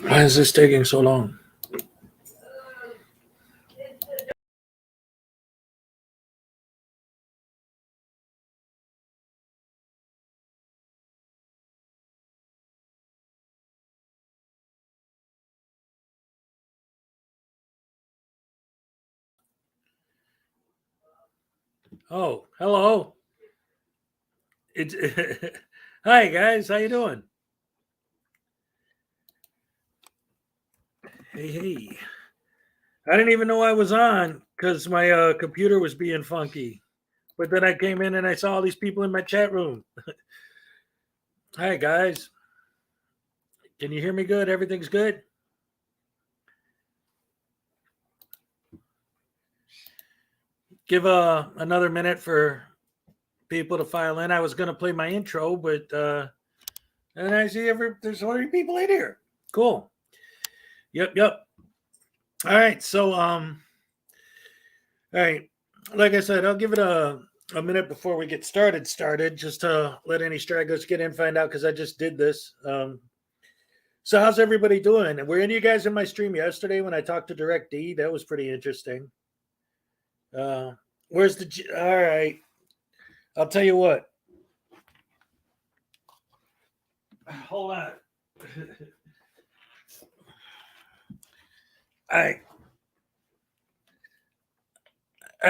Why is this taking so long? Oh, hello. It's Hi guys, how you doing? Hey. I didn't even know I was on because my computer was being funky. But then I came in and I saw all these people in my chat room. Hi guys. Can you hear me good? Everything's good? Give another minute for people to file in. I was going to play my intro, but and I see there's already people in here. Cool. Yep. All right. So all right. Like I said, I'll give it a minute before we get started, just to let any stragglers get in, find out, because I just did this. So how's everybody doing? Were any of you guys in my stream yesterday when I talked to Direct D? That was pretty interesting. Where's all right. I'll tell you what. Hold on. I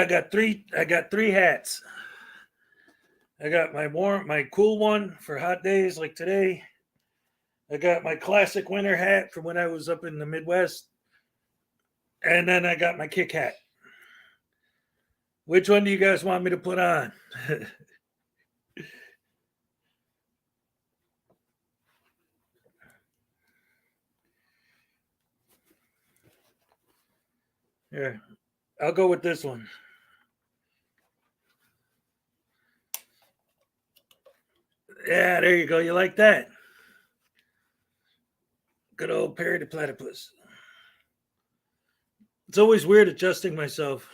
got three hats. I got my cool one for hot days like today. I got my classic winter hat from when I was up in the Midwest. And then I got my kick hat. Which one do you guys want me to put on? Here, I'll go with this one. Yeah, there you go. You like that? Good old Perry the Platypus. It's always weird adjusting myself.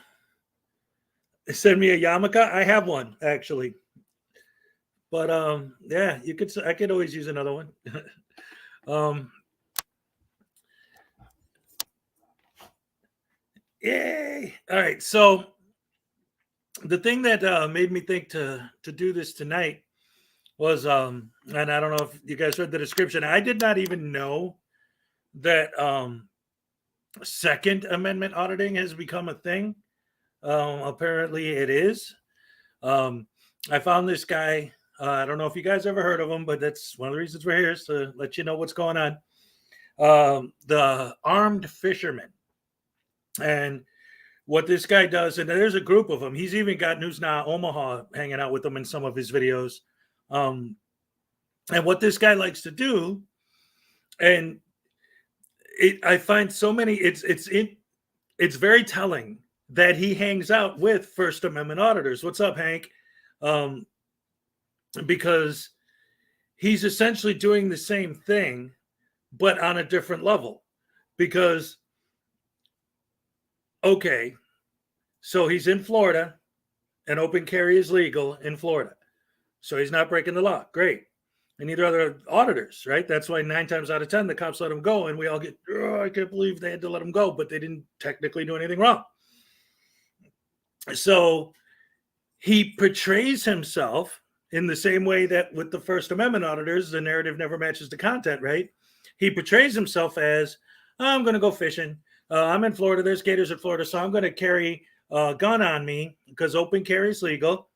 They send me a yarmulke. I have one actually, but yeah, I could always use another one. Yay! All right, so the thing that made me think to do this tonight was and I don't know if you guys read the description. I did not even know that Second Amendment auditing has become a thing. Apparently, it is. I found this guy. I don't know if you guys ever heard of him, but that's one of the reasons we're here, is to let you know what's going on. The Armed Fisherman. And what this guy does, and there's a group of them. He's even got News Now Omaha hanging out with them in some of his videos. And what this guy likes to do, and I find so many, it's very telling that he hangs out with First Amendment auditors. What's up, Hank? Because he's essentially doing the same thing, but on a different level. Because, okay, so he's in Florida, and open carry is legal in Florida. So he's not breaking the law. Great. And neither are the auditors, right? That's why 9 times out of 10, the cops let him go. And we all get, I can't believe they had to let him go, but they didn't technically do anything wrong. So he portrays himself in the same way that with the First Amendment auditors, the narrative never matches the content, right? He portrays himself as, I'm going to go fishing. I'm in Florida. There's gators in Florida. So I'm going to carry a gun on me because open carry is legal.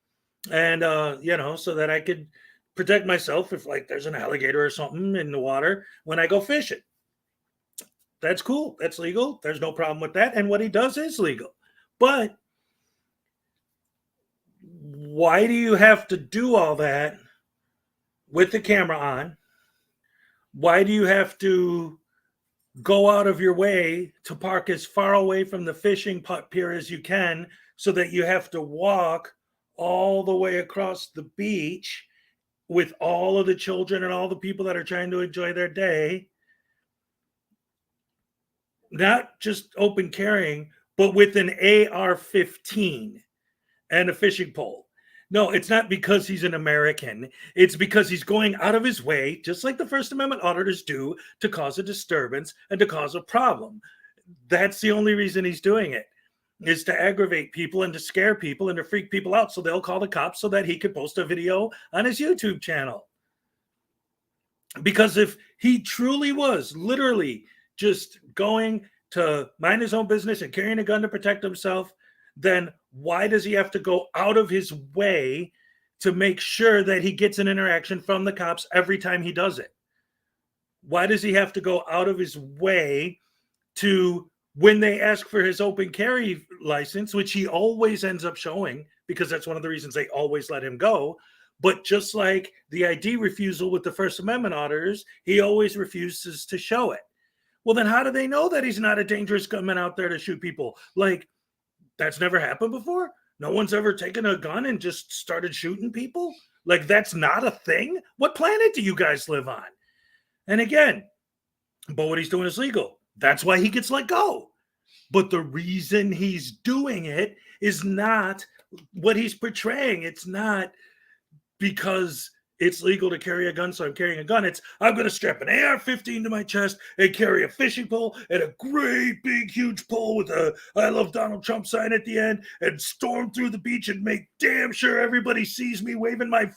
And, so that I could protect myself if like there's an alligator or something in the water when I go fishing. That's cool. That's legal. There's no problem with that. And what he does is legal. But why do you have to do all that with the camera on Why do you have to go out of your way to park as far away from the fishing pier as you can so that you have to walk all the way across the beach with all of the children and all the people that are trying to enjoy their day? Not just open carrying, but with an AR-15 and a fishing pole. No, it's not because he's an American. It's because he's going out of his way, just like the First Amendment auditors do, to cause a disturbance and to cause a problem. That's the only reason he's doing it, is to aggravate people and to scare people and to freak people out so they'll call the cops so that he could post a video on his YouTube channel. Because if he truly was literally just going to mind his own business and carrying a gun to protect himself, then why does he have to go out of his way to make sure that he gets an interaction from the cops every time he does it? Why does he have to go out of his way to, when they ask for his open carry license, which he always ends up showing, because that's one of the reasons they always let him go. But just like the ID refusal with the First Amendment auditors, he always refuses to show it. Well, then how do they know that he's not a dangerous gunman out there to shoot people? Like, that's never happened before? No one's ever taken a gun and just started shooting people? Like, that's not a thing? What planet do you guys live on? And again, but what he's doing is legal. That's why he gets let go. But the reason he's doing it is not what he's portraying. It's not because it's legal to carry a gun, so I'm carrying a gun. It's, I'm going to strap an AR-15 to my chest and carry a fishing pole and a great big huge pole with a I love Donald Trump sign at the end and storm through the beach and make damn sure everybody sees me waving my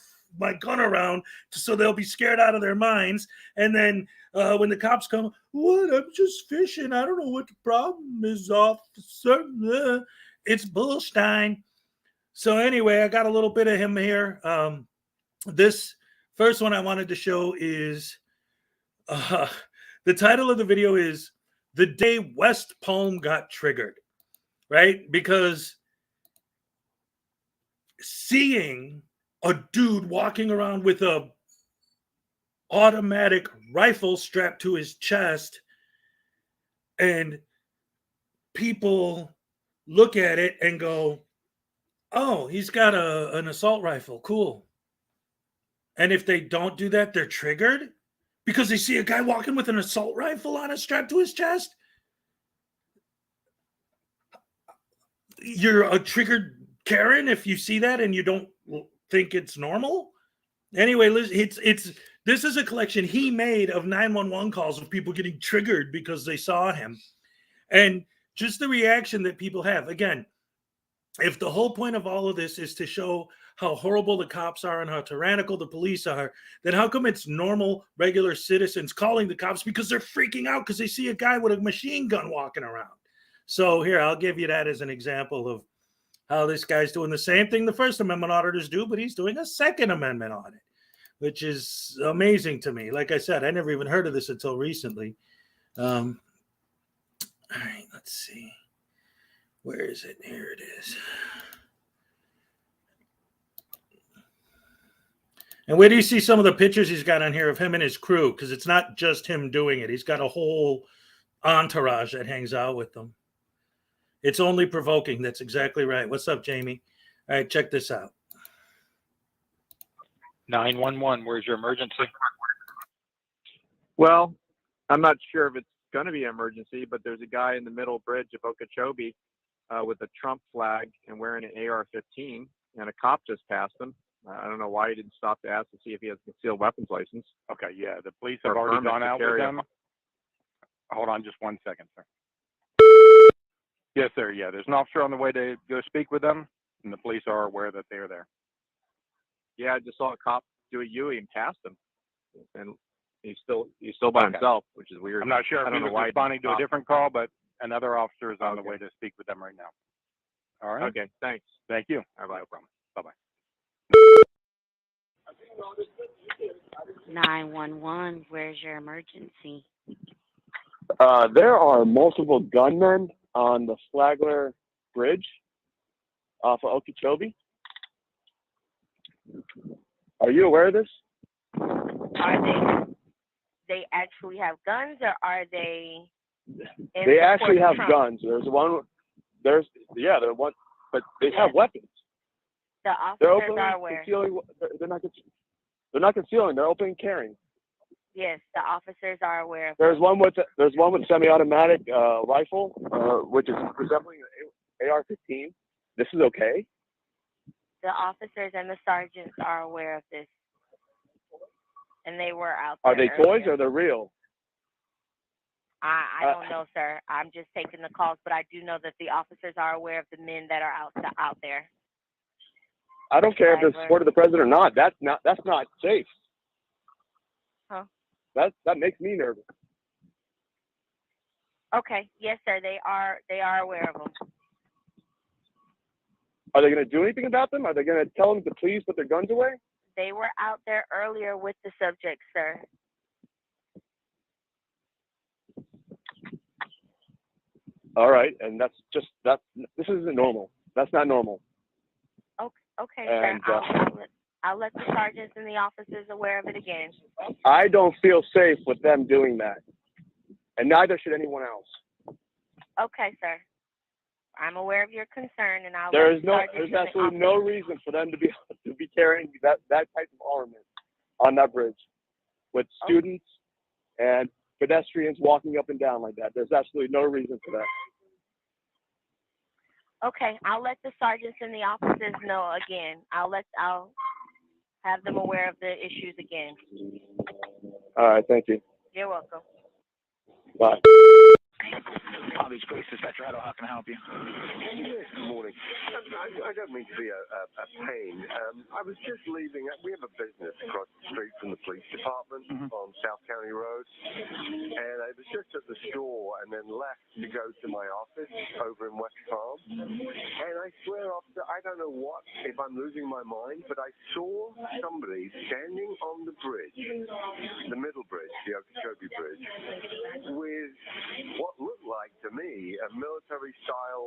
gun around so they'll be scared out of their minds. And then when the cops come, what? I'm just fishing. I don't know what the problem is, officer. It's Bullstein. So anyway, I got a little bit of him here. This first one I wanted to show is the title of the video is The Day West Palm Got Triggered, right? Because seeing a dude walking around with a automatic rifle strapped to his chest and people look at it and go, oh, he's got an assault rifle. Cool. And if they don't do that, they're triggered because they see a guy walking with an assault rifle on it strapped to his chest. You're a triggered Karen if you see that and you don't think it's normal. Anyway, this is a collection he made of 911 calls of people getting triggered because they saw him. And just the reaction that people have. Again, if the whole point of all of this is to show how horrible the cops are and how tyrannical the police are, then how come it's normal, regular citizens calling the cops because they're freaking out because they see a guy with a machine gun walking around? So here, I'll give you that as an example of how this guy's doing the same thing the First Amendment auditors do, but he's doing a Second Amendment audit, which is amazing to me. Like I said, I never even heard of this until recently. All right, let's see. Where is it? Here it is. And where do you see some of the pictures he's got on here of him and his crew? Because it's not just him doing it. He's got a whole entourage that hangs out with them. It's only provoking. That's exactly right. What's up, Jamie? All right, check this out. 911, where's your emergency? Well, I'm not sure if it's going to be an emergency, but there's a guy in the middle bridge of Okeechobee with a Trump flag and wearing an AR-15, and a cop just passed him. I don't know why he didn't stop to ask to see if he has a concealed weapons license. Okay, yeah, the police have already gone out with them. Hold on just 1 second, sir. Yes, sir, yeah, there's an officer on the way to go speak with them, and the police are aware that they're there. Yeah, I just saw a cop do a U-turn and passed him, and he's still by himself, which is weird. I'm not sure if he was responding to a different call, but another officer is on the way to speak with them right now. All right. Okay, thanks. Thank you. All right, no problem. Bye-bye. 911, where's your emergency? There are multiple gunmen on the Flagler Bridge off of Okeechobee. Are you aware of this? Are they? they actually have guns, or are they? In They support actually of have Trump? guns. They're one, but they have weapons. The They're officers openly are aware. concealing. They're not concealing. They're open carrying. Yes, the officers are aware of There's one with semi-automatic rifle, which is resembling an AR-15. This is okay. the officers and the sergeants are aware of this, and they were out there. Are they toys or they're real? I don't know, sir. I'm just taking the calls, but I do know that the officers are aware of the men that are out there. I don't care if they're supporting the president or not. That's not safe. Huh? That makes me nervous. Okay. Yes, sir. They are aware of them. Are they going to do anything about them? Are they going to tell them to please put their guns away? They were out there earlier with the subject, sir. All right, and this isn't normal. That's not normal. Okay, And, sir. I'll let the sergeants and the officers aware of it again. I don't feel safe with them doing that, and neither should anyone else. Okay, sir. I'm aware of your concern, and I'll There's let the absolutely no reason for them to be carrying that type of armament on that bridge with students and pedestrians walking up and down like that. There's absolutely no reason for that. Okay, I'll let the sergeants and the officers know again. I'll have them aware of the issues again. All right, thank you. You're welcome. Bye. Audits, Grace, Dispatcher, how can I help you? Yes, good morning. I don't mean to be a pain. I was just leaving. We have a business across the street from the police department on South County Road, and I was just at the store and then left to go to my office over in West Palm. And I swear, officer, I don't know if I'm losing my mind, but I saw somebody standing on the bridge, the middle bridge, the Okeechobee Bridge, with what looked like to me a military-style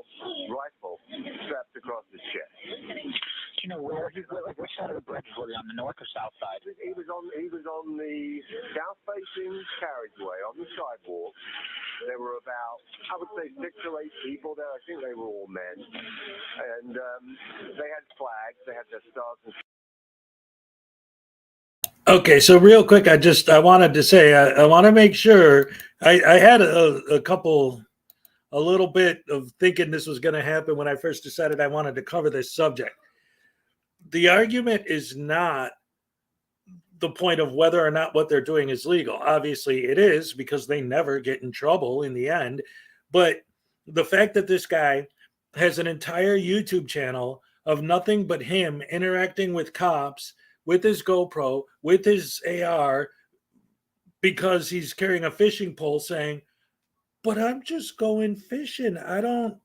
rifle strapped across his chest. Do you know which side of the bridge was he on, the north or south side? He was on the south-facing carriageway on the sidewalk. There were about, I would say, 6 or 8 people there. I think they were all men, and they had flags. They had their stars and. Okay, so real quick, I wanted to say I want to make sure I had a little bit of thinking this was going to happen when I first decided I wanted to cover this subject. The argument is not the point of whether or not what they're doing is legal. Obviously, it is, because they never get in trouble in the end. But the fact that this guy has an entire YouTube channel of nothing but him interacting with cops with his GoPro, with his AR, because he's carrying a fishing pole, saying, "But I'm just going fishing. I don't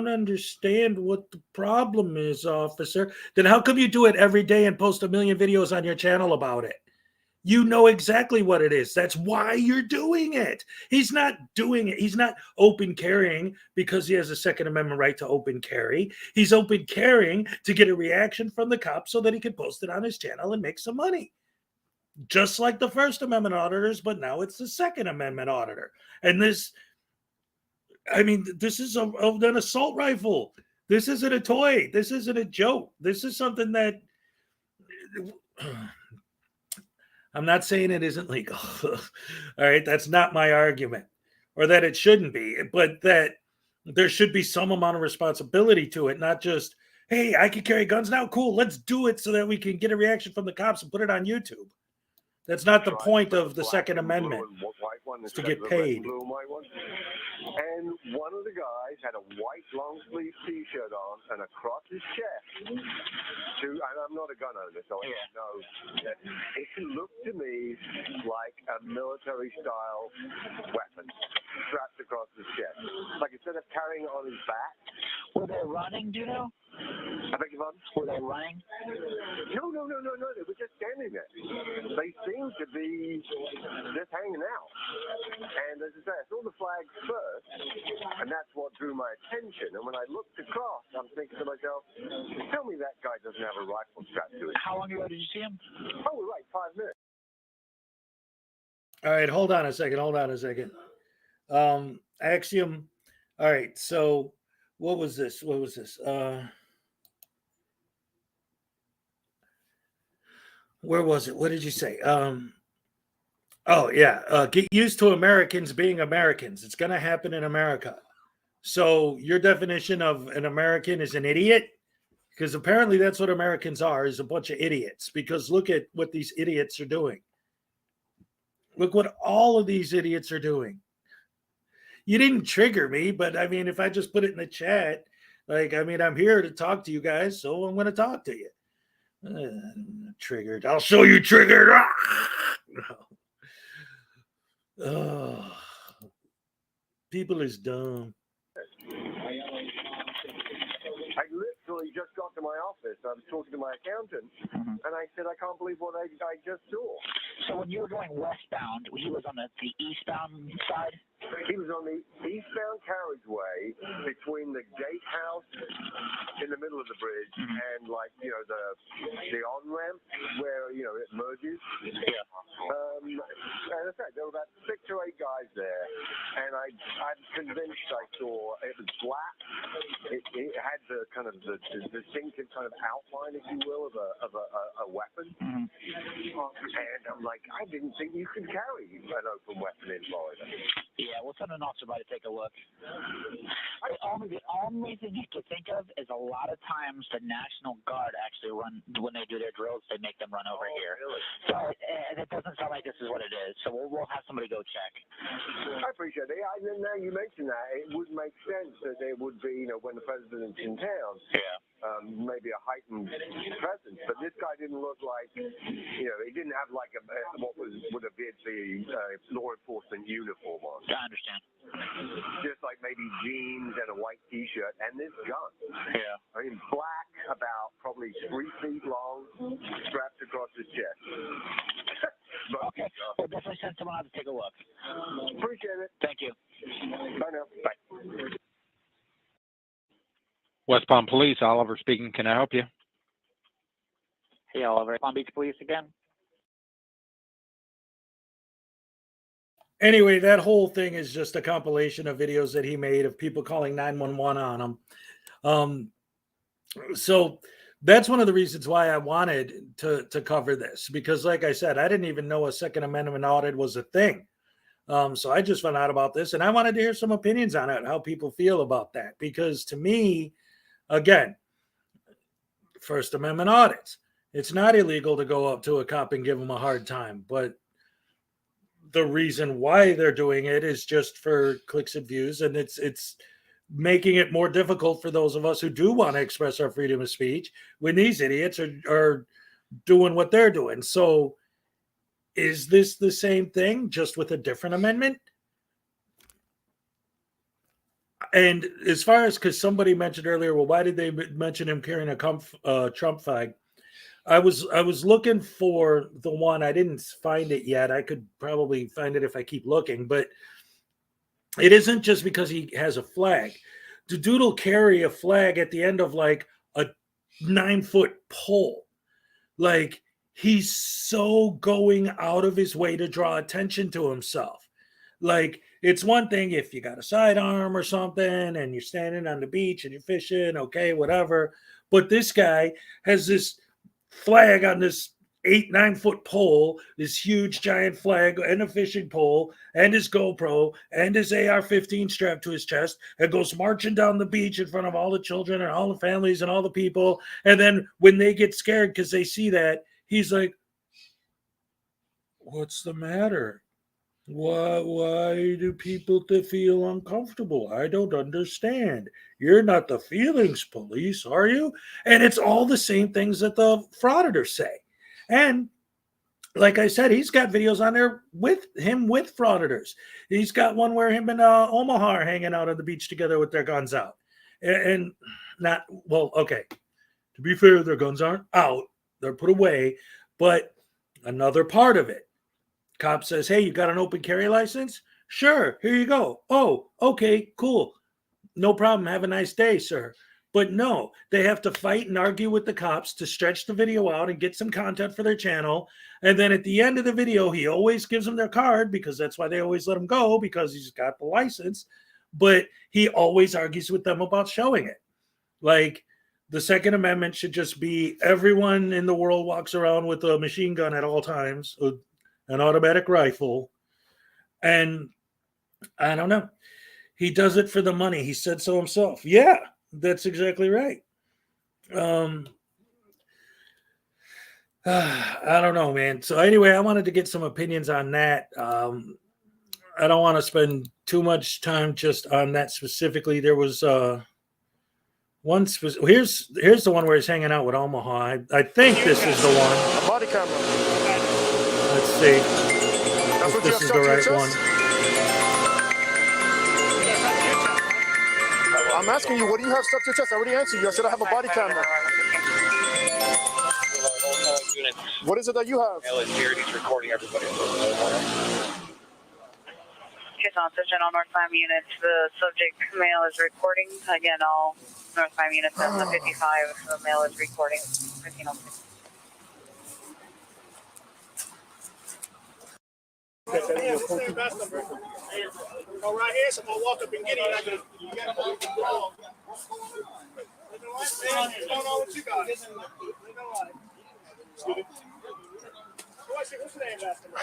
understand what the problem is, officer." Then how come you do it every day and post 1 million videos on your channel about it? You know exactly what it is. That's why you're doing it. He's not doing it. He's not open carrying because he has a Second Amendment right to open carry. He's open carrying to get a reaction from the cops so that he can post it on his channel and make some money. Just like the First Amendment auditors, but now it's the Second Amendment auditor. And this is an assault rifle. This isn't a toy. This isn't a joke. This is something that I'm not saying it isn't legal. All right. That's not my argument, or that it shouldn't be, but that there should be some amount of responsibility to it, not just, hey, I can carry guns now. Cool. Let's do it so that we can get a reaction from the cops and put it on YouTube. That's not the point of the Second Amendment. It's to get paid. And one of the guys had a white long sleeve T-shirt on, and across his chest, and I'm not a gun owner, so I don't know. It looked to me like a military-style weapon strapped across his chest. Like instead of carrying it on his back. Were they running, do you know? I beg your pardon? Were they running? No. They were just standing there. They seemed to be just hanging out. And as I say, I saw the flag first, and that's what drew my attention. And when I looked across, I'm thinking to myself, tell me that guy doesn't have a rifle strapped to it. How long ago did you see him? Oh, right, 5 minutes. All right, hold on a second. Axiom. All right, so what was this? Where was it? What did you say? Oh yeah, get used to Americans being Americans. It's going to happen in America. So your definition of an American is an idiot, because apparently that's what Americans are, is a bunch of idiots. Because look at what these idiots are doing. Look what all of these idiots are doing. You didn't trigger me, but I mean, if I just put it in the chat, like, I mean, I'm here to talk to you guys, so I'm going to talk to you. Triggered. I'll show you triggered. Oh, people is dumb. I literally just got to my office. I was talking to my accountant, and I said, I can't believe what I just saw. So when you were going westbound, he was on the eastbound side? He was on the eastbound carriageway between the gatehouse in the middle of the bridge and, like, you know, the on-ramp where, you know, it merges. Yeah. And in fact, there were about 6 or 8 guys there, and I'm convinced I saw it was black. It had the kind of the distinctive kind of outline, if you will, of a weapon. And I'm like, I didn't think you could carry an open weapon in Florida. Yeah, we'll send an officer by to take a look. The only thing you can think of is a lot of times the National Guard actually run, when they do their drills, they make them run over here. Really? So it doesn't sound like this is what it is. So we'll have somebody go check. I appreciate it. Now you mention that, it would make sense that there would be, you know, when the president's in town, maybe a heightened presence. But this guy didn't look like, you know, he didn't have like what would appear to be law enforcement uniform on. I understand. Just like maybe jeans and a white T-shirt and this gun. Yeah. I mean, black, about probably 3 feet long, strapped across his chest. Okay. We'll definitely send someone out to take a look. Appreciate it. Thank you. Bye now. Bye. West Palm Police, Oliver speaking. Can I help you? Hey, Oliver. Palm Beach Police again? Anyway, that whole thing is just a compilation of videos that he made of people calling 911 on him. So that's one of the reasons why I wanted to cover this, because like I said, I didn't even know a Second Amendment audit was a thing. So I just found out about this, and I wanted to hear some opinions on it, how people feel about that. Because to me, again, First Amendment audits, it's not illegal to go up to a cop and give him a hard time, but the reason why they're doing it is just for clicks and views, and it's making it more difficult for those of us who do want to express our freedom of speech when these idiots are doing what they're doing. So is this the same thing, just with a different amendment? And as far as, because somebody mentioned earlier, well, why did they mention him carrying a Trump flag? I was looking for the one. I didn't find it yet. I could probably find it if I keep looking, but it isn't just because he has a flag. The dude will carry a flag at the end of like a 9-foot pole. Like, he's so going out of his way to draw attention to himself. Like, it's one thing if you got a sidearm or something and you're standing on the beach and you're fishing, okay, whatever. But this guy has this flag on this 8-9-foot pole, this huge giant flag and a fishing pole and his GoPro and his AR-15 strapped to his chest, and goes marching down the beach in front of all the children and all the families and all the people. And then when they get scared because they see that, he's like, what's the matter? Why do people feel uncomfortable? I don't understand. You're not the feelings police, are you? And it's all the same things that the frauditors say. And like I said, he's got videos on there with frauditors. He's got one where him and Omaha are hanging out on the beach together with their guns out. And not, well, okay. To be fair, their guns aren't out. They're put away. But another part of it, cop says, hey, you got an open carry license? Sure, here you go. Oh, okay, cool. No problem. Have a nice day, sir. But no, they have to fight and argue with the cops to stretch the video out and get some content for their channel. And then at the end of the video, he always gives them their card because that's why they always let him go, because he's got the license. But he always argues with them about showing it. Like, the Second Amendment should just be everyone in the world walks around with a machine gun at all times, an automatic rifle. And I don't know. He does it for the money. He said so himself. Yeah, that's exactly right. I don't know, man. So anyway, I wanted to get some opinions on that. I don't want to spend too much time just on that specifically. There was one. Here's the one where he's hanging out with Omaha. I think this is the one. A body camera. Let's see. That's what This is the right one. I'm asking you, what do you have stuck to your chest? I already answered you. I said I have a body camera. What is it that you have? He's recording everybody. Yes, on on North 5 units. The subject male is recording. Again, all North 5 units and the 55, the male is recording. 1506. Go right here, so I'm gonna walk up and get it. You gotta go with the ball. What's going on with you guys? What's your name, last name?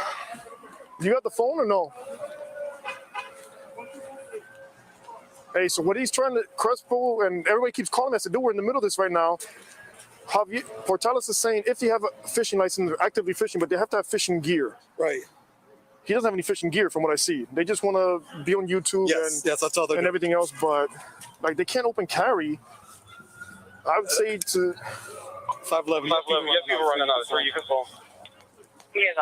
You got the phone or no? Hey, so what he's trying to, Crespo and everybody keeps calling us to do, we're in the middle of this right now. Portales is saying if you have a fishing license, they're actively fishing, but they have to have fishing gear. Right. He doesn't have any fishing gear from what I see. They just want to be on YouTube That's all and everything else, but like they can't open carry. I would say to 511. Yes, people running out of three. You can call. Yes,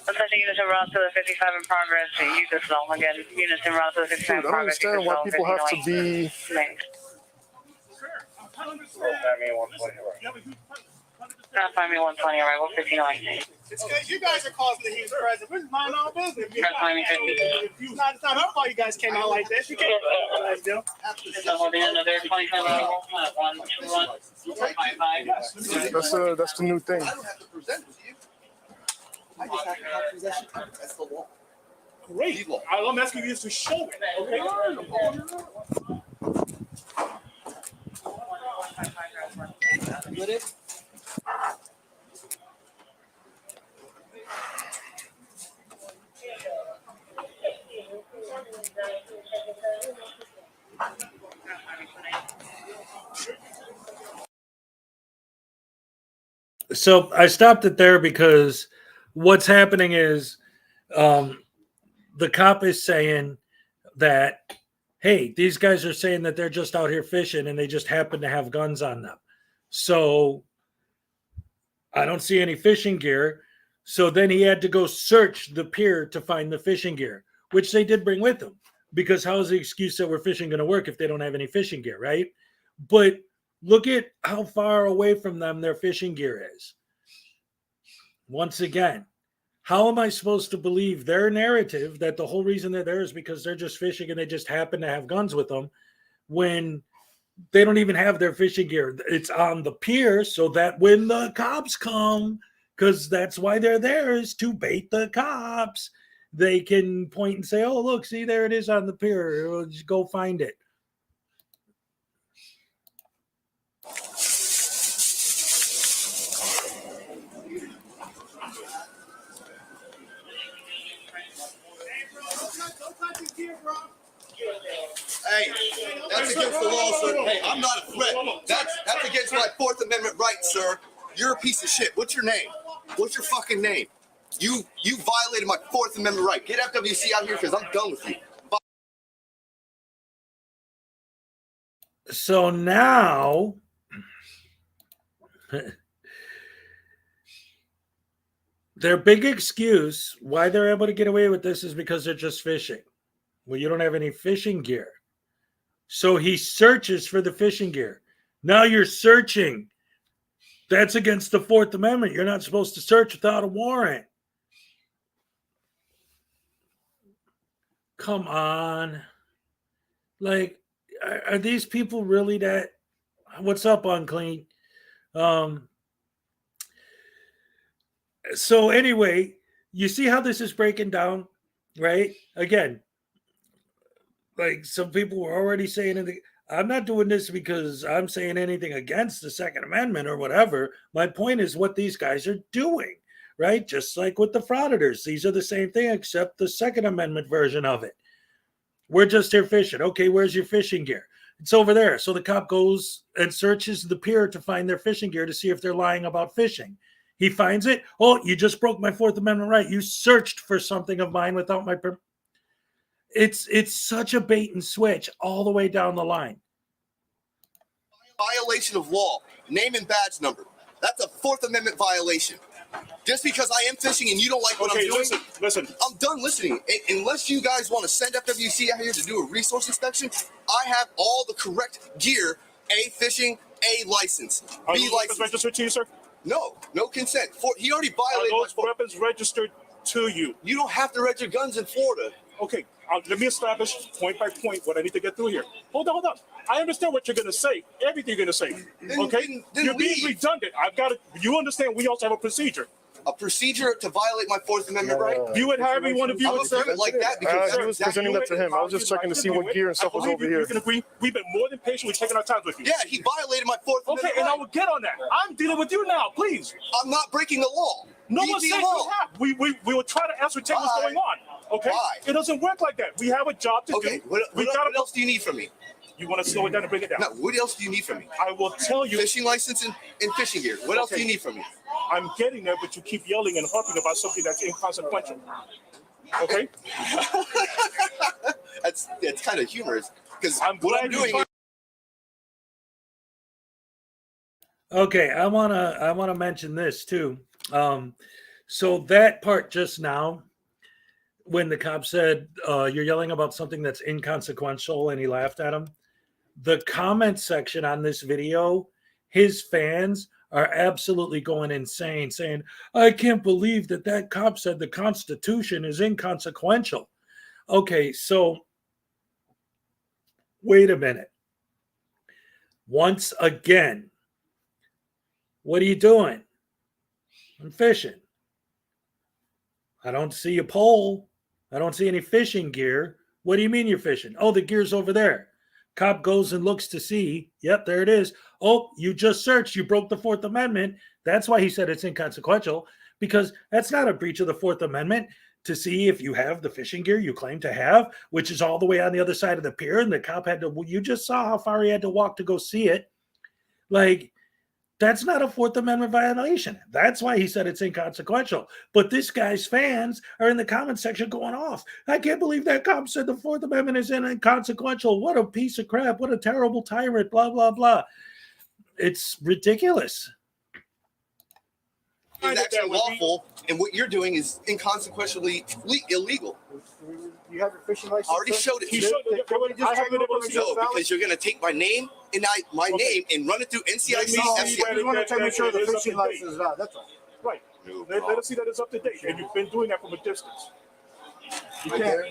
Attention units en route to the 55 in progress. Use this zone again. Units en route to the 55 in dude, I don't progress. understand why people have to be. Not 5 120, arrival 1508. It's because you guys are causing the heat present. We're mind our business. It's not our fault you guys came out like this. You can't. Another 25 arrival. 121. That's the new thing. I don't have to present with you. I just have to have possession. That's the law. Great. I'm asking you to show it. Okay. With it? So I stopped it there because what's happening is the cop is saying that, hey, these guys are saying that they're just out here fishing and they just happen to have guns on them. So I don't see any fishing gear. So then he had to go search the pier to find the fishing gear, which they did bring with them, because how is the excuse that we're fishing going to work if they don't have any fishing gear, right? But look at how far away from them their fishing gear is. Once again, how am I supposed to believe their narrative that the whole reason they're there is because they're just fishing and they just happen to have guns with them when they don't even have their fishing gear? It's on the pier so that when the cops come, because that's why they're there, is to bait the cops, they can point and say, oh, look, see, there it is on the pier. Just go find it. Hey, that's against the law, sir. Hey, I'm not a threat. That's against my Fourth Amendment rights, sir. You're a piece of shit. What's your name? What's your fucking name? You violated my Fourth Amendment right. Get FWC out here because I'm done with you. So now their big excuse why they're able to get away with this is because they're just fishing. Well, you don't have any fishing gear. So he searches for the fishing gear. Now you're searching. That's against the Fourth Amendment. You're not supposed to search without a warrant. Come on. Like, are these people really that? What's up, Unclean? So anyway, you see how this is breaking down, right? Again, like some people were already saying, I'm not doing this because I'm saying anything against the Second Amendment or whatever. My point is what these guys are doing, right? Just like with the frauditors, these are the same thing except the Second Amendment version of it. We're just here fishing. Okay, where's your fishing gear? It's over there. So the cop goes and searches the pier to find their fishing gear to see if they're lying about fishing. He finds it. Oh, you just broke my Fourth Amendment right. You searched for something of mine without my permission. It's such a bait and switch all the way down the line. Violation of law, name and badge number. That's a Fourth Amendment violation. Just because I am fishing and you don't like what I'm doing, listen. I'm done listening. Unless you guys want to send FWC out here to do a resource inspection, I have all the correct gear, A, fishing, A, license, Are B, those license. weapons registered to you, sir? No consent. He already violated Are those my weapons registered to you? You don't have to register guns in Florida. Okay, let me establish point by point what I need to get through here. Hold on. I understand what you're going to say, everything you're going to say. Okay? You're being redundant. You understand we also have a procedure. A procedure to violate my Fourth Amendment right? View it however you want to view it, sir. Like that because I was presenting that to him. I was just checking to see what gear and stuff was over here. You can agree. We've been more than patient. We're taking our time with you. Yeah, he violated my Fourth Amendment. Okay, and I will get on that. I'm dealing with you now, please. I'm not breaking the law. No one says you have. We will try to ascertain what's going on. Okay? Why? It doesn't work like that. We have a job to do. Okay, what else do you need from me? You want to slow it down and bring it down? No, what else do you need from me? I will tell you. Fishing license and fishing gear. What else do you need from me? I'm getting there, but you keep yelling and harping about something that's inconsequential. Okay? That's kind of humorous because I'm doing. Okay, I wanna mention this too. So that part just now, when the cop said you're yelling about something that's inconsequential, and he laughed at him. The comment section on this video, his fans are absolutely going insane, saying, "I can't believe that cop said the Constitution is inconsequential." Okay, so wait a minute. Once again, what are you doing? I'm fishing. I don't see a pole. I don't see any fishing gear. What do you mean you're fishing? Oh, the gear's over there. Cop goes and looks to see. Yep, there it is. Oh, you just searched. You broke the Fourth Amendment. That's why he said it's inconsequential, because that's not a breach of the Fourth Amendment to see if you have the fishing gear you claim to have, which is all the way on the other side of the pier. And the cop had to, you just saw how far he had to walk to go see it. Like, that's not a Fourth Amendment violation. That's why he said it's inconsequential. But this guy's fans are in the comment section going off. I can't believe that cop said the Fourth Amendment is inconsequential. What a piece of crap. What a terrible tyrant, blah, blah, blah. It's ridiculous. It's actually lawful, and what you're doing is inconsequentially illegal. You have your fishing license? I already showed it. No, because you're going to take my name and name and run it through NCIC. You want to make sure the fishing license is out. That's all. Right. Let us see that it's up to date, and you've been doing that from a distance. You can't.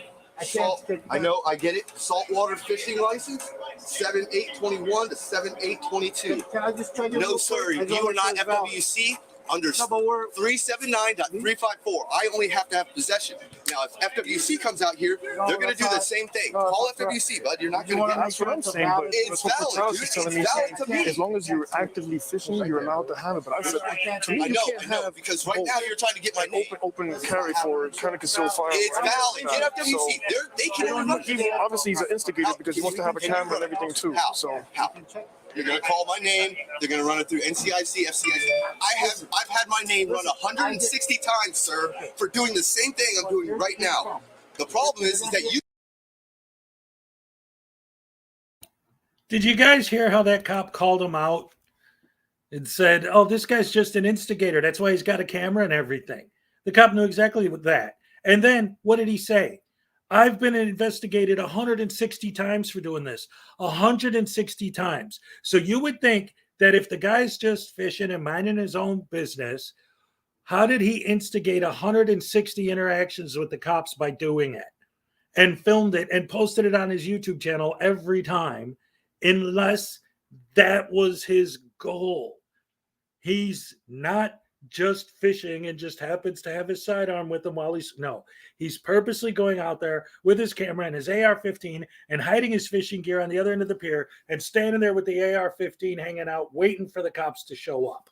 I know, I get it. Saltwater fishing license, 7/8/21 to 7/8/22. Can I just tell you? No, sir, you are not FWC under 379.354. I only have to have possession. Now, if FWC comes out here, they're going to do the same thing. Call FWC, bud. You're not going to get it. That's what I'm saying. But it's valid, dude. It's valid to me. As long as you're actively fishing, you're allowed to have it. But I said, to me, I know, because right now you're trying to get my name. Open carry for trying to conceal fire. It's valid. Get FWC. They can. Obviously, he's an instigator because he wants to have a camera and everything too. So how? You're going to call my name. They're going to run it through NCIC, FCIC. I've had my name run 160 times, sir, for doing the same thing I'm doing right now. The problem is that you. Did you guys hear how that cop called him out and said, "Oh, this guy's just an instigator. That's why he's got a camera and everything." The cop knew exactly that. And then what did he say? I've been investigated 160 times for doing this. 160 times. So you would think that if the guy's just fishing and minding his own business, how did he instigate 160 interactions with the cops by doing it? and filmed it and posted it on his YouTube channel every time, unless that was his goal. He's not just fishing and just happens to have his sidearm with him while he's purposely going out there with his camera and his AR-15 and hiding his fishing gear on the other end of the pier and standing there with the AR-15 hanging out, waiting for the cops to show up.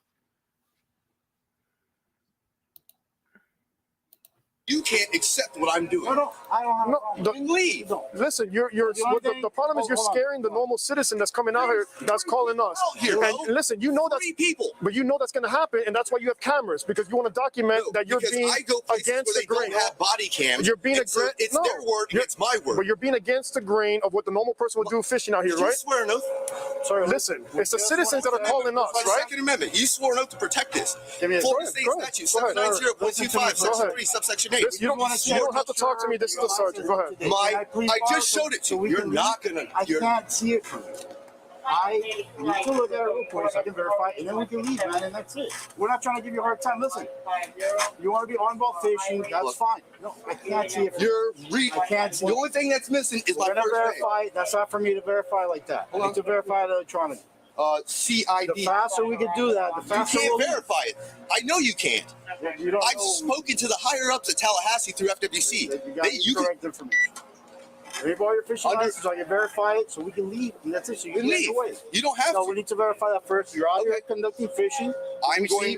You can't accept what I'm doing. No, I don't have a No, problem. Leave. listen, the problem is you're scaring the normal citizen that's coming out here, that's calling us. Out here, And bro. listen, you know that's, 3 people. but you know that's going to happen, and that's why you have cameras, because you want to document No, that you're because being I go places against where the they grain. don't have body cams. You're being and so it's their word against my word. But you're being against the grain of what the normal person would do fishing out here, Did you right? swear an oath? Sorry, listen, it's the citizens that are calling us, By the right? Second Amendment, you swore an ooth to protect this. Give me a- Florida go State ahead, Statute go ahead, 790.25, go Section ahead. 3, subsection 8. This, you don't have to talk to me. This is the sergeant. Go ahead. I just showed it to you. You're not gonna. I can't see it from you. I need to look at it real quick so I can verify, and then we can leave, man, and that's it. We're not trying to give you a hard time. Listen, you want to be on ball fishing, that's fine. No, I can't see it from you. I can't see The it. only thing that's missing is my We're gonna first name. verify. That's not for me to verify like that. I need to verify it electronically. The CID. faster we can do that, the You faster can't we'll verify it. I know you can't. You don't I've know. spoken to the higher ups at Tallahassee through FWC. You got You can correct information. Leave all your fishing Under- license, so I can verify it, so we can leave, and that's it. So you can leave. away. You don't have No, to. we need to verify that first. You're out here conducting fishing.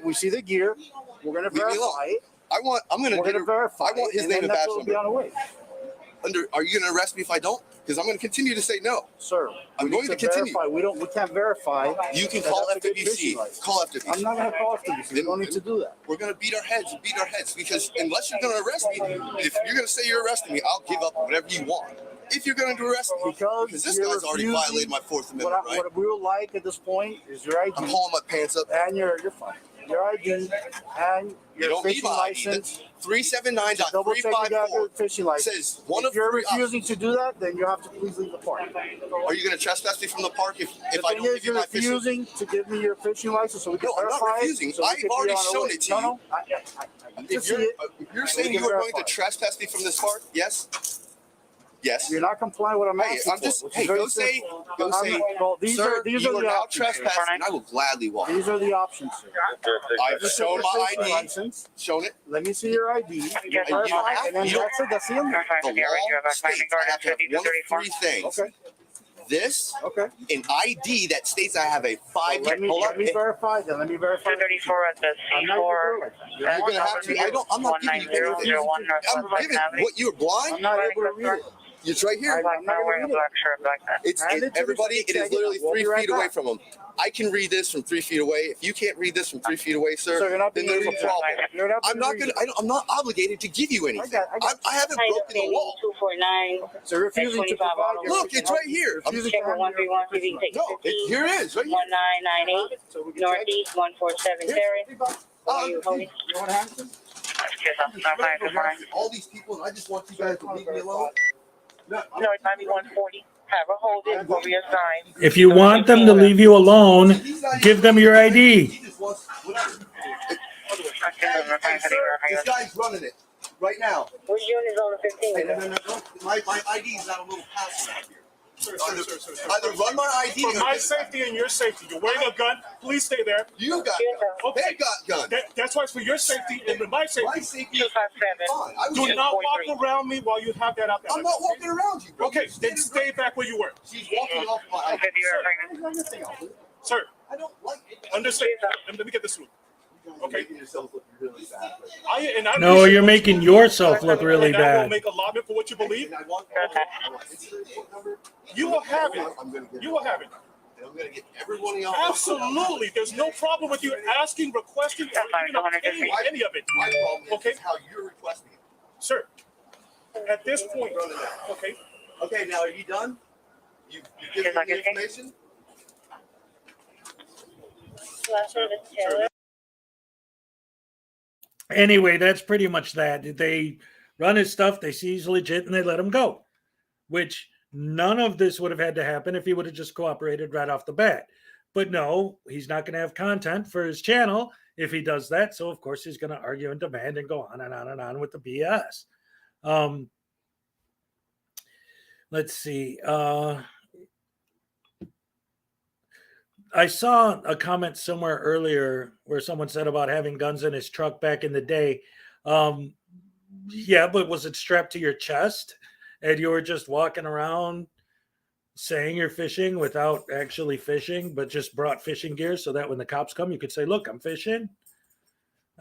We see the gear. We're gonna Leave me alone. verify it. I'm gonna We're gonna verify. I want his it, name and and then badge that's what will be on number. the way. Are you gonna arrest me if I don't? Because I'm gonna continue to say no. Sir, I'm we going need to continue. Verify. We can't verify. You can that call that's a good FWC. fishing license. Call FWC. I'm not gonna call FWC. We don't need to do that. We're gonna beat our heads because unless you're gonna arrest me, if you're gonna say you're arresting me, I'll give up whatever you want. If you're going to arrest me, because this you're guy's already refusing- violated my Fourth Amendment, right? What we would like at this point is your ID. I'm pulling my pants up. And you're fine. Your ID and You your don't need fishing my ID. license. Double check you got 379.354 your fishing license. says one If of you're three refusing to do that, then you have to please leave the park. Are you going to trespass me from the park if The I thing don't is, give you you're my fishing? refusing to give me your fishing license so we can No, I'm not verify refusing. it. So we I've can be already on our shown way. it to No, you. no, I need to If see you're, it. if you're so saying we you can are going to verify it. trespass me from this park, yes? Yes. You're not complying with what I'm Hey, asking I'm just, for, which hey, is very go say, simple. well, these sir, are you are the now options. trespassing, and I will gladly walk. These are the options, sir. I've shown my Fishing ID, license. shown it. Let me see your ID. you Verify, have- and then you don't- that's it. That's the end. The law states I have to have one of three things. Okay. This, Okay. an ID that states I have a So 5 let me verify. Then let me verify. 234 at the I'm not C4. gonna do it. You're gonna have to. I'm not giving you anything. 19001 I'm Northwest giving Avenue. what you're blind. I'm not able to read it. It's right here. I'm not Not gonna wearing a read it. black shirt, black hat. Hand it to me Everybody. so I It can is check literally We'll 3 be right feet away back. from them. I can read this from 3 feet away. If you can't read this from 3 feet away, sir, So you're not then being there's a reasonable. problem. You're not I'm being not gonna. reasonable. I'm not obligated to give you anything. I got I haven't broken the law. 249. So refusing to provide your Look, it's right here. refusing Check to hand me your 131, fishing take No, here it is. Right here. 1998 So we can check. Northeast 147 Terry. You holding? You want to hand it to me? All these people, and I just want you guys to leave me alone. No, it's 9140. Have a hold it for reassign. If you want them to leave you alone, give them your ID. He just wants whatever. Hey, sir, this guy's running it right now. Which unit is over 15? Hey, no. My ID is not a little pass out here. Sir. Either run my ID For or my give it safety and your safety, you're wearing a gun. Please stay there. You got guns. They got guns. That's why it's for your safety and my My safety. safety is 257. fine. I was Do just- not walk around me while you have that out there. I'm not walking around you, bro. Okay, then stay back where you were. She's walking off my ID. 50 Sir, I don't like it. understand. Let me get this through. Okay. Making yourself look really bad. I No, appreciate you're what making you yourself look do, really and I will bad. make a lobby for what you believe. And I want his phone number. You will have it. I'm gonna get You will have it. And I'm gonna get everyone else. Absolutely. There's no problem with you asking, requesting, or even obtaining any of it. My problem is Okay. how you're requesting it. Sir, at this point, okay, Okay, now are you done? You've given me the information? Anyway, that's pretty much that. They run his stuff, they see he's legit, and they let him go. Which none of this would have had to happen if he would have just cooperated right off the bat. But no, he's not going to have content for his channel if he does that. So, of course, he's going to argue and demand and go on and on and on with the BS. let's see. I saw a comment somewhere earlier where someone said about having guns in his truck back in the day. Um, yeah, but was it strapped to your chest and you were just walking around saying you're fishing without actually fishing, but just brought fishing gear so that when the cops come, you could say, "Look, I'm fishing"?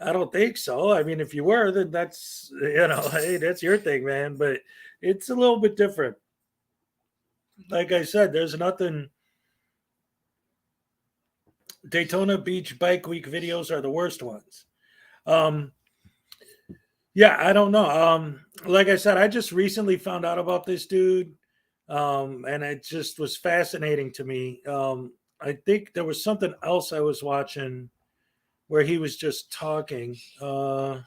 I don't think so. I mean, if you were, then that's, hey, that's your thing, man. But it's a little bit different. Like I said, there's nothing. Daytona Beach Bike Week videos are the worst ones. Um, yeah, I don't know. Like I said, I just recently found out about this dude, and it just was fascinating to me. I think there was something else I was watching where he was just talking, trying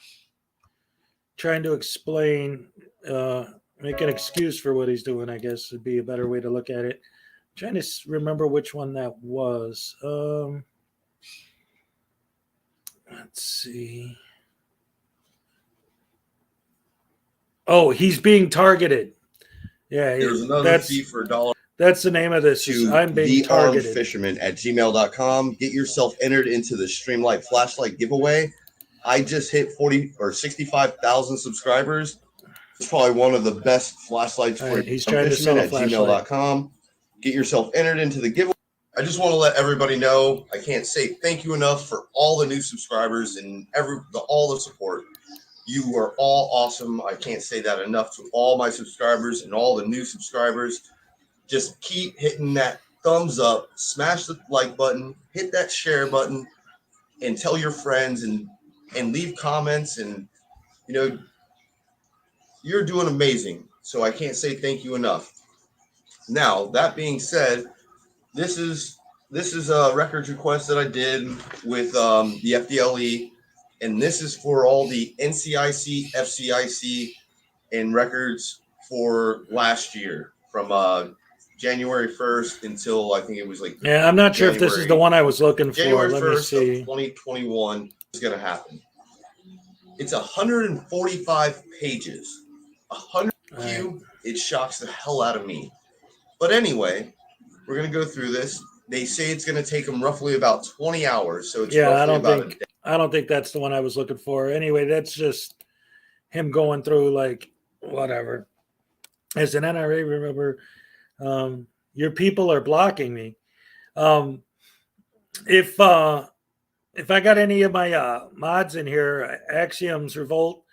to explain, make an excuse for what he's doing, I guess would be a better way to look at it. Trying to remember which one that was. Let's see. Oh, he's being targeted. Yeah, There's another fee for $1. That's the name of this. To I'm being targeted. thearmedfisherman@gmail.com. Get yourself entered into the Streamlight flashlight giveaway. I just hit 40 or 65,000 subscribers. It's probably one of the best flashlights for he's trying to sell a gmail.com. Get yourself entered into the giveaway. I just want to let everybody know I can't say thank you enough for all the new subscribers and all the support. You are all awesome. I can't say that enough to all my subscribers and all the new subscribers. Just keep hitting that thumbs up, smash the like button, hit that share button, and tell your friends and leave comments. And you're doing amazing. So I can't say thank you enough. Now, that being said, this is a records request that I did with the FDLE, and this is for all the NCIC, FCIC, and records for last year from January 1st until I think it was like. Yeah, I'm not sure if this is the one I was looking for. January Let me 1st see. of 2021 is going to happen. It's 145 pages. 100 Q. It shocks the hell out of me. But anyway, we're going to go through this. They say it's going to take them roughly about 20 hours. So it's Yeah, roughly I don't think that's the one I was looking for. Anyway, that's just him going through like whatever. As an NRA, remember, your people are blocking me. If I got any of my mods in here, Axiom's Revolt,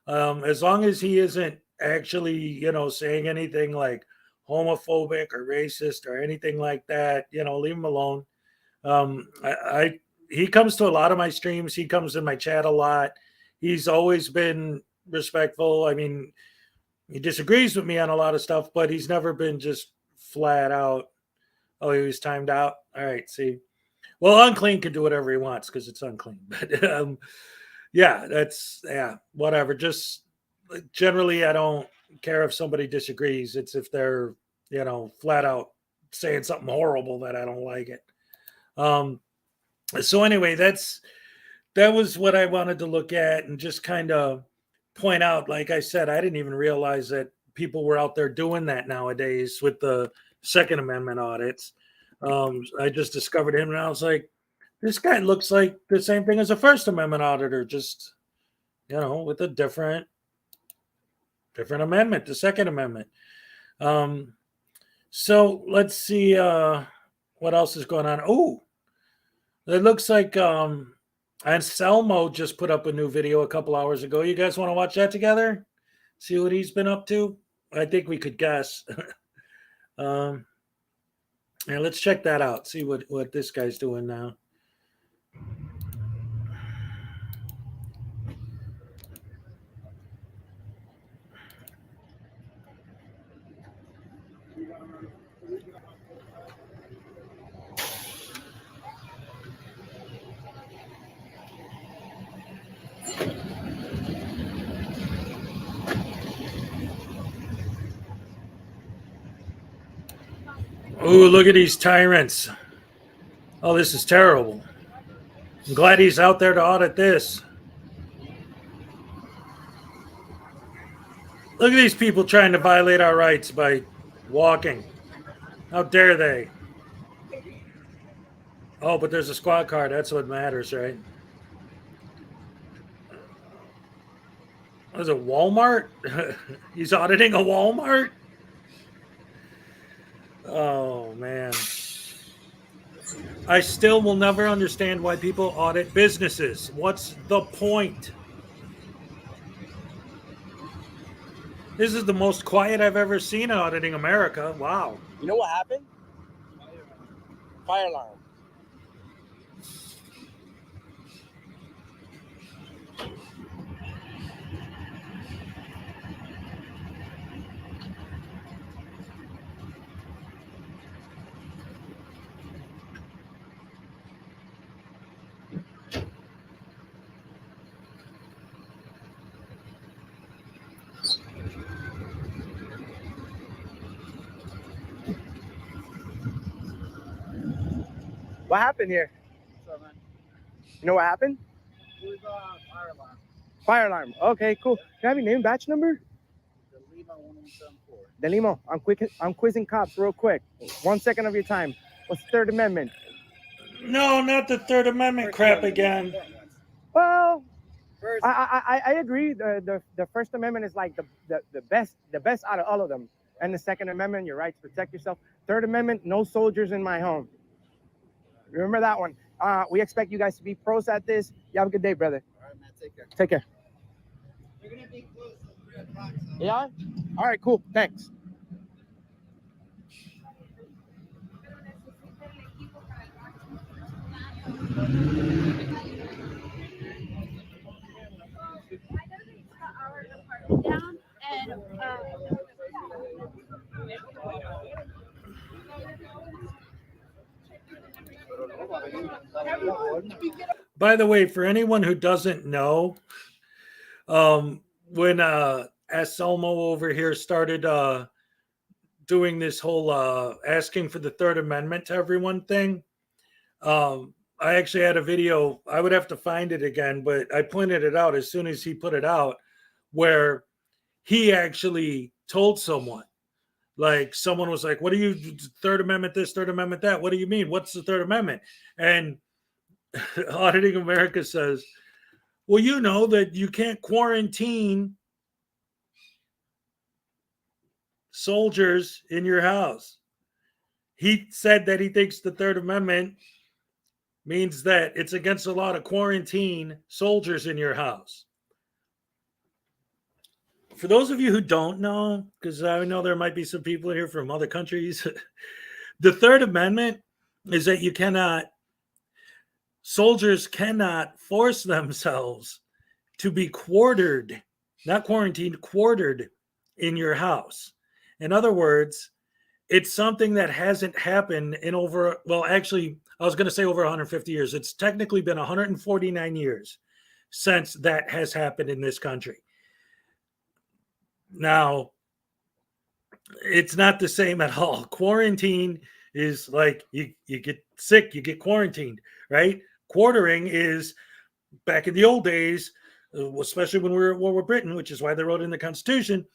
as long as he isn't actually, saying anything like homophobic or racist or anything like that, leave him alone. He comes to a lot of my streams. He comes in my chat a lot. He's always been respectful. I mean, he disagrees with me on a lot of stuff, but he's never been just flat out. Oh, he was timed out. All right, see. Well, unclean can do whatever he wants because it's unclean. But whatever. Just generally, I don't care if somebody disagrees. It's if they're, flat out saying something horrible that I don't like it. So anyway, that was what I wanted to look at and just kind of point out. Like I said, I didn't even realize that people were out there doing that nowadays with the Second Amendment audits. I just discovered him and I was like, this guy looks like the same thing as a First Amendment auditor, just, with a different amendment, the Second Amendment. So let's see what else is going on. Oh, it looks like Anselmo just put up a new video a couple hours ago. You guys want to watch that together? See what he's been up to? I think we could guess. Yeah, let's check that out. See what this guy's doing now. Oh, look at these tyrants. Oh, this is terrible. I'm glad he's out there to audit this. Look at these people trying to violate our rights by Walking. How dare they? Oh, but there's a squad car. That's what matters, right? What is it, Walmart? He's auditing a Walmart? Oh, man. I still will never understand why people audit businesses. What's the point? This is the most quiet I've ever seen auditing America. Wow. You know what happened? Fire alarm. What happened here? You know what happened? It was fire alarm. Fire alarm. Okay, cool. Can I have your name, batch number? The Lima 1174. Delimo, I'm quizzing cops real quick. 1 second of your time. What's the Third Amendment? No, not the Third Amendment crap again. Well, I agree. The First Amendment is like the best out of all of them. And the Second Amendment, your right to protect yourself. Third Amendment, no soldiers in my home. Remember that one. We expect you guys to be pros at this. You have a good day, brother. All right, man. Take care. Take care. We're gonna be close at 3 o'clock. Yeah? All right, cool. Thanks. By the way, for anyone who doesn't know, when Anselmo over here started doing this whole asking for the Third Amendment to everyone thing, I actually had a video. I would have to find it again, but I pointed it out as soon as he put it out, where he actually told someone, like someone was like, "What do you Third Amendment this, Third Amendment that? What do you mean? What's the Third Amendment?" And Auditing America says, "Well, you know that you can't quarantine soldiers in your house." He said that he thinks the Third Amendment means that it's against the law to quarantine soldiers in your house. For those of you who don't know, because I know there might be some people here from other countries, the Third Amendment is that soldiers cannot force themselves to be quartered, not quarantined, quartered in your house. In other words, it's something that hasn't happened in over, well, actually, I was going to say over 150 years. It's technically been 149 years since that has happened in this country. Now, it's not the same at all. Quarantine is like you get sick, you get quarantined, right? Quartering is back in the old days, especially when we were at war with Britain, which is why they wrote in the Constitution,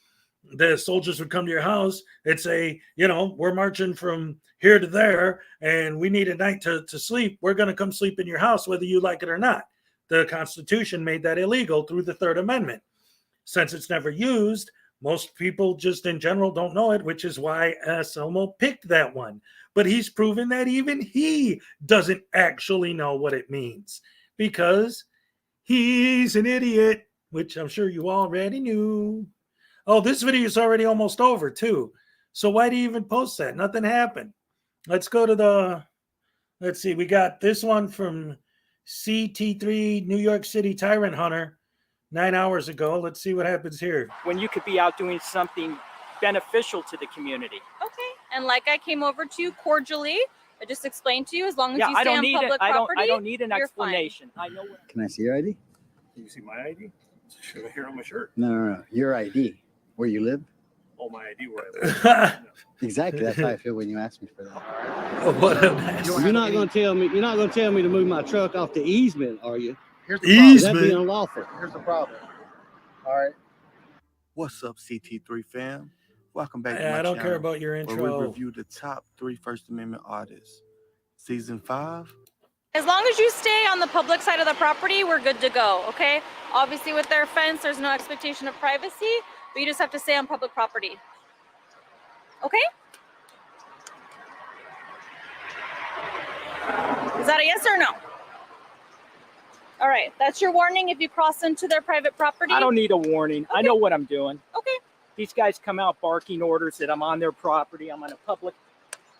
the soldiers would come to your house and say, we're marching from here to there and we need a night to sleep. We're going to come sleep in your house, whether you like it or not. The Constitution made that illegal through the Third Amendment. Since it's never used, most people just in general don't know it, which is why Anselmo picked that one. But he's proven that even he doesn't actually know what it means because he's an idiot, which I'm sure you already knew. Oh, this video is already almost over too. So why do you even post that? Nothing happened. Let's go to let's see. We got this one from CT3 New York City Tyrant Hunter 9 hours ago. Let's see what happens here. When you could be out doing something beneficial to the community. Okay, and like I came over to you cordially, I just explained to you, as long as Yeah, you stay on public property, I don't need an you're explanation. I know what. Can I see your ID? Can you see my ID? Should I hear on my shirt? No. Your ID. Where you live? Oh, my ID where I live. Exactly. That's how I feel when you ask me for that. What an ass. You're not going to tell me. You're not going to tell me to move my truck off the easement, are you? Here's the That'd be unlawful. Here's the problem. All right. What's up, CT3 fam? Welcome back to I my don't care channel, about your where we intro. review the top 3 First Amendment audits. Season 5. As long as you stay on the public side of the property, we're good to go, okay? Obviously with their fence, there's no expectation of privacy, but you just have to stay on public property. Okay? Is that a yes or no? All right, that's your warning if you cross into their private property. I don't need a warning. I know what I'm doing. Okay. These guys come out barking orders that I'm on their property. I'm on a public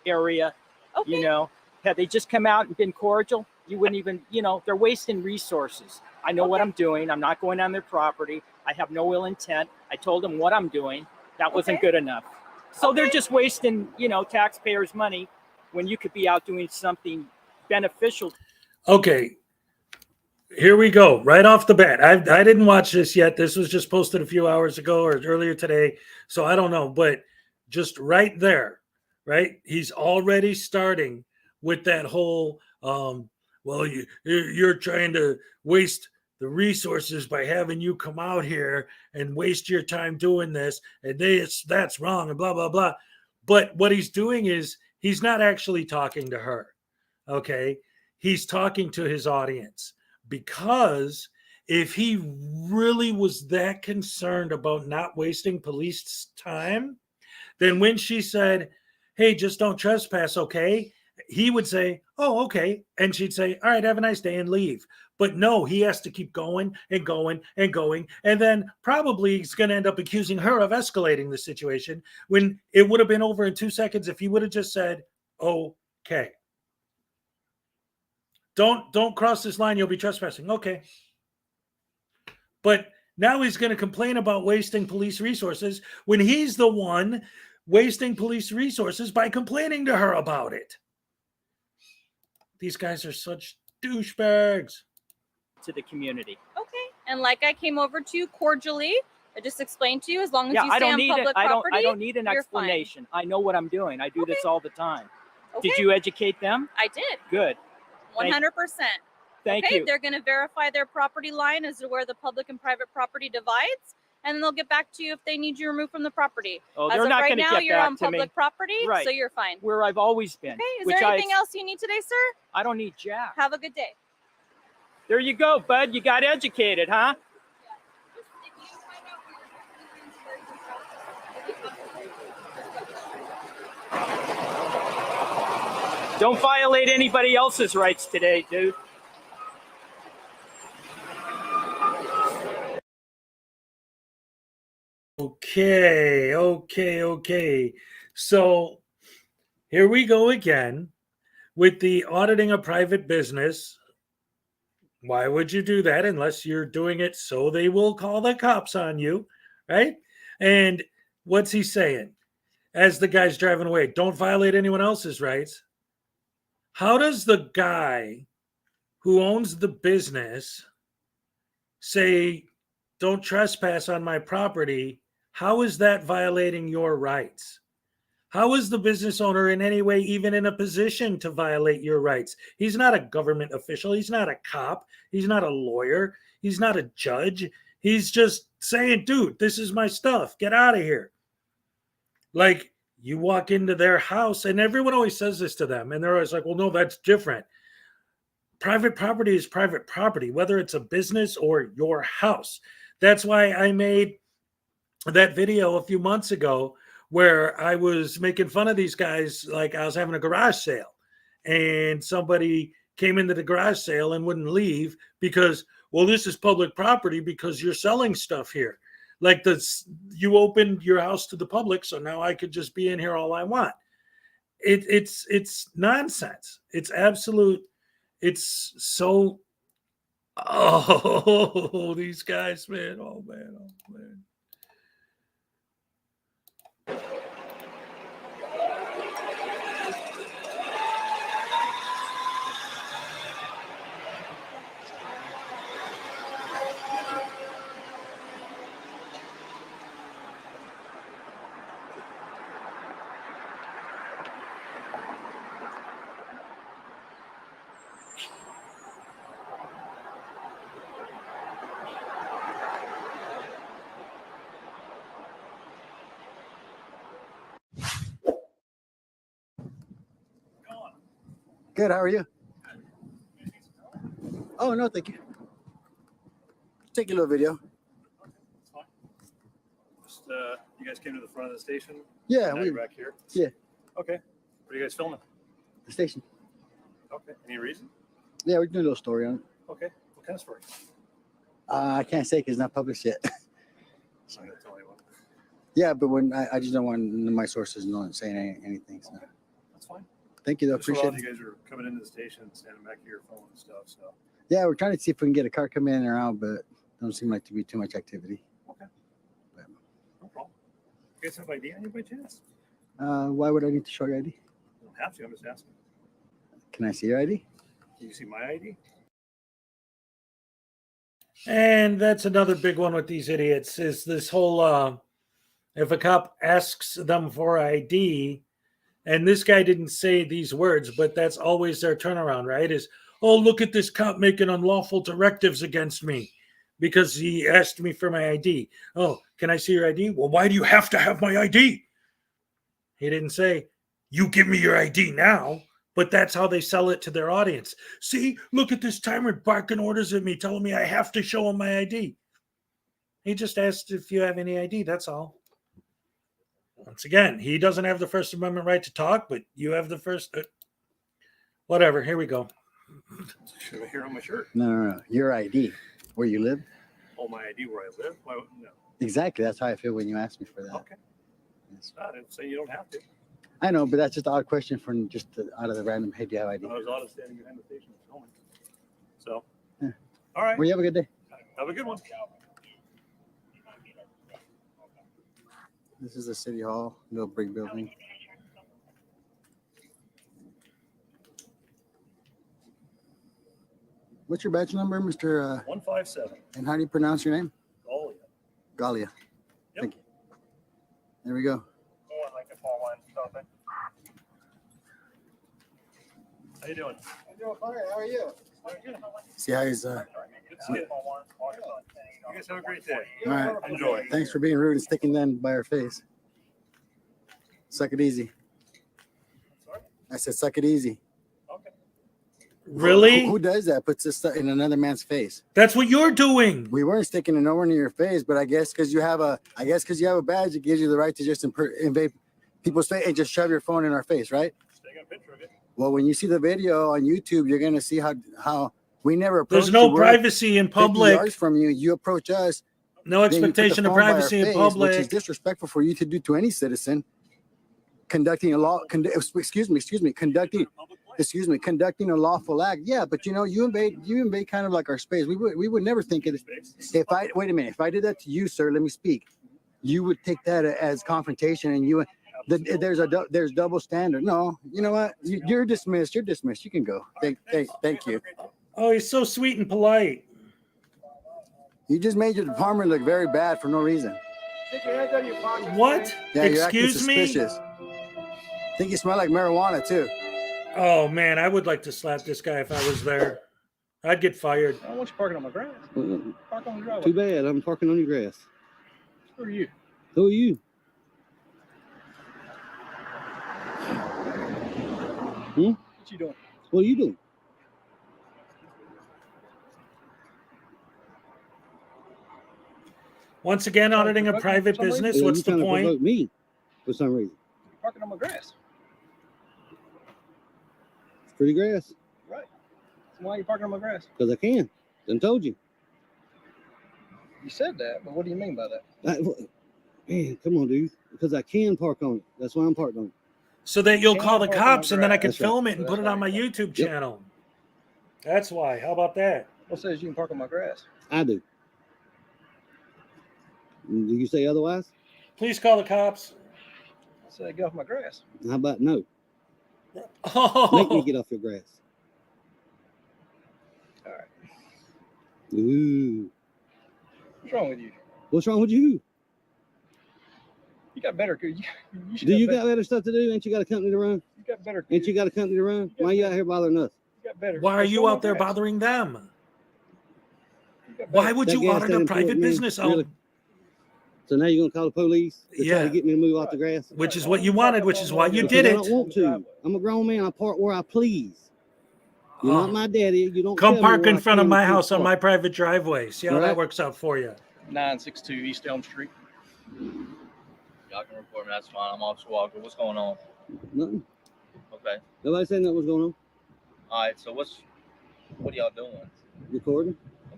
area. Okay. You know, had they just come out and been cordial, you wouldn't even, you know, they're wasting resources. I know what I'm doing. I'm not going on their property. I have no ill intent. I told them what I'm doing. That wasn't good enough. So they're just wasting, you know, taxpayers' money when you could be out doing something beneficial. Okay. Here we go. Right off the bat. I didn't watch this yet. This was just posted a few hours ago or earlier today. So I don't know. But just right there, right? He's already starting with that whole, well, you're trying to waste the resources by having you come out here and waste your time doing this. And that's wrong and blah, blah, blah. But what he's doing is he's not actually talking to her. Okay. He's talking to his audience. Because if he really was that concerned about not wasting police time, then when she said, hey, just don't trespass, okay? He would say, oh, okay. And she'd say, all right, have a nice day and leave. But no, he has to keep going and going and going. And then probably he's going to end up accusing her of escalating the situation when it would have been over in 2 seconds if he would have just said, okay. Don't cross this line. You'll be trespassing. Okay. But now he's going to complain about wasting police resources when he's the one wasting police resources by complaining to her about it. These guys are such douchebags. To the community. Okay. And like I came over to you cordially, I just explained to you, as long as Yeah, you I stay don't on need public it. property, I don't need an you're fine. explanation. I know what I'm doing. I do this all the time. Okay. Did you educate them? I did. Good. 100%. Thank okay, you. They're going to verify their property line as to where the public and private property divides, and then they'll get back to you if they need you removed from the property. Oh, as they're of not right going to now, get you're back on to me. public property, Right. so you're fine. Where I've always been. Okay, is which there anything else you need today, sir? I don't need jack. Have a good day. There you go, bud. You got educated, huh? Don't violate anybody else's rights today, dude. Okay. So here we go again with the auditing a private business. Why would you do that unless you're doing it so they will call the cops on you, right? And what's he saying? As the guy's driving away, don't violate anyone else's rights. How does the guy who owns the business say, don't trespass on my property? How is that violating your rights? How is the business owner in any way even in a position to violate your rights? He's not a government official. He's not a cop. He's not a lawyer. He's not a judge. He's just saying, dude, this is my stuff. Get out of here. Like, you walk into their house, and everyone always says this to them, and they're always like, well, no, that's different. Private property is private property, whether it's a business or your house. That's why I made that video a few months ago where I was making fun of these guys, like I was having a garage sale, and somebody came into the garage sale and wouldn't leave because, well, this is public property because you're selling stuff here. Like you opened your house to the public, so now I could just be in here all I want. It's nonsense. It's absolute. It's so. Oh, these guys, man. Oh man. Good. How are you? Oh, no, thank you. Take a little video. Just, you guys came to the front of the station? Yeah, Now you're back here? Yeah, Okay. What are you guys filming? the station. Okay. Any reason? Yeah, we're doing a little story on it. Okay. What kind of story? I can't say because it's not published yet. I'm not gonna tell anyone. Yeah, but when I just don't want my sources not saying anything. So. Okay. That's fine. Thank you, though. Just for a Appreciate while, it. you guys are coming into the station, standing back here, filming stuff. So. Yeah, we're trying to see if we can get a car coming in or out, but don't seem like to be too much activity. Okay. No problem. You guys have ID on you by chance? Why would I need to show your ID? You don't have to. I'm just asking. Can I see your ID? Can you see my ID? And that's another big one with these idiots is this whole if a cop asks them for ID, and this guy didn't say these words, but that's always their turnaround, right? Is, oh, look at this cop making unlawful directives against me because he asked me for my ID. Oh, can I see your ID? Well, why do you have to have my ID? He didn't say, you give me your ID now. But that's how they sell it to their audience. See, look at this timer barking orders at me, telling me I have to show him my ID. He just asked if you have any ID. That's all. Once again, he doesn't have the First Amendment right to talk, but you have the first. Whatever. Here we go. Should I hear on my shirt? No. Your ID. Where you live? Oh, my ID where I live? Why? No. Exactly. That's how I feel when you ask me for that. Okay. I didn't say you don't have to. I know, but that's just an odd question from just out of the random. Hey, do you have ID? I was honest standing behind the station filming. So. Yeah. All right. Well, you have a good day. Have a good one. This is the city hall, little brick building. What's your badge number, Mr. 157. And how do you pronounce your name? Oh, yeah. Galia. Yep. Thank you. There we go. How you doing? I'm doing fine. How are you? See how he's Good to see you. You guys have a great day. all right. Enjoy. Thanks for being rude and sticking them by our face. Suck it easy. I said, suck it easy. Really? Who does that? Puts this stuff in another man's face. That's what you're doing. We weren't sticking it nowhere near your face, but I guess because you have a badge, it gives you the right to just invade people's face and just shove your phone in our face, right? Taking a picture of it. Well, when you see the video on YouTube, you're gonna see how we never approach. There's no privacy in 50 public. yards from you, you approach us. No then you put the expectation of phone by our privacy in face, public. which is disrespectful for you to do to any citizen. Conducting a conducting a lawful act. Yeah, but you invade kind of like our space. We would never think it. If I did that to you, sir, let me speak. You would take that as confrontation, and there's double standard. No, you know what? You're dismissed. You're dismissed. You can go. Thank you. Oh, he's so sweet and polite. You just made your department look very bad for no reason. What? Yeah, you're acting Excuse me? suspicious. Think you smell like marijuana too. Oh man, I would like to slap this guy if I was there. I'd get fired. I want you parking on my grass. Park on the driveway. Too bad. I'm parking on your grass. Who are you? Who are you? What you doing? What are you doing? Once again, auditing a private business. Yeah, What's you the trying to point? provoke me for some reason. Parking on my grass. It's pretty grass. Right. So why are you parking on my grass? Because I can. Done told you. You said that, but what do you mean by that? Man, come on, dude. Because I can park on it. That's why I'm parked on it. So that you'll Can call the park on my cops and then I can That's right. film it and So put it that's on my why you YouTube Yep. channel. That's why. How about that? What says you can park on my grass? I do. Do you say otherwise? Please call the cops. I said get off my grass. How about no? Make me Oh, get off your grass. All right. Ooh. What's wrong with you? What's wrong with you? You got better. You should Do have you better, got better stuff to do? Ain't you got a company to run? You got better. Ain't you got a company to run? Why you out here bothering us? You got better. why are Let's you go on out there grass. bothering them? You got Why better. would That you gas audit that a important, private man? business? Really? So now you're gonna call the police to try Yeah. to get me to move off the grass? Which is what you wanted, which is why you Because did I it. don't want to. I'm a grown man. I park where I please. You're not my daddy. You don't Come tell me park where in I front of can my and can't house on park. my private driveway. See how All that right. works out for you. 962 East Elm Street. Y'all can report me. That's fine. I'm Officer Walker. What's going on? Nothing. Okay. Nobody said nothing was going on. All right. So what are y'all doing? Recording.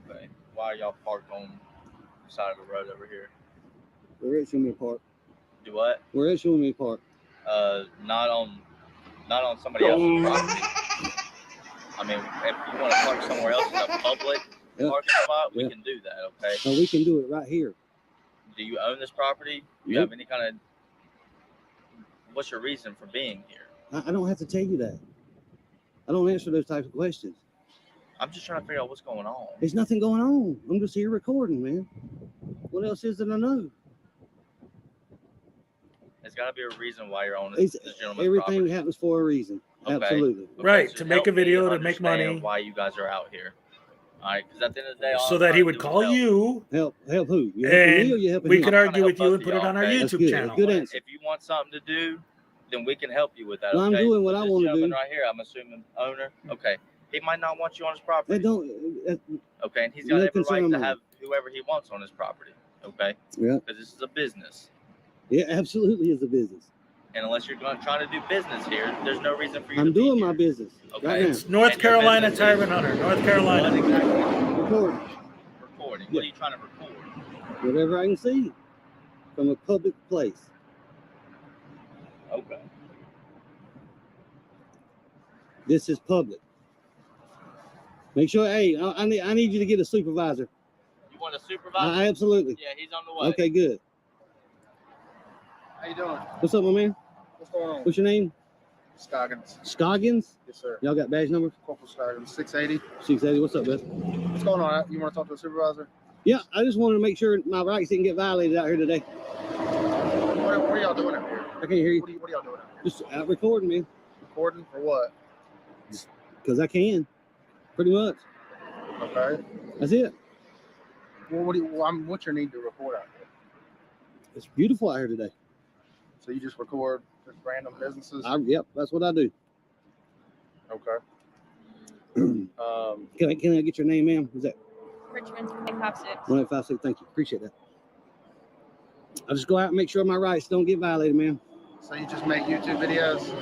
Okay. Why are y'all parked on the side of the road over here? Where at Shumir Park? Do what? Where at Shumir Park? Not on somebody else's property. I mean, if you want to park somewhere else in a public parking spot, we can do that. Okay. No, we can do it right here. Do you own this property? Do you have any kind of? What's your reason for being here? I don't have to tell you that. I don't answer those types of questions. I'm just trying to figure out what's going on. There's nothing going on. I'm just here recording, man. What else is there to know? There's got to be a reason why you're on this gentleman's Everything property. happens for a reason. Okay. Absolutely. Right, so to make help a me video to make understand money. Why you guys are out here? All right, because at the end of the day, all So I'm that trying he to would do is call help. you. Help who? You helping me or you And helping we him? could I'm trying argue to with help you both and of put it y'all, on our okay? That's YouTube good. channel. Good answer. If you want something to do, then we can help you with that. Well, okay? I'm doing what But I this want to gentleman do. right here, I'm assuming owner. Okay, he might not want you on his property. That don't. Okay, and he's got No every concern right of to mine. have whoever he wants on his property. Okay, Yeah. because this is a business, Yeah, absolutely is a business. and unless you're trying to do business here, there's no reason for you I'm to be doing here. my business Okay. right now. It's North And your Carolina business Tyrant is Hunter, North what Carolina. exactly? Recording Recording. Yeah. What are you trying to record? whatever I can see from a public place. Okay. This is public. Make sure. Hey, I need you to get a supervisor. You want a supervisor? Absolutely. Yeah, he's on the way. Okay, good. How you doing? What's up, my man? What's going on? What's your name? Scoggins. Scoggins? Yes, sir. Y'all got badge numbers? Corporal Scoggins, 680. 680. What's up, bud? What's going on? You want to talk to the supervisor? Yeah, I just wanted to make sure my rights didn't get violated out here today. What are y'all doing out here? I can't hear you. What are y'all doing out here? Just out recording, man. Recording for what? Because I can. Pretty much. Okay. That's it. Well, what's your need to record out here? It's beautiful out here today. So you just record just random businesses? Yep, that's what I do. Okay. Can I get your name, ma'am? Is that Richmond 856. 1856? Thank you. Appreciate that. I'll just go out and make sure my rights don't get violated, ma'am. So you just make YouTube videos?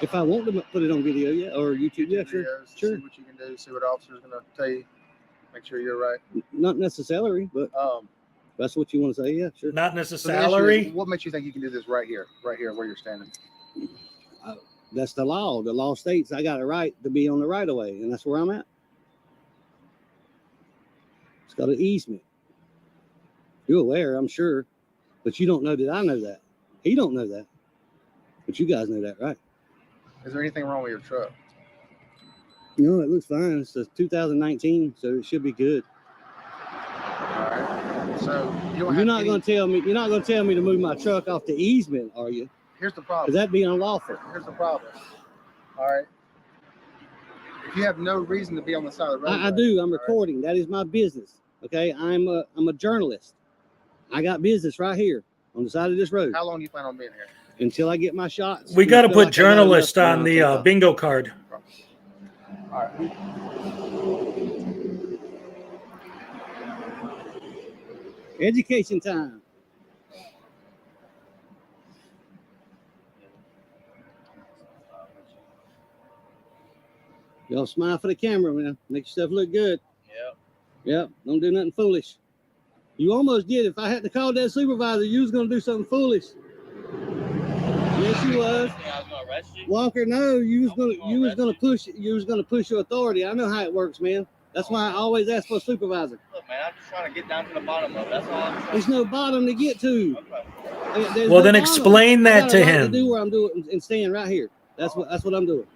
If I want to put it on video, yeah, or YouTube, yeah, sure. Videos, Sure. See what you can do, see what the officer's going to tell you, make sure you're right. Not necessarily, but that's what you want to say, yeah, sure. Not So the necessarily. issue is, what makes you think you can do this right here where you're standing? That's the law. The law states I got a right to be on the right of way, and that's where I'm at. It's got an easement. You're aware, I'm sure, but you don't know that I know that. He don't know that, but you guys know that, right? Is there anything wrong with your truck? No, it looks fine. It's a 2019, so it should be good. All right. So You're not going to tell me. You're not going to tell me to move my truck off the easement, are you? Here's the Because problem. that'd be unlawful. Here's the problem. All right. If you have no reason to be on the side of the road. I do. I'm recording. That is my business. Okay, I'm a journalist. I got business right here on the side of this road. How long do you plan on being here? Until I get my shots. We got to Until put I can have journalist enough on to the take off. bingo card. All right. Education time. Y'all smile for the camera, man. Make yourself look good. Yep. Yep. Don't do nothing foolish. You almost did. If I hadn't called that supervisor, you was gonna do something foolish. Yes, you was. You think I was gonna arrest you? Walker, no, you was gonna push your authority. I know how it works, man. That's why I always ask for a supervisor. Look, man, I'm just trying to get down to the bottom of it. That's all I'm trying. There's no bottom to get to. There's Well, no then bottom. explain I that got to a right him. To do where I'm doing and staying right here. That's what I'm doing.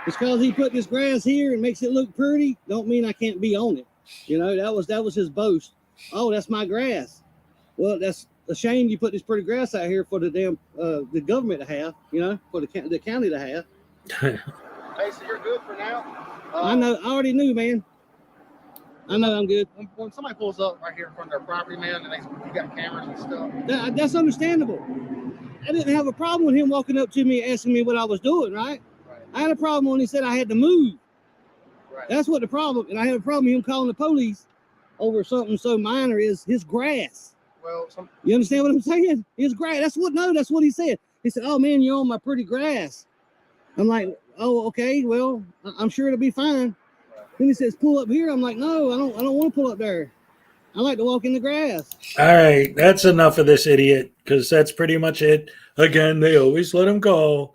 Just because he put this grass here and makes it look pretty, don't mean I can't be on it. You know, that was his boast. Oh, that's my grass. Well, that's a shame you put this pretty grass out here for the damn the government to have. You know, for the county to have. Hey, so you're good for now? I know. I already knew, man. I know I'm good. When somebody pulls up right here in front of their property, man, and you got cameras and stuff. That's understandable. I didn't have a problem with him walking up to me asking me what I was doing, right? I had a problem when he said I had to move. That's what the problem, and I had a problem with him calling the police over something so minor as his grass. Well, you understand what I'm saying? His grass. That's what he said. He said, "Oh man, you're on my pretty grass." I'm like, "Oh, okay. Well, I'm sure it'll be fine." Then he says, "Pull up here." I'm like, "No, I don't want to pull up there. I like to walk in the grass." All right, that's enough of this idiot, because that's pretty much it. Again, they always let him go.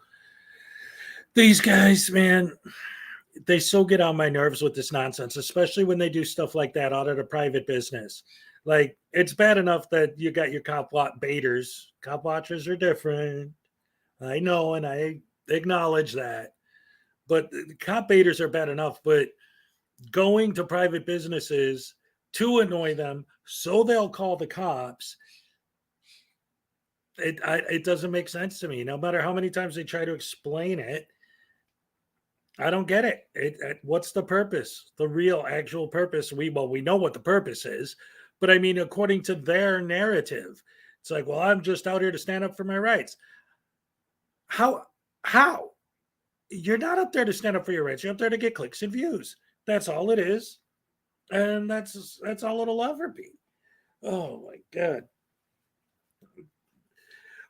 These guys, man, they so get on my nerves with this nonsense, especially when they do stuff like that out of a private business. Like, it's bad enough that you got your cop baiters. Cop watchers are different. I know, and I acknowledge that. But the cop baiters are bad enough. But going to private businesses to annoy them so they'll call the cops, it doesn't make sense to me. No matter how many times they try to explain it, I don't get it. What's the purpose? The real, actual purpose? We know what the purpose is, but I mean, according to their narrative, it's like, well, I'm just out here to stand up for my rights. How? You're not up there to stand up for your rights. You're up there to get clicks and views. That's all it is, and that's all it'll ever be. Oh my god.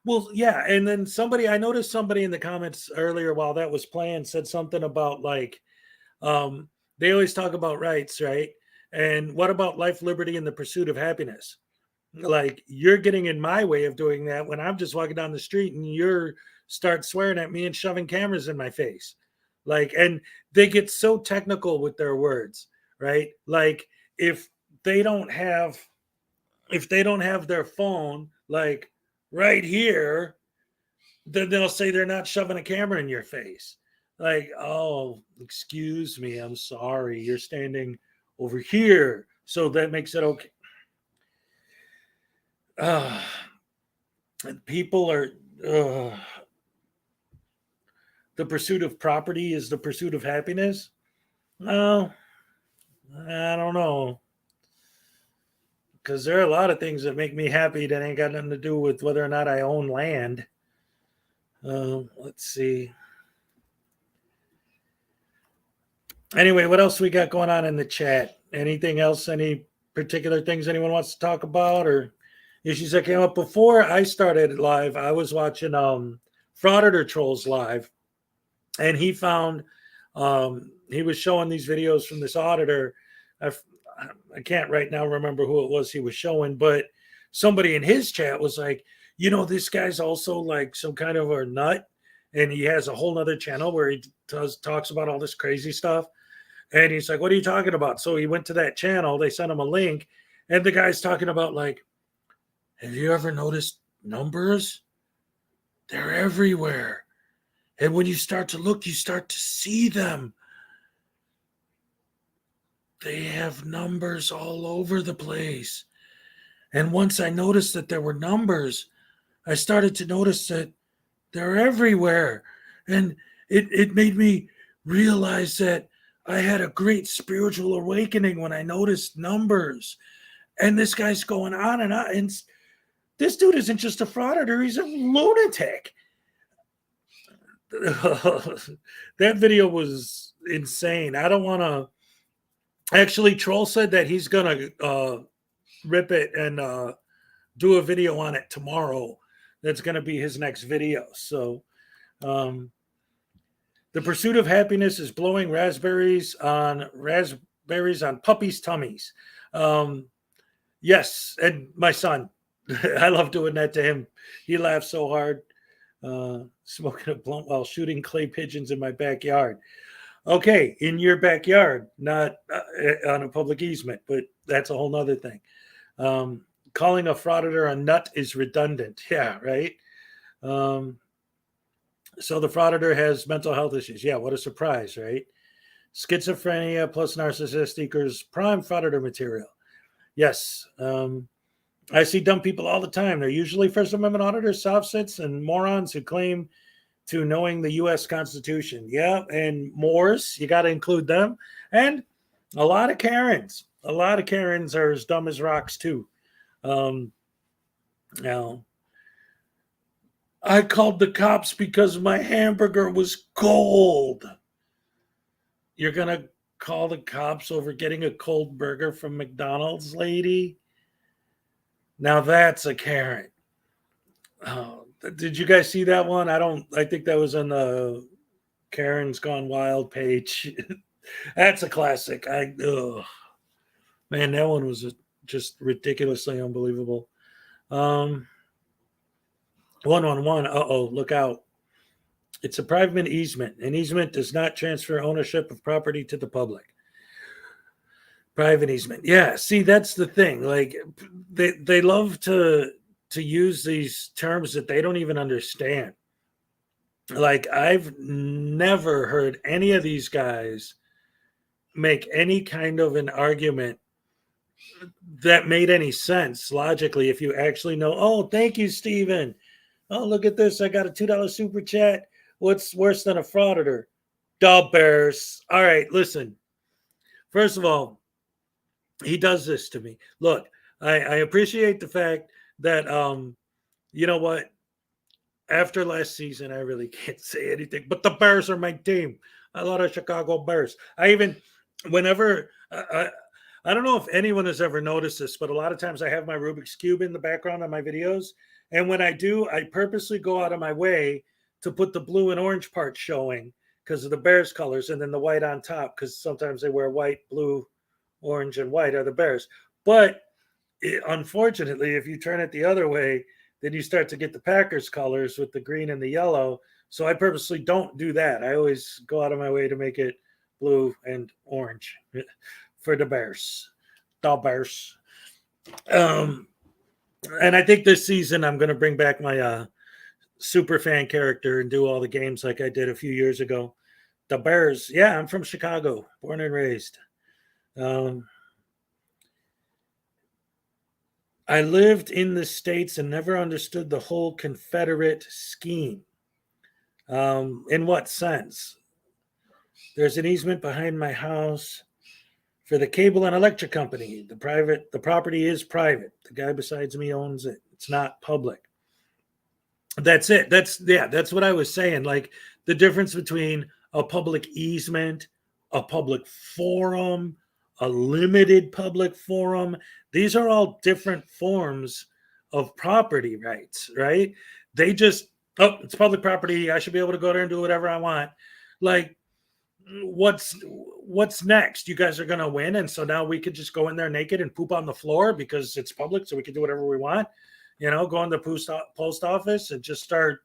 Well, yeah, and then I noticed somebody in the comments earlier while that was playing said something about like, they always talk about rights, right? And what about life, liberty, and the pursuit of happiness? Like, you're getting in my way of doing that when I'm just walking down the street and you're start swearing at me and shoving cameras in my face. Like, and they get so technical with their words, right? Like, if they don't have their phone like right here, then they'll say they're not shoving a camera in your face. Like, oh, excuse me, I'm sorry, you're standing over here, so that makes it okay. People are the pursuit of property is the pursuit of happiness. No, I don't know, because there are a lot of things that make me happy that ain't got nothing to do with whether or not I own land. Let's see. Anyway, what else we got going on in the chat? Anything else? Any particular things anyone wants to talk about, or issues that came up before I started live? I was watching Frauditor Trolls live, and he found he was showing these videos from this auditor. I can't right now remember who it was he was showing, but somebody in his chat was like, this guy's also like some kind of a nut, and he has a whole nother channel where he talks about all this crazy stuff. And he's like, what are you talking about? So he went to that channel. They sent him a link. And the guy's talking about, like, have you ever noticed numbers? They're everywhere. And when you start to look, you start to see them. They have numbers all over the place. And once I noticed that there were numbers, I started to notice that they're everywhere. And it made me realize that I had a great spiritual awakening when I noticed numbers. And this guy's going on and on. And this dude isn't just a frauditor, he's a lunatic. That video was insane. I don't want to. Actually, Troll said that he's going to rip it and do a video on it tomorrow. That's going to be his next video. So, the pursuit of happiness is blowing raspberries on puppies' tummies. Yes, and my son, I love doing that to him. He laughs so hard. Smoking a blunt while shooting clay pigeons in my backyard. Okay, in your backyard, not on a public easement, but that's a whole nother thing. Calling a frauditor a nut is redundant. Yeah, right. So the frauditor has mental health issues. Yeah, what a surprise, right? Schizophrenia plus narcissist equals prime frauditor material. Yes. I see dumb people all the time. They're usually First Amendment auditors, soft-sits, and morons who claim to knowing the U.S. Constitution. Yeah, and Moors, you got to include them. And a lot of Karens. A lot of Karens are as dumb as rocks, too. Now, I called the cops because my hamburger was cold. You're going to call the cops over getting a cold burger from McDonald's, lady? Now that's a Karen. Oh, did you guys see that one? I think that was on the Karen's Gone Wild page. That's a classic. Man, that one was just ridiculously unbelievable. 111. Uh-oh, look out. It's a private easement. An easement does not transfer ownership of property to the public. Private easement. Yeah, see, that's the thing. Like they love to use these terms that they don't even understand. Like I've never heard any of these guys make any kind of an argument that made any sense logically if you actually know. Oh, thank you, Steven. Oh, look at this. I got a $2 super chat. What's worse than a frauditor? The Bears. All right, listen. First of all, he does this to me. Look, I appreciate the fact that you know what? After last season, I really can't say anything. But the Bears are my team. I love the Chicago Bears. Whenever I don't know if anyone has ever noticed this, but a lot of times I have my Rubik's Cube in the background on my videos. And when I do, I purposely go out of my way to put the blue and orange part showing because of the Bears colors and then the white on top because sometimes they wear white, blue, orange, and white are the Bears. But unfortunately, if you turn it the other way, then you start to get the Packers colors with the green and the yellow. So I purposely don't do that. I always go out of my way to make it blue and orange for the Bears. The Bears. And I think this season I'm going to bring back my super fan character and do all the games like I did a few years ago. The Bears. Yeah, I'm from Chicago, born and raised. I lived in the States and never understood the whole Confederate scheme. In what sense? There's an easement behind my house for the cable and electric company. The property is private. The guy besides me owns it. It's not public. That's it. That's what I was saying. Like the difference between a public easement, a public forum, a limited public forum. These are all different forms of property rights, right? They just, oh, it's public property. I should be able to go there and do whatever I want. Like, what's next? You guys are going to win. And so now we could just go in there naked and poop on the floor because it's public. So we can do whatever we want, go in the post office and just start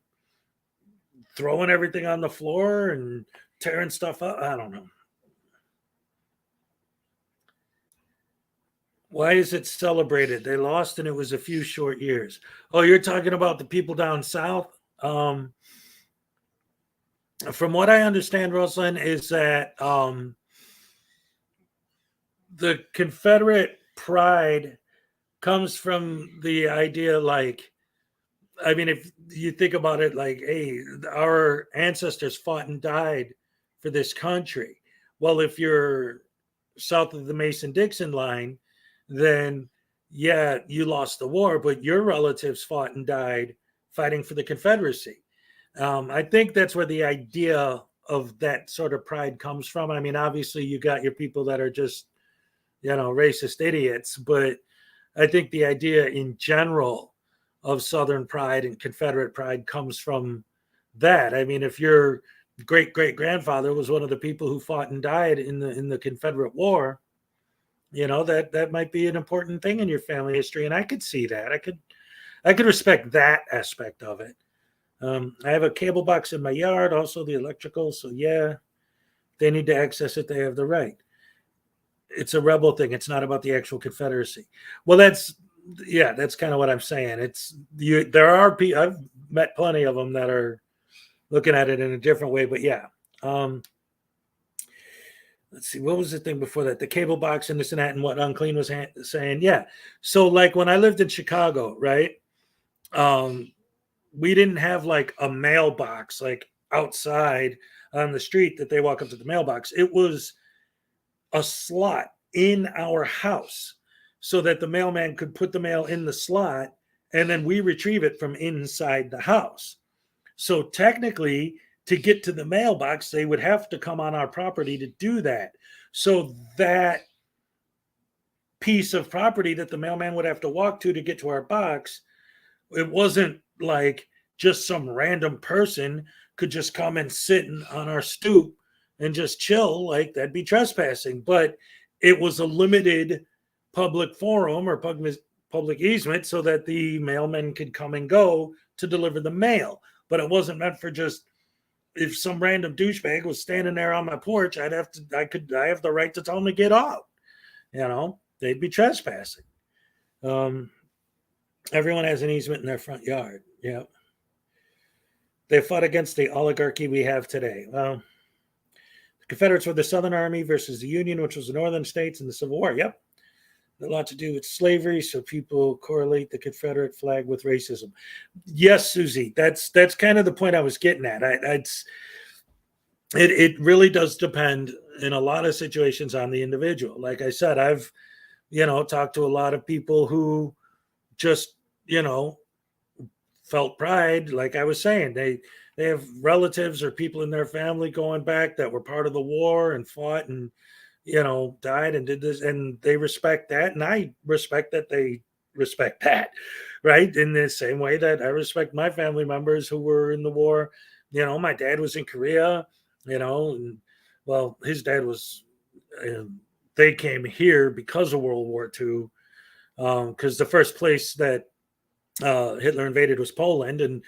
throwing everything on the floor and tearing stuff up. I don't know. Why is it celebrated? They lost and it was a few short years. Oh, you're talking about the people down south? From what I understand, Rosalind, is that the Confederate pride comes from the idea, like, I mean, if you think about it, like, hey, our ancestors fought and died for this country. Well, if you're south of the Mason-Dixon line, then yeah, you lost the war, but your relatives fought and died fighting for the Confederacy. I think that's where the idea of that sort of pride comes from. I mean, obviously you got your people that are just, racist idiots, but I think the idea in general of Southern pride and Confederate pride comes from that. I mean, if your great grandfather was one of the people who fought and died in the Confederate War, that might be an important thing in your family history, and I could see that. I could respect that aspect of it. I have a cable box in my yard, also the electrical. So yeah, they need to access it. They have the right. It's a rebel thing. It's not about the actual Confederacy. Well, that's kind of what I'm saying. There are people, I've met plenty of them that are looking at it in a different way, but yeah. Let's see, what was the thing before that? The cable box and this and that, and what Unclean was saying. Yeah. So like when I lived in Chicago, right? We didn't have like a mailbox like outside on the street that they walk up to the mailbox. It was a slot in our house so that the mailman could put the mail in the slot and then we retrieve it from inside the house. So technically, to get to the mailbox, they would have to come on our property to do that. So that piece of property that the mailman would have to walk to get to our box, it wasn't like just some random person could just come and sit on our stoop and just chill. Like, that'd be trespassing. But it was a limited public forum or public easement so that the mailman could come and go to deliver the mail. But it wasn't meant for just, if some random douchebag was standing there on my porch, I have the right to tell him to get out. They'd be trespassing. Everyone has an easement in their front yard. Yeah. They fought against the oligarchy we have today. Well, the Confederates were the Southern Army versus the Union, which was the Northern states in the Civil War. Yep. A lot to do with slavery, so people correlate the Confederate flag with racism. Yes, Susie, that's kind of the point I was getting at. It really does depend in a lot of situations on the individual. Like I said, I've talked to a lot of people who just felt pride. Like I was saying, they have relatives or people in their family going back that were part of the war and fought and died and did this, and they respect that, and I respect that they respect that, right? In the same way that I respect my family members who were in the war. My dad was in Korea, and well, his dad was, they came here because of World War II, because the first place that Hitler invaded was Poland, and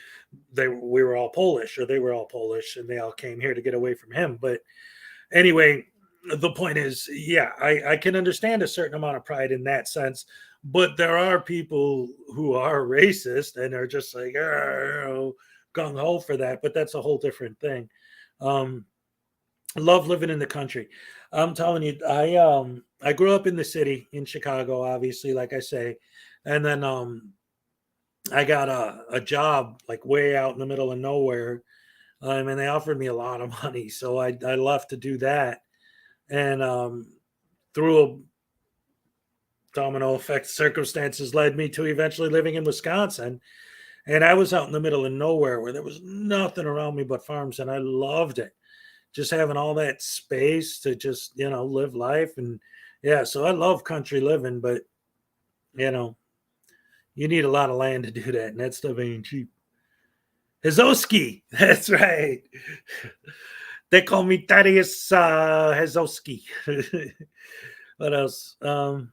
we were all Polish, or they were all Polish, and they all came here to get away from him. But anyway, the point is, yeah, I can understand a certain amount of pride in that sense, but there are people who are racist and are just like gung-ho for that, but that's a whole different thing. Love living in the country. I'm telling you, I grew up in the city in Chicago, obviously, like I say, and then I got a job like way out in the middle of nowhere, and they offered me a lot of money, so I left to do that. And through a domino effect, circumstances led me to eventually living in Wisconsin. And I was out in the middle of nowhere where there was nothing around me but farms, and I loved it. Just having all that space to just, live life. And yeah, so I love country living, but you need a lot of land to do that, and that stuff ain't cheap. Hazoski, that's right. They call me Thaddeus Hazoski. What else? I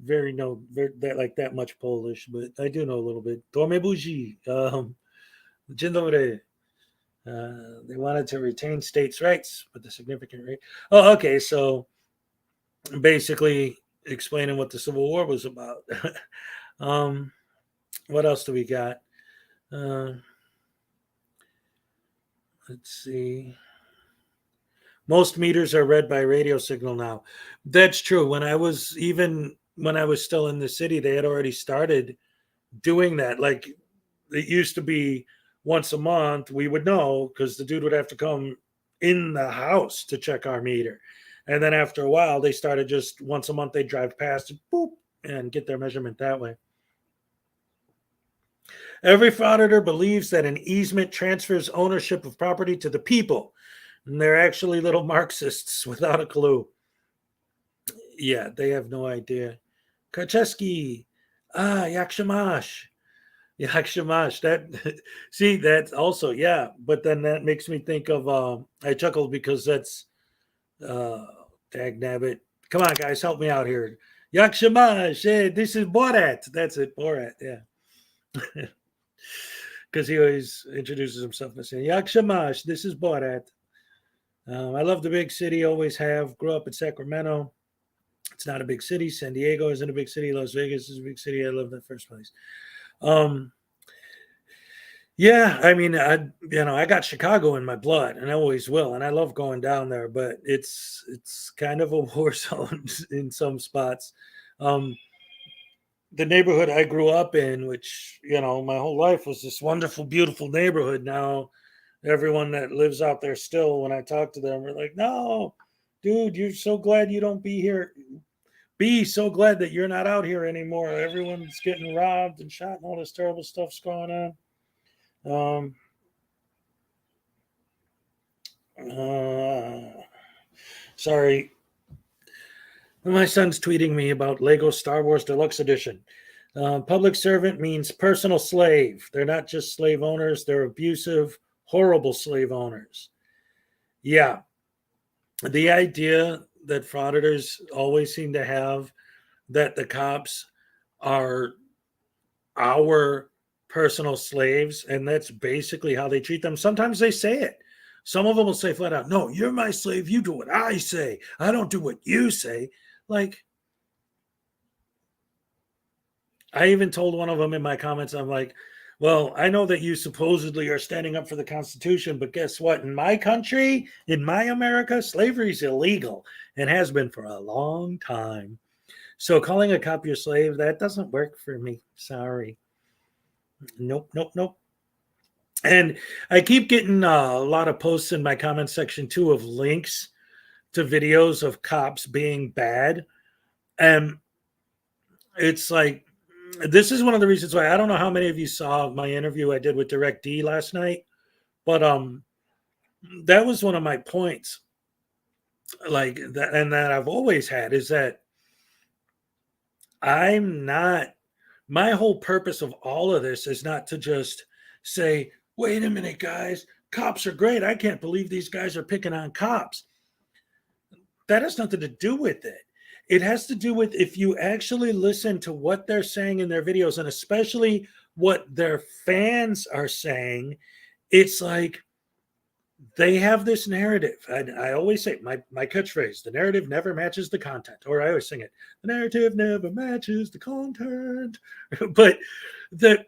very know that much Polish, but I do know a little bit. Dorme buji. Dzień dobry. They wanted to retain states' rights with a significant rate. Oh, okay. So basically explaining what the Civil War was about. What else do we got? Let's see. Most meters are read by radio signal now. That's true. When I was still in the city, they had already started doing that. Like, it used to be once a month, we would know because the dude would have to come in the house to check our meter. And then after a while, they started just once a month, they'd drive past and boop and get their measurement that way. Every frauditor believes that an easement transfers ownership of property to the people. And they're actually little Marxists without a clue. Yeah, they have no idea. Karcheski. Yakshamash. Yakshamash. See, that's also, yeah. But then that makes me think of, I chuckled because that's, dagnabbit. Come on, guys, help me out here. Yakshamash. Hey, this is Borat. That's it, Borat, yeah. Because he always introduces himself by saying, Yakshamash, this is Borat. I love the big city, always have. Grew up in Sacramento. It's not a big city. San Diego isn't a big city. Las Vegas is a big city. I love that first place. Yeah, I mean, I got Chicago in my blood, and I always will, and I love going down there. But it's kind of a war zone in some spots. The neighborhood I grew up in, which my whole life was this wonderful, beautiful neighborhood. Now, everyone that lives out there still, when I talk to them, we're like, no, dude, you're so glad you don't be here. Be so glad that you're not out here anymore. Everyone's getting robbed and shot and all this terrible stuff's going Um, sorry. My son's tweeting me about Lego Star Wars Deluxe Edition. Public servant means personal slave. They're not just slave owners, they're abusive, horrible slave owners. Yeah. The idea that frauditors always seem to have that the cops are our personal slaves, and that's basically how they treat them. Sometimes they say it. Some of them will say flat out, no, you're my slave. You do what I say. I don't do what you say. Like, I even told one of them in my comments, I'm like, well, I know that you supposedly are standing up for the Constitution, but guess what? In my country, in my America, slavery is illegal and has been for a long time. So calling a cop your slave, that doesn't work for me. Sorry. Nope, nope, nope. And I keep getting a lot of posts in my comment section too of links to videos of cops being bad. And it's like, this is one of the reasons why I don't know how many of you saw my interview I did with Direct D last night, but that was one of my points. Like that, and that I've always had is that I'm not, my whole purpose of all of this is not to just say, wait a minute, guys, cops are great. I can't believe these guys are picking on cops. That has nothing to do with it. It has to do with if you actually listen to what they're saying in their videos, and especially what their fans are saying, it's like they have this narrative. I always say my catchphrase, the narrative never matches the content, or I always sing it, the narrative never matches the content. But the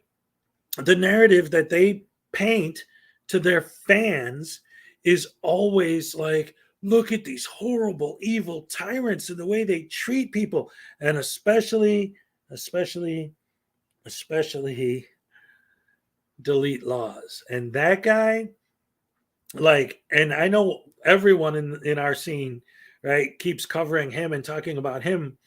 narrative that they paint to their fans is always like, look at these horrible, evil tyrants and the way they treat people, and especially delete laws. And that guy, like, and I know everyone in our scene, right, keeps covering him and talking about him,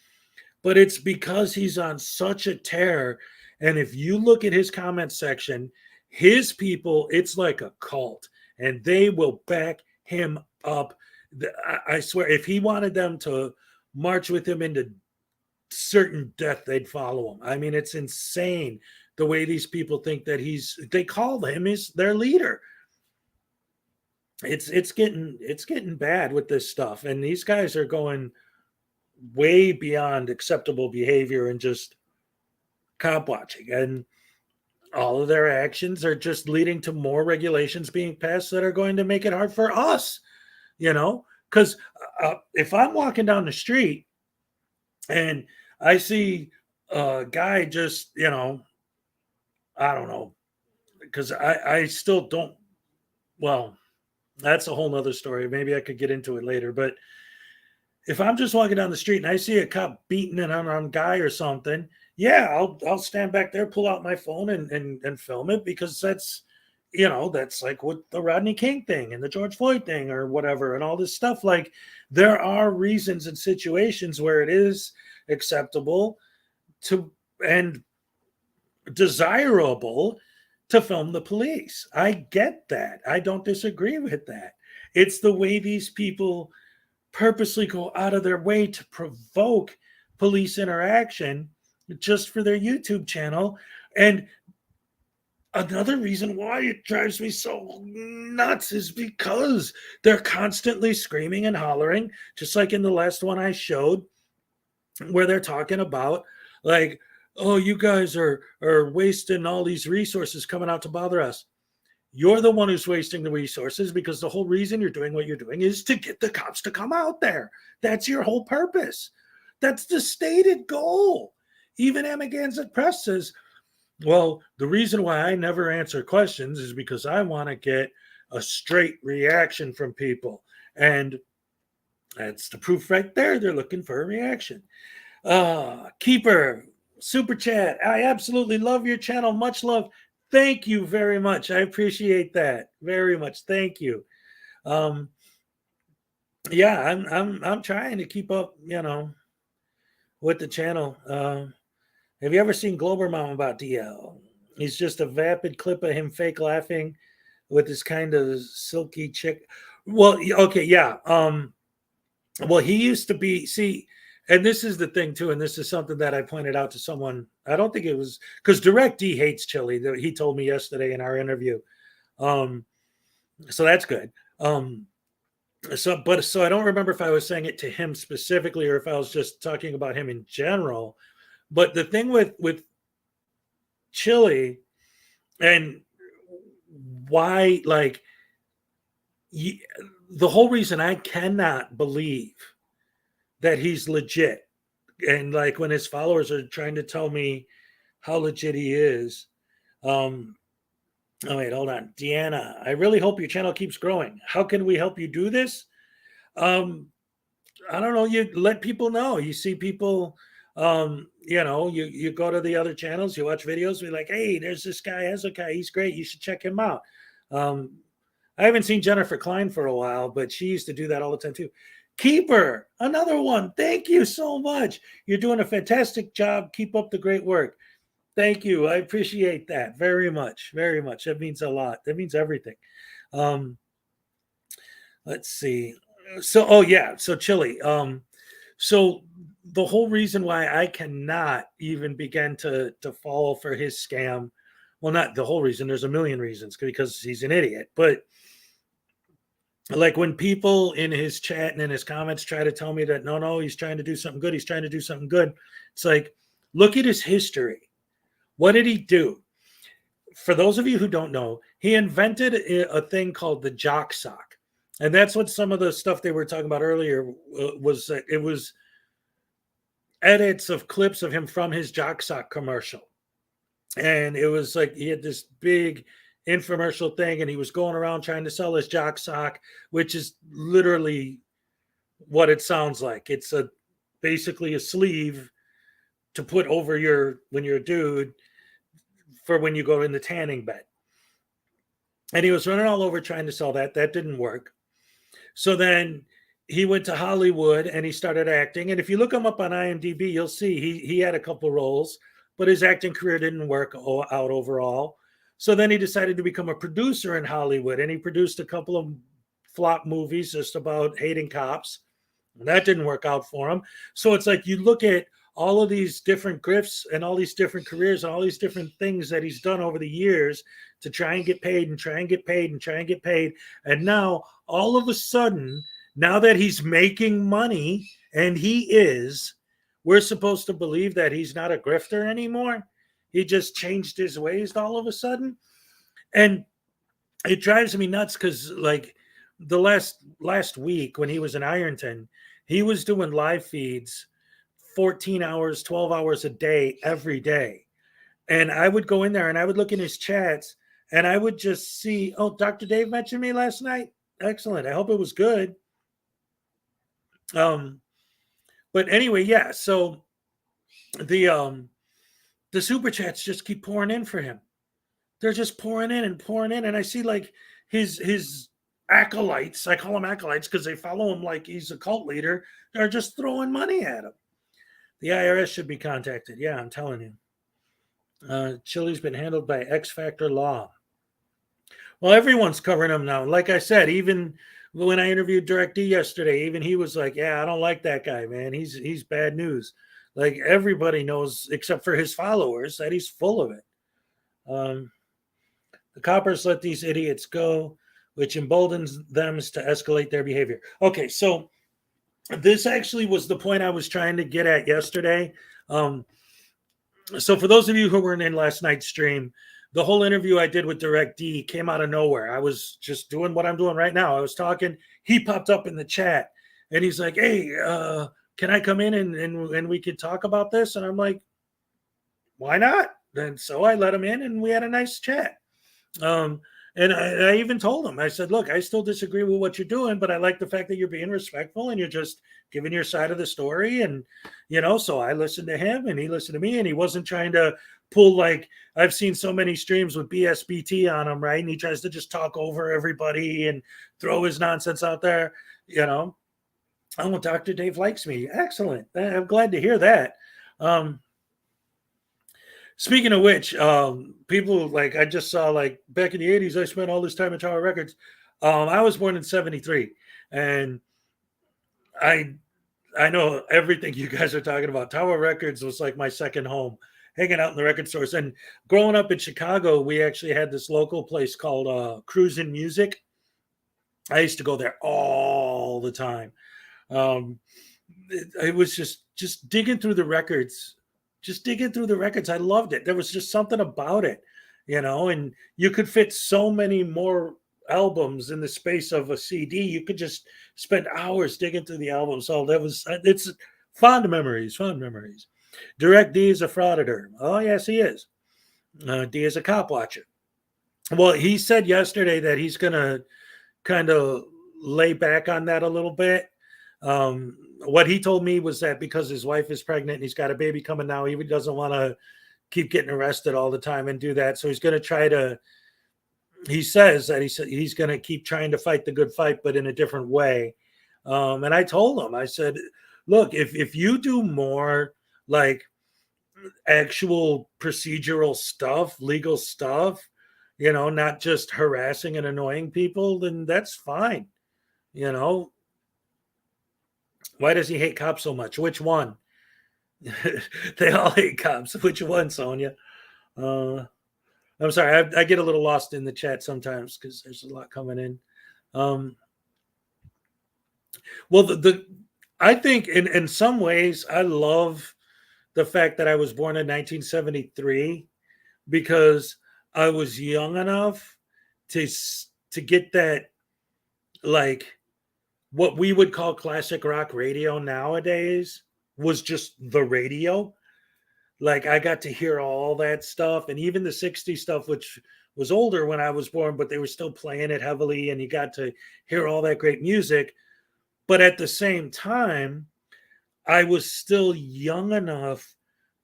but it's because he's on such a tear. And if you look at his comment section, his people, it's like a cult, and they will back him up. I swear, if he wanted them to march with him into certain death, they'd follow him. I mean, it's insane the way these people think that they call him their leader. It's getting bad with this stuff, and these guys are going way beyond acceptable behavior and just cop watching, and all of their actions are just leading to more regulations being passed that are going to make it hard for us, because if I'm walking down the street and I see a guy just, I don't know, because I still don't, well, that's a whole nother story. Maybe I could get into it later, but if I'm just walking down the street and I see a cop beating an unarmed guy or something, yeah, I'll stand back there, pull out my phone and film it, because that's, that's like with the Rodney King thing and the George Floyd thing or whatever, and all this stuff. Like, there are reasons and situations where it is acceptable to and desirable to film the police. I get that. I don't disagree with that. It's the way these people purposely go out of their way to provoke police interaction just for their YouTube channel. And another reason why it drives me so nuts is because they're constantly screaming and hollering, just like in the last one I showed, where they're talking about, like, oh, you guys are wasting all these resources coming out to bother us. You're the one who's wasting the resources, because the whole reason you're doing what you're doing is to get the cops to come out there. That's your whole purpose. That's the stated goal. Even Amagansett Press says, well, the reason why I never answer questions is because I want to get a straight reaction from people. And that's the proof right there. They're looking for a reaction. Keeper, super chat. I absolutely love your channel. Much love. Thank you very much. I appreciate that very much. Thank you. Yeah, I'm trying to keep up, with the channel. Have you ever seen Glober Mom about DL? He's just a vapid clip of him fake laughing with this kind of silky chick. Well, okay, yeah. Well, he used to be, see, and this is the thing too, and this is something that I pointed out to someone. I don't think it was because Direct D hates chili. He told me yesterday in our interview. So that's good. So I don't remember if I was saying it to him specifically or if I was just talking about him in general. But the thing with chili and why, like, the whole reason I cannot believe that he's legit, and like when his followers are trying to tell me how legit he is. Oh wait, hold on, Deanna. I really hope your channel keeps growing. How can we help you do this? I don't know. You let people know. You see people. You go to the other channels. You watch videos. Be like, hey, there's this guy, Hezekiah. He's great. You should check him out. I haven't seen Jennifer Klein for a while, but she used to do that all the time too. Keeper, another one. Thank you so much. You're doing a fantastic job. Keep up the great work. Thank you. I appreciate that very much. Very much. That means a lot. That means everything. Let's see. So chili. So the whole reason why I cannot even begin to fall for his scam, well, not the whole reason. There's a million reasons because he's an idiot. But like when people in his chat and in his comments try to tell me that no, he's trying to do something good. He's trying to do something good. It's like, look at his history. What did he do? For those of you who don't know, he invented a thing called the jock sock. And that's what some of the stuff they were talking about earlier was. It was edits of clips of him from his jock sock commercial. And it was like he had this big infomercial thing and he was going around trying to sell his jock sock, which is literally what it sounds like. It's basically a sleeve to put over when you're a dude for when you go in the tanning bed. And he was running all over trying to sell that. That didn't work. So then he went to Hollywood and he started acting. And if you look him up on IMDb, you'll see he had a couple roles, but his acting career didn't work out overall. So then he decided to become a producer in Hollywood, and he produced a couple of flop movies just about hating cops. And that didn't work out for him. So it's like you look at all of these different grifts and all these different careers and all these different things that he's done over the years to try and get paid and try and get paid and try and get paid. And now all of a sudden, now that he's making money, and we're supposed to believe that he's not a grifter anymore. He just changed his ways all of a sudden. And it drives me nuts because like the last week when he was in Ironton, he was doing live feeds 14 hours, 12 hours a day, every day. And I would go in there and I would look in his chats and I would just see, oh, Dr. Dave mentioned me last night. Excellent. I hope it was good. But anyway, yeah. So the super chats just keep pouring in for him. They're just pouring in. And I see like his acolytes, I call them acolytes because they follow him like he's a cult leader. They're just throwing money at him. The IRS should be contacted. Yeah, I'm telling you. Chili's been handled by X Factor Law. Well, everyone's covering him now. Like I said, even when I interviewed Direct D yesterday, even he was like, yeah, I don't like that guy, man. He's bad news. Like everybody knows, except for his followers, that he's full of it. The coppers let these idiots go, which emboldens them to escalate their behavior. Okay, so this actually was the point I was trying to get at yesterday. So for those of you who weren't in last night's stream, the whole interview I did with Direct D came out of nowhere. I was just doing what I'm doing right now. I was talking. He popped up in the chat, and he's like, hey, can I come in and we could talk about this? And I'm like, why not? And so I let him in, and we had a nice chat. And I even told him, I said, look, I still disagree with what you're doing, but I like the fact that you're being respectful and you're just giving your side of the story. And, so I listened to him and he listened to me, and he wasn't trying to pull, like, I've seen so many streams with BSBT on him, right? And he tries to just talk over everybody and throw his nonsense out there, Oh, Dr. Dave likes me. Excellent. I'm glad to hear that. Speaking of which, people like I just saw like back in the 80s, I spent all this time at Tower Records. I was born in 73, and I I know everything you guys are talking about. Tower Records was like my second home, hanging out in the record stores. And growing up in Chicago, we actually had this local place called Cruisin' Music. I used to go there all the time. Um, it was just digging through the records, just digging through the records. I loved it. There was just something about it, and you could fit so many more albums in the space of a CD. You could just spend hours digging through the albums. So it's fond memories, fond memories. Direct D is a frauditor. Oh yes, he is. D is a cop watcher. Well, he said yesterday that he's gonna kind of lay back on that a little bit. What he told me was that because his wife is pregnant and he's got a baby coming now, he doesn't want to keep getting arrested all the time and do that. So he's going to try to. He says that he's going to keep trying to fight the good fight, but in a different way. And I told him, I said, look, if you do more like actual procedural stuff, legal stuff, not just harassing and annoying people, then that's fine. Why does he hate cops so much? Which one? They all hate cops. Which one, Sonia? I'm sorry. I get a little lost in the chat sometimes because there's a lot coming in. Well, I think in some ways I love the fact that I was born in 1973 because I was young enough to get that, like, what we would call classic rock radio nowadays was just the radio. Like, I got to hear all that stuff, and even the 60s stuff, which was older when I was born, but they were still playing it heavily, and you got to hear all that great music. But at the same time, I was still young enough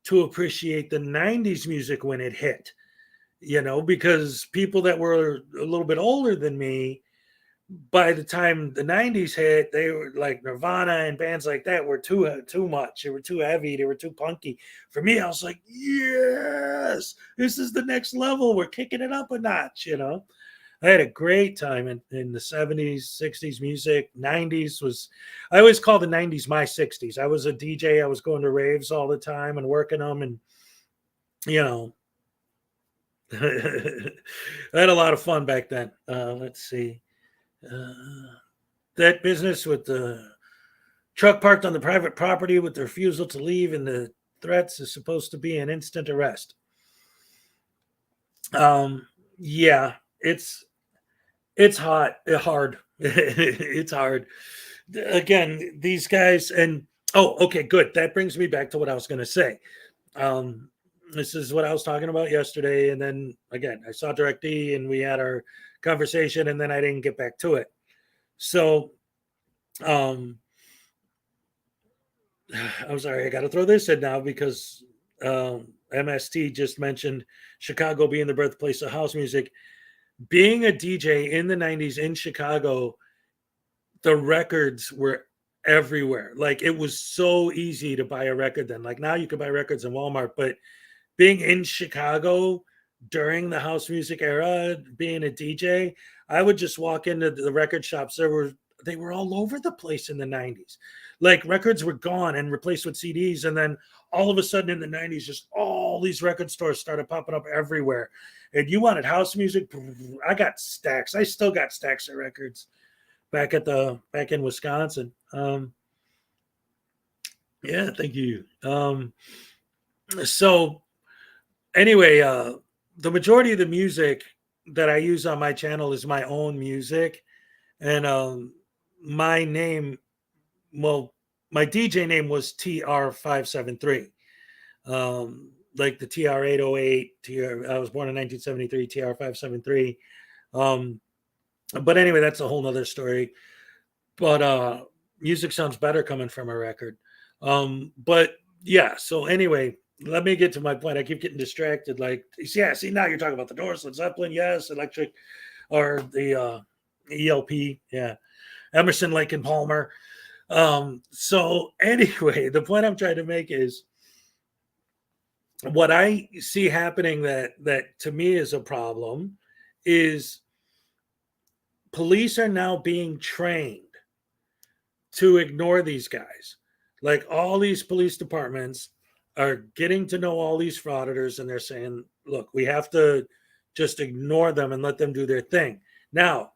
to appreciate the 90s music when it hit, because people that were a little bit older than me, by the time the 90s hit, they were like Nirvana and bands like that were too much. They were too heavy. They were too punky. For me, I was like, yes, this is the next level. We're kicking it up a notch, I had a great time in the 70s, 60s music. 90s was, I always call the 90s my 60s. I was a DJ. I was going to raves all the time and working them. And, I had a lot of fun back then. Let's see. That business with the truck parked on the private property with the refusal to leave and the threats is supposed to be an instant arrest. Yeah, it's hard. It's hard. Again, these guys, and okay, good. That brings me back to what I was going to say. This is what I was talking about yesterday, and then again, I saw Direct D, and we had our conversation, and then I didn't get back to it. So, I'm sorry, I got to throw this in now because MST just mentioned Chicago being the birthplace of house music. Being a DJ in the 90s in Chicago, the records were everywhere. Like, it was so easy to buy a record then. Like, now you could buy records in Walmart, but being in Chicago during the house music era, being a DJ, I would just walk into the record shops. They were all over the place in the 90s. Like, records were gone and replaced with CDs. And then all of a sudden in the 90s, just all these record stores started popping up everywhere. And you wanted house music, I got stacks. I still got stacks of records back in Wisconsin. Yeah, thank you. So anyway, the majority of the music that I use on my channel is my own music. And my name, well, my DJ name was TR573. Like the TR808, I was born in 1973, TR573. But anyway, that's a whole nother story. But music sounds better coming from a record. But yeah, so anyway, let me get to my point. I keep getting distracted. Like, yeah, see, now you're talking about the Doors, Led Zeppelin, yes, Electric, or the ELP, yeah, Emerson, Lake and Palmer. So anyway, the point I'm trying to make is what I see happening that to me is a problem is police are now being trained to ignore these guys. Like all these police departments are getting to know all these frauditors and they're saying, look, we have to just ignore them and let them do their thing. Now,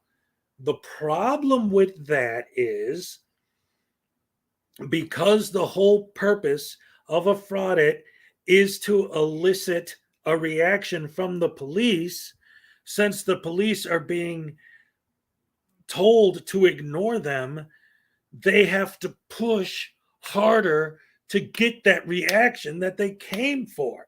the problem with that is because the whole purpose of a fraud is to elicit a reaction from the police, since the police are being told to ignore them, they have to push harder to get that reaction that they came for.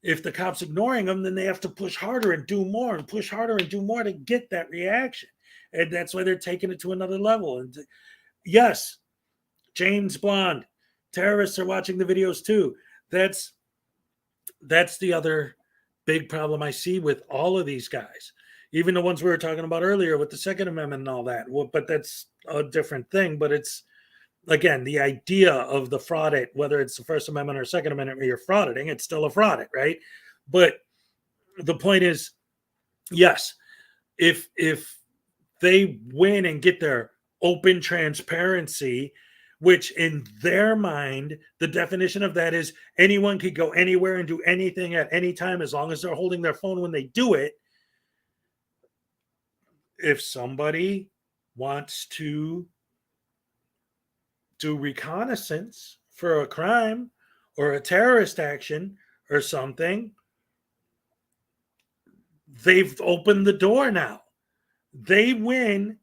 If the cop's ignoring them, then they have to push harder and do more and push harder and do more to get that reaction. And that's why they're taking it to another level. And yes, James Bond, terrorists are watching the videos too. That's the other big problem I see with all of these guys. Even the ones we were talking about earlier with the Second Amendment and all that. Well, but that's a different thing. But it's, again, the idea of the fraud, whether it's the First Amendment or Second Amendment where you're frauditing, it's still a fraud, right? But the point is, yes, if they win and get their open transparency, which in their mind, the definition of that is anyone could go anywhere and do anything at any time as long as they're holding their phone when they do it. If somebody wants to do reconnaissance for a crime or a terrorist action or something, they've opened the door now. They win,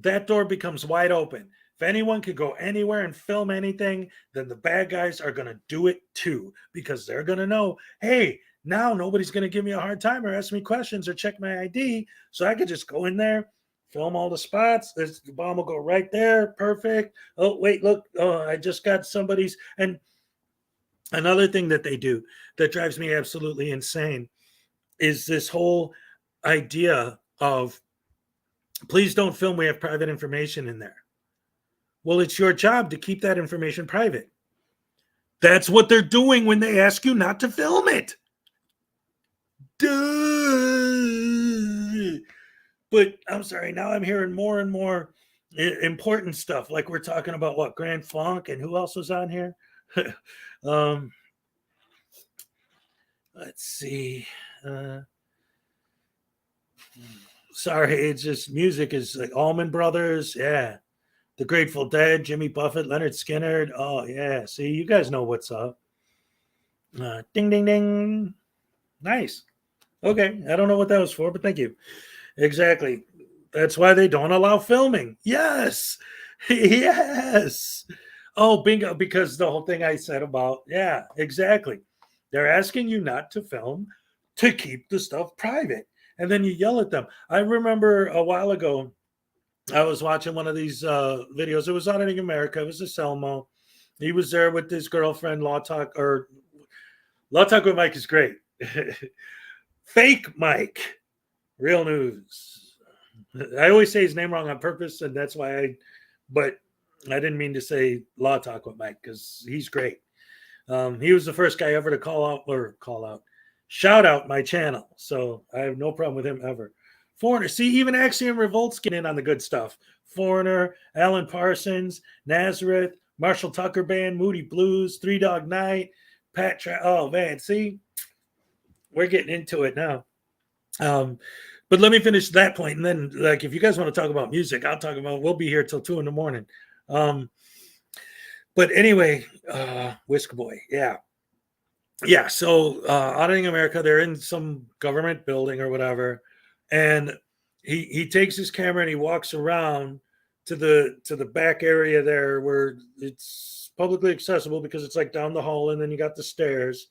that door becomes wide open. If anyone could go anywhere and film anything, then the bad guys are going to do it too, because they're going to know, hey, now nobody's going to give me a hard time or ask me questions or check my ID. So I could just go in there, film all the spots. The bomb will go right there. Perfect. Oh, wait, look, I just got somebody's. And another thing that they do that drives me absolutely insane is this whole idea of, please don't film, we have private information in there. Well, it's your job to keep that information private. That's what they're doing when they ask you not to film it. Duh. But I'm sorry, now I'm hearing more and more important stuff. Like we're talking about what, Grand Funk, and who else was on here? Let's see. Sorry, it's just music is like Allman Brothers. Yeah. The Grateful Dead, Jimmy Buffett, Leonard Skinner. Oh, yeah. See, you guys know what's up. Ding, ding, ding. Nice. Okay. I don't know what that was for, but thank you. Exactly. That's why they don't allow filming. Yes. Yes. Oh, bingo. Because the whole thing I said about, yeah, exactly. They're asking you not to film to keep the stuff private. And then you yell at them. I remember a while ago, I was watching one of these videos. It was Auditing America. It was a Selmo. He was there with his girlfriend, Law Talk with Mike is great. Fake Mike. Real news. I always say his name wrong on purpose, and that's why but I didn't mean to say Law Talk with Mike because he's great. He was the first guy ever to shout out my channel. So I have no problem with him ever. Foreigner. See, even Axiom Revolt's getting in on the good stuff. Foreigner, Alan Parsons, Nazareth, Marshall Tucker Band, Moody Blues, Three Dog Night, oh, man. See, we're getting into it now. But let me finish that point. And then, like, if you guys want to talk about music, we'll be here till 2 a.m. But anyway, Whisk Boy. Yeah. Yeah. So Auditing America, they're in some government building or whatever. And he takes his camera and he walks around to the back area there where it's publicly accessible because it's like down the hall and then you got the stairs.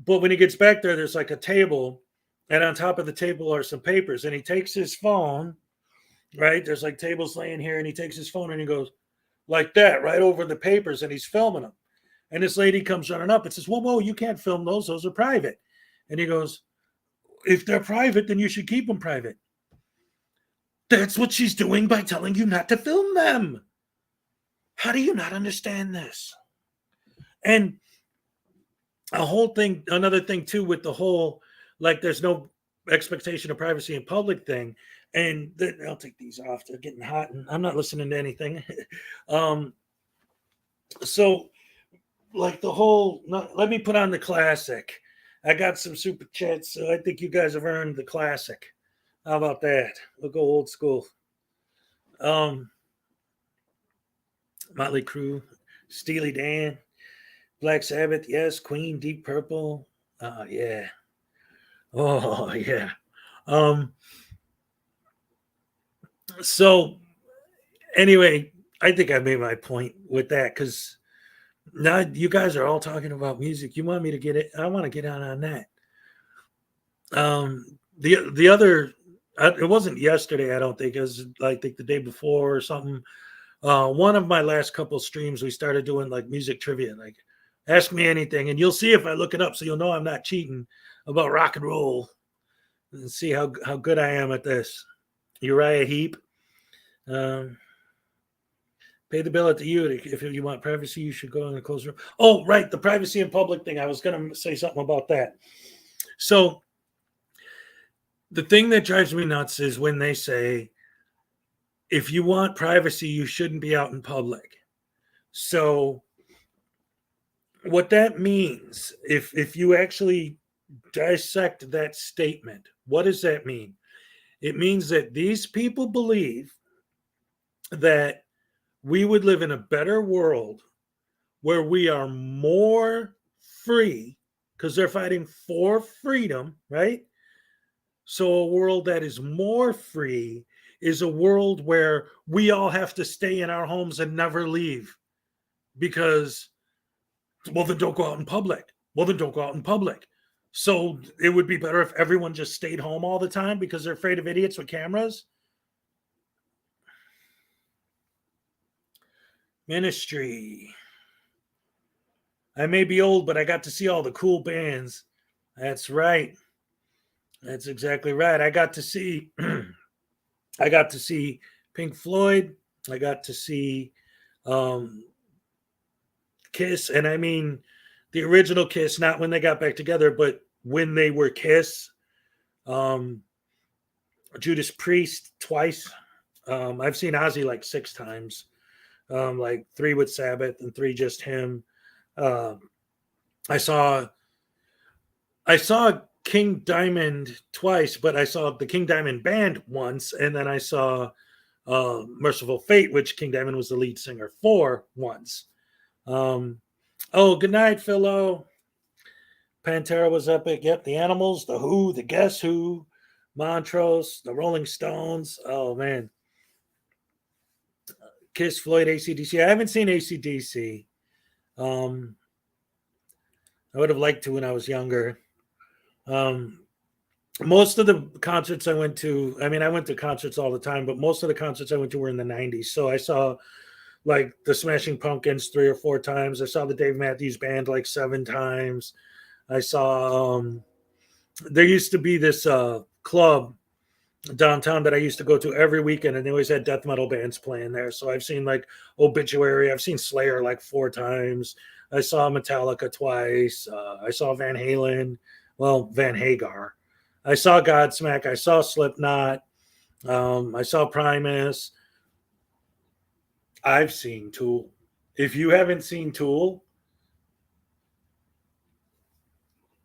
But when he gets back there, there's like a table, and on top of the table are some papers. And he takes his phone, right? There's like tables laying here, and he takes his phone and he goes like that right over the papers, and he's filming them. And this lady comes running up and says, whoa, you can't film those. Those are private. And he goes, if they're private, then you should keep them private. That's what she's doing by telling you not to film them. How do you not understand this? And a whole thing, another thing too, with the whole, like, there's no expectation of privacy in public thing. And I'll take these off. They're getting hot and I'm not listening to anything. So like the whole, let me put on the classic. I got some super chats, so I think you guys have earned the classic. How about that? We'll go old school. Motley Crue, Steely Dan, Black Sabbath, yes, Queen, Deep Purple. Yeah. Oh, yeah. So anyway, I think I made my point with that, because now you guys are all talking about music. You want me to get it? I want to get on that. The other, it wasn't yesterday, I don't think. It was like the day before or something. One of my last couple streams, we started doing like music trivia, like ask me anything, and you'll see if I look it up, so you'll know I'm not cheating, about rock and roll, and see how good I am at this. Uriah Heep. Pay the bill at the unit. If you want privacy, you should go in a closed room. Oh, right, the privacy in public thing. I was going to say something about that. So the thing that drives me nuts is when they say, if you want privacy, you shouldn't be out in public. So what that means, if you actually dissect that statement, what does that mean? It means that these people believe that we would live in a better world where we are more free, because they're fighting for freedom, right? So a world that is more free is a world where we all have to stay in our homes and never leave, because, well, then don't go out in public. Well, then don't go out in public. So it would be better if everyone just stayed home all the time because they're afraid of idiots with cameras. Ministry. I may be old, but I got to see all the cool bands. That's right. That's exactly right. I got to see Pink Floyd. I got to see Kiss, and I mean the original Kiss, not when they got back together, but when they were Kiss. Judas Priest twice. I've seen Ozzy like 6 times, like 3 with Sabbath and 3 just him. I saw King Diamond twice, but I saw the King Diamond band once, and then I saw Merciful Fate, which King Diamond was the lead singer for, once. Oh, good night, Philo. Pantera was epic. Yep, the Animals, the Who, the Guess Who, Montrose, the Rolling Stones. Oh man, Kiss, Floyd, AC/DC. I haven't seen AC/DC. I would have liked to when I was younger. Most of the concerts I went to, I mean, I went to concerts all the time, but most of the concerts I went to were in the 90s. So I saw like the Smashing Pumpkins 3 or 4 times. I saw the Dave Matthews Band like 7 times. I saw, there used to be this club downtown that I used to go to every weekend, and they always had death metal bands playing there. So I've seen like Obituary. I've seen Slayer like 4 times. I saw Metallica twice. I saw Van Halen. Well, Van Hagar. I saw Godsmack. I saw Slipknot. I saw Primus. I've seen Tool. If you haven't seen Tool,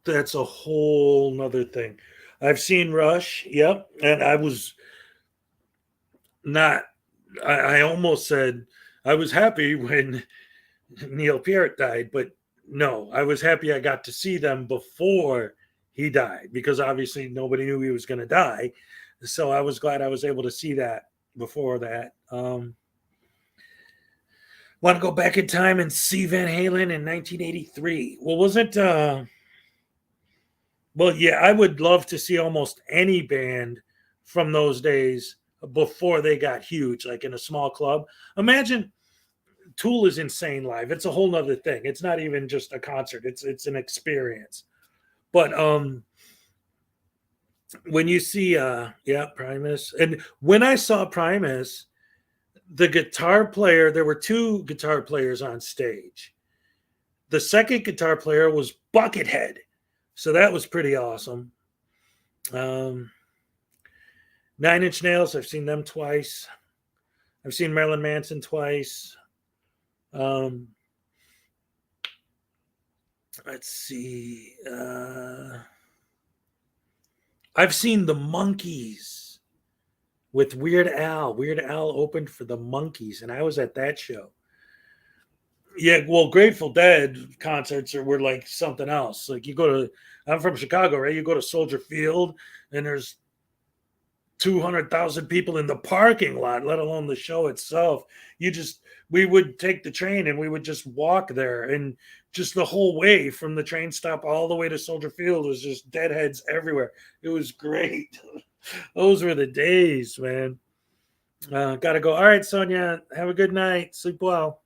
that's a whole nother thing. I've seen Rush. Yep. And I was not, I almost said I was happy when Neil Peart died, but no, I was happy I got to see them before he died, because obviously nobody knew he was going to die. So I was glad I was able to see that before that. Want to go back in time and see Van Halen in 1983. Well, wasn't well, yeah, I would love to see almost any band from those days before they got huge, like in a small club. Imagine Tool is insane live. It's a whole nother thing. It's not even just a concert. It's an experience. But when you see Primus, and when I saw Primus, the guitar player, there were 2 guitar players on stage. The second guitar player was Buckethead. So that was pretty awesome. 9 Inch Nails, I've seen them twice. I've seen Marilyn Manson twice. Let's see. I've seen the Monkees with Weird Al. Weird Al opened for the Monkees, and I was at that show. Yeah, well, Grateful Dead concerts were like something else. Like you go to, I'm from Chicago, right? You go to Soldier Field, and there's 200,000 people in the parking lot, let alone the show itself. We would take the train and we would just walk there, and just the whole way from the train stop all the way to Soldier Field was just deadheads everywhere. It was great. Those were the days, man. Gotta go. All right, Sonia, have a good night. Sleep well.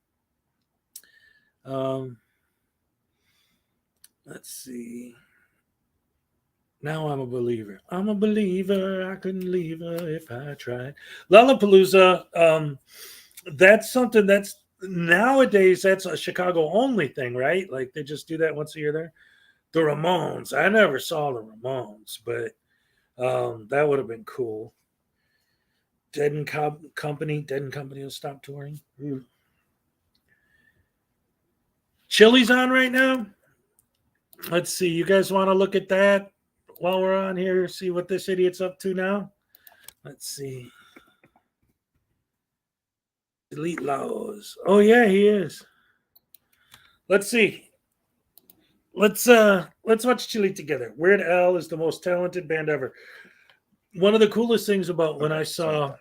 Let's see. Now I'm a believer. I'm a believer. I couldn't leave her if I tried. Lollapalooza. That's something that's nowadays that's a Chicago only thing, right? Like they just do that once a year there. The Ramones. I never saw the Ramones, but that would have been cool. Dead and Company will stop touring. Chili's on right now. Let's see. You guys want to look at that while we're on here? See what this idiot's up to now. Let's see. Delete laws. Oh yeah, he is. Let's see. Let's watch Chili together. Weird Al is the most talented band ever. One of the coolest things about when I saw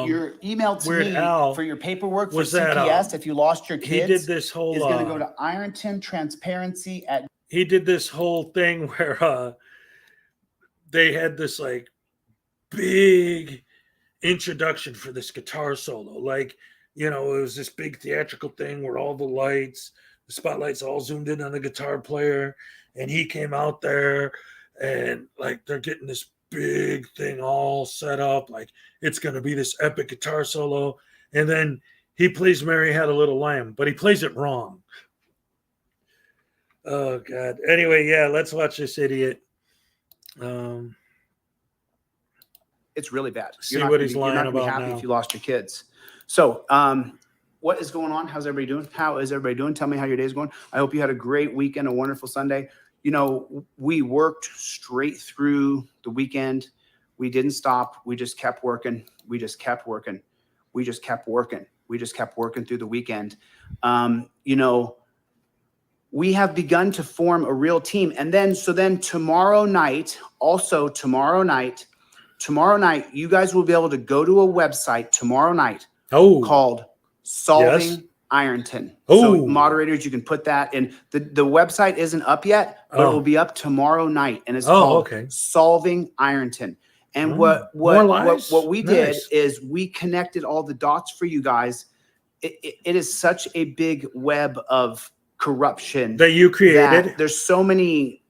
your email to Weird me Al for your paperwork for was that, CPS, if you lost your kids, he did this whole is going to go to Ironton Transparency at. He did this whole thing where they had this like big introduction for this guitar solo. Like, you know, it was this big theatrical thing where all the lights, the spotlights all zoomed in on the guitar player, and he came out there and like they're getting this big thing all set up, like it's going to be this epic guitar solo, and then he plays Mary Had a Little Lamb, but he plays it wrong. Oh god. Anyway, yeah, let's watch this idiot. It's really bad. See what he's lying you're not gonna be about happy now. if you lost your kids. So what is going on? How's everybody doing? How is everybody doing? Tell me how your day's going. I hope you had a great weekend, a wonderful Sunday. You know, we worked straight through the weekend. We didn't stop. We just kept working. We just kept working. We just kept working. We just kept working through the weekend. You know, we have begun to form a real team. And then, so then tomorrow night, you guys will be able to go to a website tomorrow night called Solving Ironton. So moderators, you can put that in. The website isn't up yet, but it will be up tomorrow night. And it's called Solving Ironton. And what we did is we connected all the dots for you guys. It is such a big web of corruption that you created. That there's so many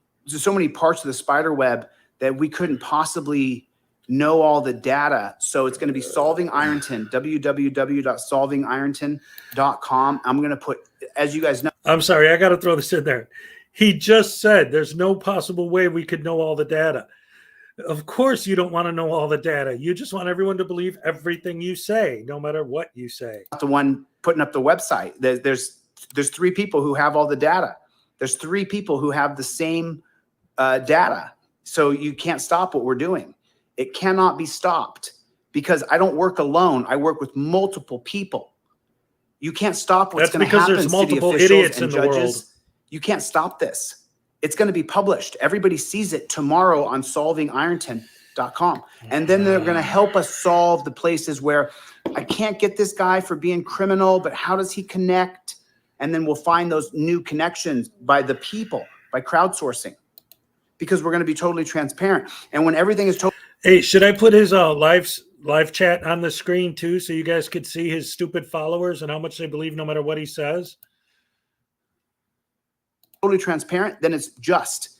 parts of the spider web that we couldn't possibly know all the data. So it's going to be Solving Ironton, www.solvingironton.com. I'm going to put, as you guys know. I'm sorry, I got to throw this in there. He just said there's no possible way we could know all the data. Of course you don't want to know all the data. You just want everyone to believe everything you say, no matter what you say. The one putting up the website. There's 3 people who have all the data. There's 3 people who have the same data. So you can't stop what we're doing. It cannot be stopped because I don't work alone. I work with multiple people. You can't stop what's going to happen. There's multiple city idiots and in the judges. world. You can't stop this. It's going to be published. Everybody sees it tomorrow on solvingironton.com. And then they're going to help us solve the places where I can't get this guy for being criminal, but how does he connect? And then we'll find those new connections by the people, by crowdsourcing, because we're going to be totally transparent. And when everything is totally. Hey, should I put his live chat on the screen too, so you guys could see his stupid followers and how much they believe no matter what he says? Totally transparent, then it's just.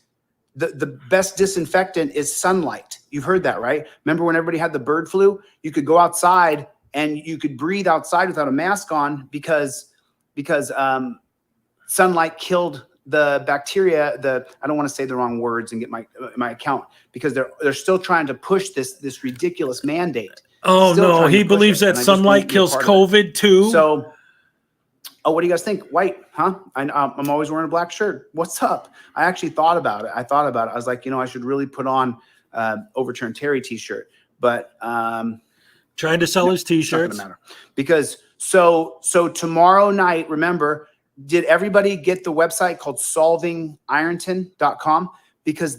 The best disinfectant is sunlight. You've heard that, right? Remember when everybody had the bird flu? You could go outside and you could breathe outside without a mask on because sunlight killed the bacteria. I don't want to say the wrong words and get my account, because they're still trying to push this ridiculous mandate. Oh Still no, trying he to push believes it, that and I just won't sunlight be a kills part of it. COVID too. So, what do you guys think? White, huh? I'm always wearing a black shirt. What's up? I actually thought about it. I was like, I should really put on Overturn Terry t-shirt, but trying to sell his t-shirts. It's not gonna matter, because so tomorrow night, remember, did everybody get the website called solvingironton.com? Because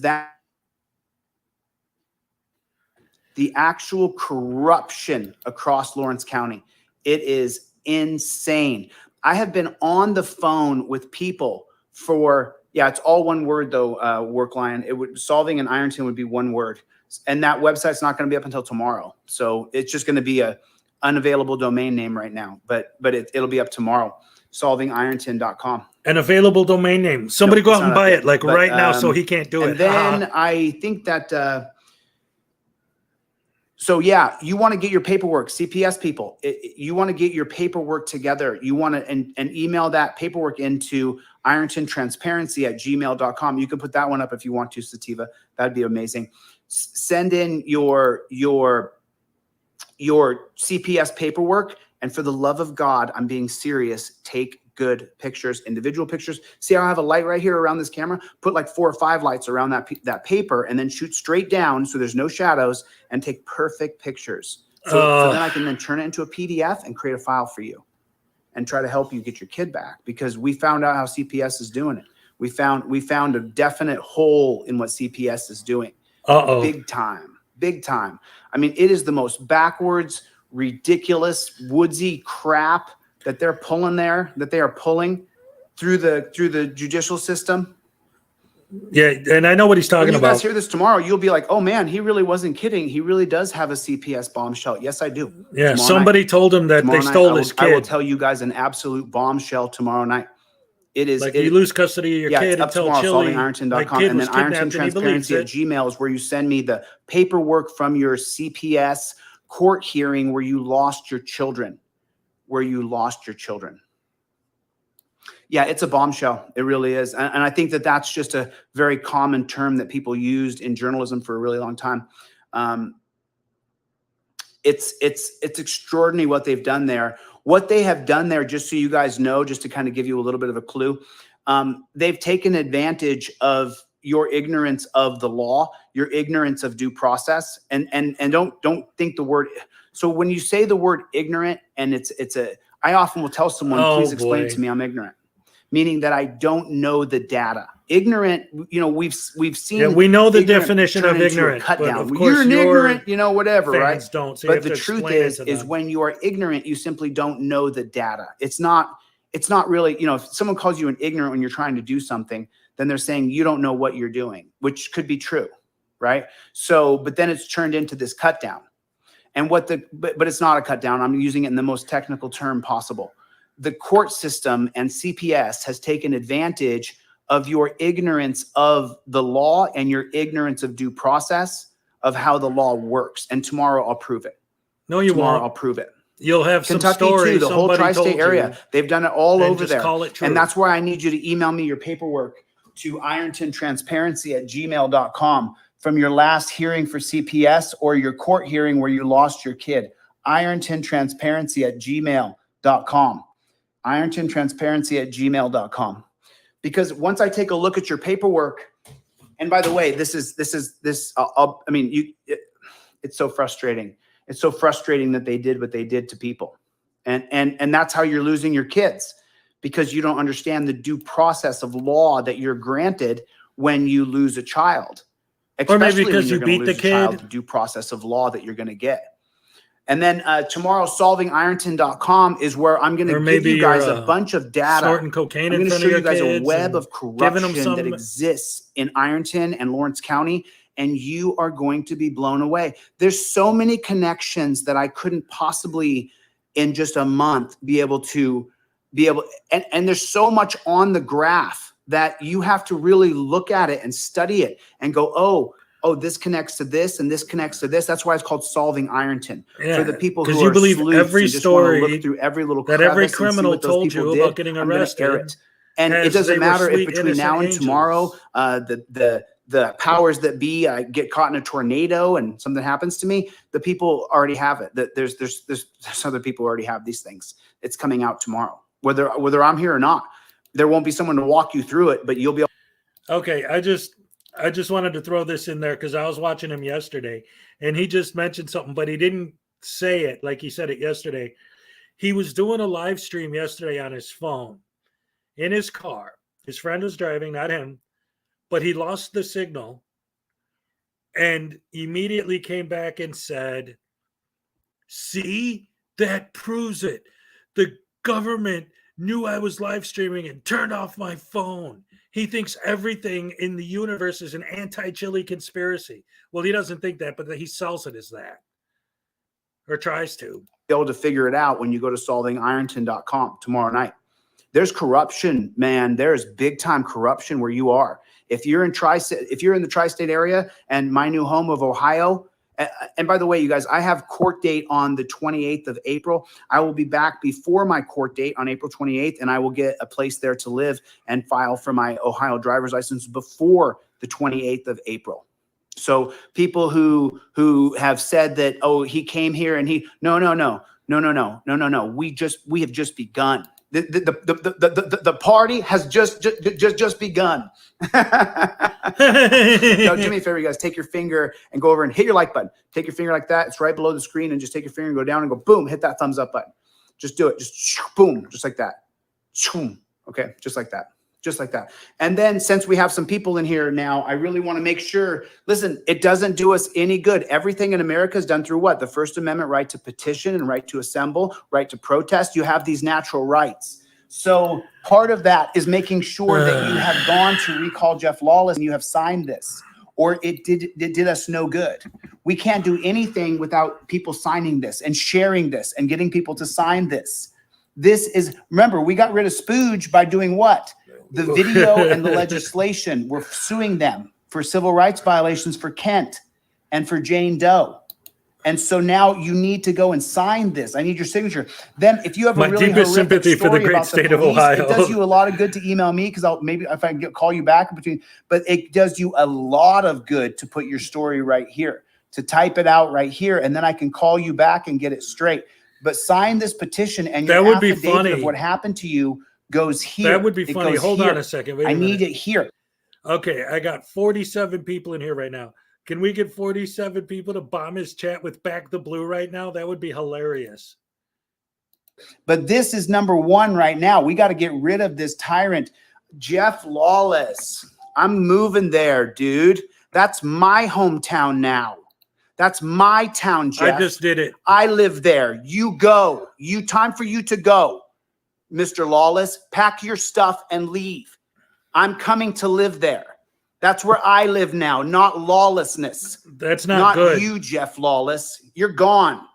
the actual corruption across Lawrence County, it is insane. I have been on the phone with people for, it's all one word though, Workline. Solving in Ironton would be one word. And that website's not going to be up until tomorrow. So it's just going to be a unavailable domain name right now, but it'll be up tomorrow. Solvingironton.com. An available domain name. Somebody go out and buy it right now, so he can't do it. And then I think that, so yeah, you want to get your paperwork, CPS people, you want to get your paperwork together. You want to, and email that paperwork into irontontransparency@gmail.com. You can put that one up if you want to, Sativa. That'd be amazing. Send in your CPS paperwork. And for the love of God, I'm being serious. Take good pictures, individual pictures. See how I have a light right here around this camera? Put like 4 or 5 lights around that paper, and then shoot straight down so there's no shadows, and take perfect pictures. So then I can then turn it into a PDF and create a file for you and try to help you get your kid back, because we found out how CPS is doing it. We found a definite hole in what CPS is doing. Big time. Big time. I mean, it is the most backwards, ridiculous, woodsy crap that they're pulling there, that they are pulling through the judicial system. Yeah, and I know what he's talking when you about. guys hear this tomorrow, you'll be like, oh man, he really wasn't kidding. He really does have a CPS bombshell. Yes, I do. Yeah, Tomorrow somebody night. told him that Tomorrow they night, stole his I will kid. tell you guys an absolute bombshell tomorrow night. It is Like you lose custody of your kid it's up until tomorrow, Chile. solvingironton.com. kid And was then kidnapped and he believes it. irontontransparency@gmail is where you send me the paperwork from your CPS court hearing where you lost your children. Yeah, it's a bombshell. It really is. And I think that that's just a very common term that people used in journalism for a really long time. It's extraordinary what they've done there. What they have done there, just so you guys know, just to kind of give you a little bit of a clue, they've taken advantage of your ignorance of the law, your ignorance of due process, and don't think the word. So when you say the word ignorant, and I often will tell someone, please explain to me I'm ignorant, meaning that I don't know the data. Ignorant, we've seen. Yeah, we know the definition of ignorant. Cut but down. of course You're an ignorant, whatever, fans right? don't. So you but have the to truth explain it to is them. when you are ignorant, you simply don't know the data. It's not really, if someone calls you an ignorant when you're trying to do something, then they're saying you don't know what you're doing, which could be true, right? So, but then it's turned into this cut down. And but it's not a cut down. I'm using it in the most technical term possible. The court system and CPS has taken advantage of your ignorance of the law and your ignorance of due process of how the law works. And tomorrow I'll prove it. No, you tomorrow won't. I'll prove it. You'll have some Kentucky story. too, the whole somebody tri-state told area. you, They've done it all and over just there. call it true. And that's where I need you to email me your paperwork to irontontransparency@gmail.com from your last hearing for CPS or your court hearing where you lost your kid. irontontransparency@gmail.com. irontontransparency@gmail.com. Because once I take a look at your paperwork, and by the way, it's so frustrating. It's so frustrating that they did what they did to people. And that's how you're losing your kids, because you don't understand the due process of law that you're granted when you lose a child. Or maybe Especially because when you're you gonna beat lose the a child, kid. the due process of law that you're going to get. And then tomorrow, solvingironton.com is where I'm going to give you guys a bunch of data. Snorting cocaine I'm in going to front show of you your guys a kids web and of giving them corruption that some- exists in Ironton and Lawrence County, and you are going to be blown away. There's so many connections that I couldn't possibly, in just a month, and there's so much on the graph that you have to really look at it and study it and go, oh, this connects to this and this connects to this. That's why it's called Solving Ironton. Yeah, for the people 'cause who you are believe sleuths every and just want to story look through every little that crevice every and see criminal what those told people you did, about getting I'm gonna air arrested. it. And it as they doesn't were matter if sweet, between innocent now and angels. tomorrow, the powers that be get caught in a tornado and something happens to me. The people already have it. There's other people who already have these things. It's coming out tomorrow, whether I'm here or not. There won't be someone to walk you through it, but you'll be able. Okay, I just wanted to throw this in there because I was watching him yesterday, and he just mentioned something, but he didn't say it like he said it yesterday. He was doing a live stream yesterday on his phone in his car. His friend was driving, not him, but he lost the signal and immediately came back and said, "See, that proves it. The government knew I was live streaming and turned off my phone. He thinks everything in the universe is an anti-Chile conspiracy." Well, he doesn't think that, but he sells it as that, or tries to. Be able to figure it out when you go to solvingironton.com tomorrow night. There's corruption, man. There's big time corruption where you are. If you're in the tri-state area and my new home of Ohio, and by the way, you guys, I have court date on the 28th of April. I will be back before my court date on April 28th, and I will get a place there to live and file for my Ohio driver's license before the 28th of April. So people who have said that, oh, he came here and no. We have just begun. The party has just begun. No, do me a favor, you guys. Take your finger and go over and hit your like button. Take your finger like that. It's right below the screen, and just take your finger and go down and go boom. Hit that thumbs up button. Just do it. Just boom, just like that. Okay, just like that. Just like that. And then since we have some people in here now, I really want to make sure, listen, it doesn't do us any good. Everything in America is done through what? The First Amendment, right to petition and right to assemble, right to protest. You have these natural rights. So part of that is making sure that you have gone to recall Jeff Lawless and you have signed this, or it did us no good. We can't do anything without people signing this and sharing this and getting people to sign this. This is, remember, we got rid of Spooge by doing what? The video and the legislation. We're suing them for civil rights violations for Kent and for Jane Doe. And so now you need to go and sign this. I need your signature. Then if you have My a really deepest horrific sympathy for the story great about state the of police, Ohio. it does you a lot of good to email me, because I'll maybe if I can call you back in between, but it does you a lot of good to put your story right here, to type it out right here, and then I can call you back and get it straight. But sign this petition, and your That would be affidavit funny. of what happened to you goes here. That would be It funny. goes Hold here. on a second. Wait a I minute. need it here. Okay, I got 47 people in here right now. Can we get 47 people to bomb his chat with Back the Blue right now? That would be hilarious. But this is number one right now. We got to get rid of this tyrant, Jeff Lawless. I'm moving there, dude. That's my hometown now. That's my town, Jeff. I just did it. I live there. You go. Time for you to go, Mr. Lawless. Pack your stuff and leave. I'm coming to live there. That's where I live now, not lawlessness. That's not good. Not you, Jeff Lawless. You're gone.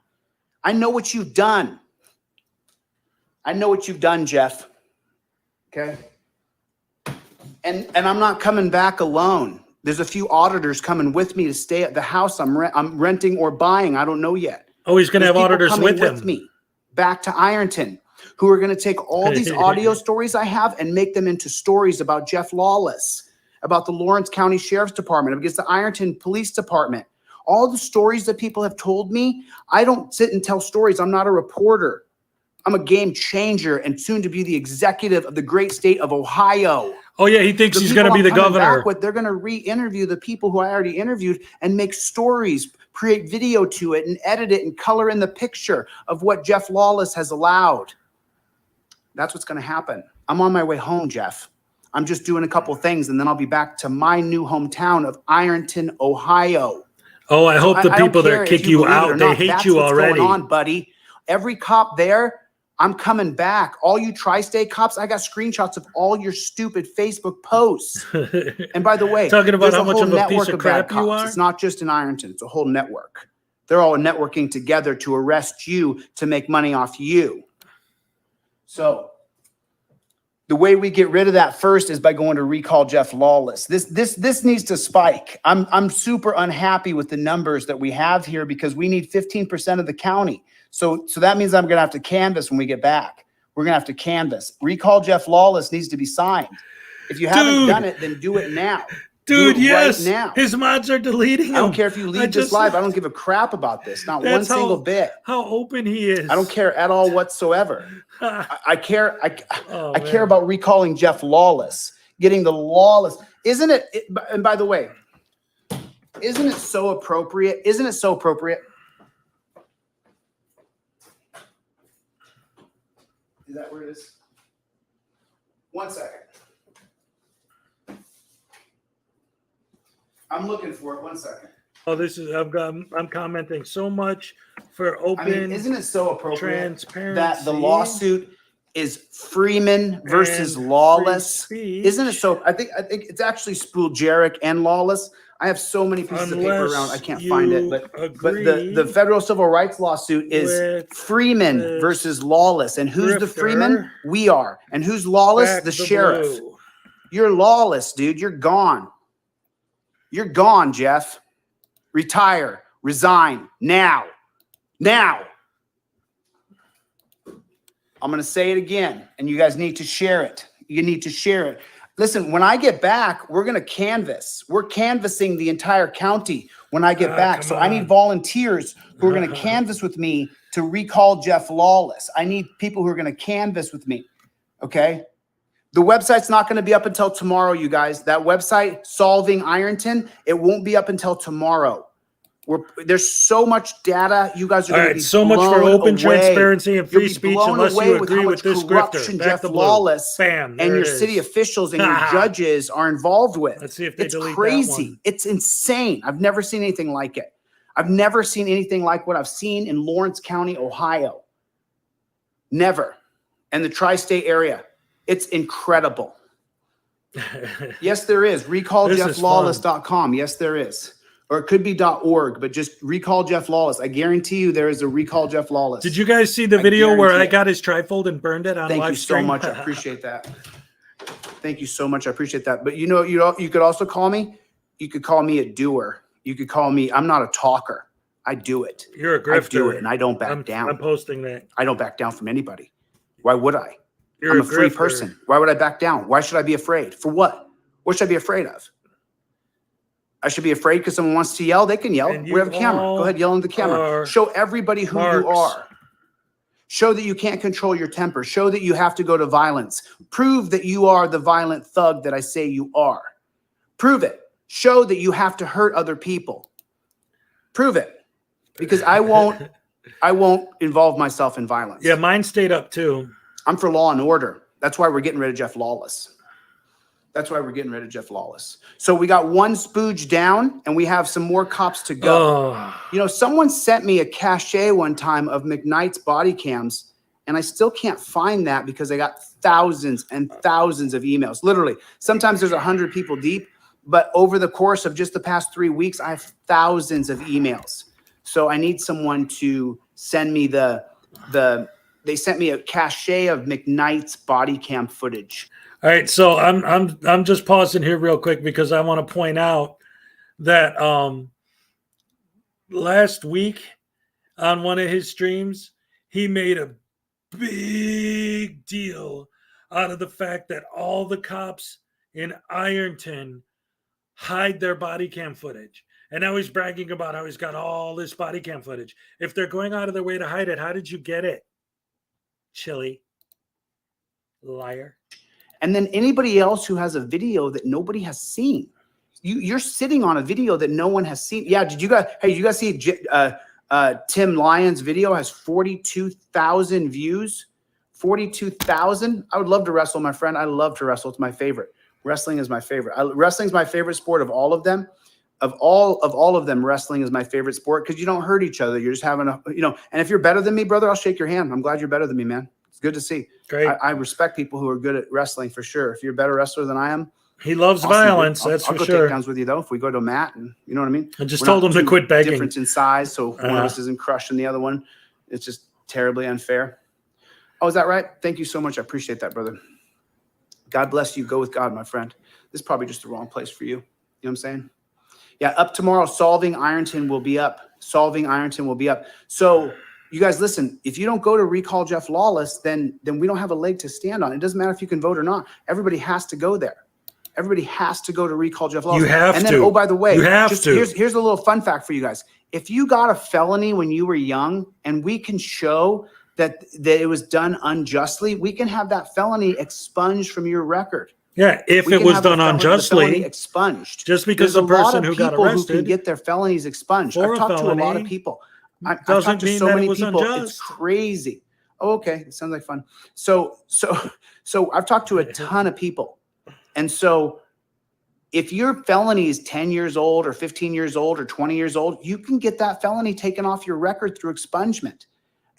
I know what you've done. I know what you've done, Jeff. Okay? And I'm not coming back alone. There's a few auditors coming with me to stay at the house I'm renting or buying. I don't know yet. Oh, he's going to have auditors with him. Me back to Ironton, who are going to take all these audio stories I have and make them into stories about Jeff Lawless, about the Lawrence County Sheriff's Department, against the Ironton Police Department. All the stories that people have told me, I don't sit and tell stories. I'm not a reporter. I'm a game changer and soon to be the executive of the great state of Ohio. Oh, yeah, he thinks he's going to be the governor. They're going to re-interview the people who I already interviewed and make stories, create video to it and edit it and color in the picture of what Jeff Lawless has allowed. That's what's going to happen. I'm on my way home, Jeff. I'm just doing a couple things, and then I'll be back to my new hometown of Ironton, Ohio. Oh, I hope the people that kick you out, they hate you already. That's what's going on, buddy. Every cop there, I'm coming back. All you tri-state cops, I got screenshots of all your stupid Facebook posts. And by the way, talking about how there's much of a piece network of bad crap you cops. are. It's not just in Ironton. It's a whole network. They're all networking together to arrest you, to make money off you. So the way we get rid of that first is by going to recall Jeff Lawless. This needs to spike. I'm super unhappy with the numbers that we have here, because we need 15% of the county. So that means I'm going to have to canvass when we get back. We're going to have to canvass. Recall Jeff Lawless needs to be signed. If you haven't done it, then do it now. Dude, do it yes. right now. His mods are deleting him. I don't care if you leave this live. I don't give a crap about this. Not one single bit. How open he is. I don't care at all whatsoever. I care. I Oh, care about recalling Jeff Lawless, getting the lawless. Isn't it? And by the way, isn't it so appropriate? Isn't it so appropriate? Is that where it is? 1 second. I'm looking for it. 1 second. Oh, this is I'm commenting so much for open. I mean, isn't it so appropriate transparency that the lawsuit is Freeman versus Lawless? Isn't it so? I think it's actually Spool Jarek and Lawless. I have so many pieces of paper around. I can't find it, but the federal civil rights lawsuit is Freeman versus Lawless. And who's the Freeman? We are. And who's Lawless? The sheriff. Blue. You're lawless, dude. You're gone. You're gone, Jeff. Retire. Resign. Now. Now. I'm going to say it again, and you guys need to share it. You need to share it. Listen, when I get back, we're going to canvass. We're canvassing the entire county when I get back. So I need volunteers who are going to canvass with me to recall Jeff Lawless. I need people who are going to canvass with me. Okay? The website's not going to be up until tomorrow, you guys. That website, Solving Ironton, it won't be up until tomorrow. There's so much data. You guys are going to be so much for open transparency and free speech unless you agree with this grifter. Jeff Lawless Bam, and your city officials and your judges are involved with. Let's see if they delete crazy. That one. It's insane. I've never seen anything like it. I've never seen anything like what I've seen in Lawrence County, Ohio. Never. And the tri-state area. It's incredible. Yes, there is. RecallJeffLawless.com. Yes, there is. Or it could be .org, but just recall Jeff Lawless. I guarantee you there is a recall Jeff Lawless. Did you guys see the video where I got his trifold and burned it on Thank live you stream? so much. I appreciate that. Thank you so much. I appreciate that. But you could also call me. You could call me a doer. You could call me. I'm not a talker. I do it. You're a grifter. I do it, and I don't back down. I'm posting that. I don't back down from anybody. Why would I? You're I'm a a free grifter. person. Why would I back down? Why should I be afraid? For what? What should I be afraid of? I should be afraid because someone wants to yell. They can yell. We have a camera. Go ahead, yell into the camera. Show everybody who you are. Show that you can't control your temper. Show that you have to go to violence. Prove that you are the violent thug that I say you are. Prove it. Show that you have to hurt other people. Prove it. Because I won't involve myself in violence. Yeah, mine stayed up too. I'm for law and order. That's why we're getting rid of Jeff Lawless. That's why we're getting rid of Jeff Lawless. So we got one spooge down and we have some more cops to go. You know, someone sent me a cache one time of McKnight's body cams and I still can't find that because I got thousands and thousands of emails. Literally, sometimes there's 100 people deep, but over the course of just the past 3 weeks, I have thousands of emails. So I need someone to send me they sent me a cache of McKnight's body cam footage. All right, so I'm just pausing here real quick because I want to point out that last week on one of his streams, he made a big deal out of the fact that all the cops in Ironton hide their body cam footage. And now he's bragging about how he's got all this body cam footage. If they're going out of their way to hide it, how did you get it? Chili. Liar. And then anybody else who has a video that nobody has seen. You're sitting on a video that no one has seen. Yeah, did you guys see Tim Lyon's video has 42,000 views? 42,000? I would love to wrestle, my friend. I love to wrestle. It's my favorite. Wrestling is my favorite. Wrestling is my favorite sport of all of them. Of all of them, wrestling is my favorite sport because you don't hurt each other. You're just having and if you're better than me, brother, I'll shake your hand. I'm glad you're better than me, man. It's good to see. Great. I respect people who are good at wrestling for sure. If you're a better wrestler than I am, he loves violence. That's I'll for go sure. takedowns with you though. If we go to a mat, and you know what I mean. I just told him to quit begging. Difference in size, so one of us isn't crushing the other one. It's just terribly unfair. Oh, is that right? Thank you so much. I appreciate that, brother. God bless you. Go with God, my friend. This is probably just the wrong place for you. You know what I'm saying? Yeah, up tomorrow. Solving Ironton will be up. Solving Ironton will be up. So you guys listen, if you don't go to recall Jeff Lawless, then we don't have a leg to stand on. It doesn't matter if you can vote or not. Everybody has to go there. Everybody has to go to recall Jeff Lawless. You have and then, to. oh, by the way, you have to. Here's a little fun fact for you guys. If you got a felony when you were young and we can show that it was done unjustly, we can have that felony expunged from your record. Yeah, if We it can was have the done felony unjustly, expunged. just because There's the a lot person of who got people who can arrested get their felonies expunged. for I've a talked to a lot felony of people. I've doesn't talked to mean so that it many was people. It's unjust. crazy. Oh, okay. It sounds like fun. So I've talked to a ton of people. And so if your felony is 10 years old or 15 years old or 20 years old, you can get that felony taken off your record through expungement.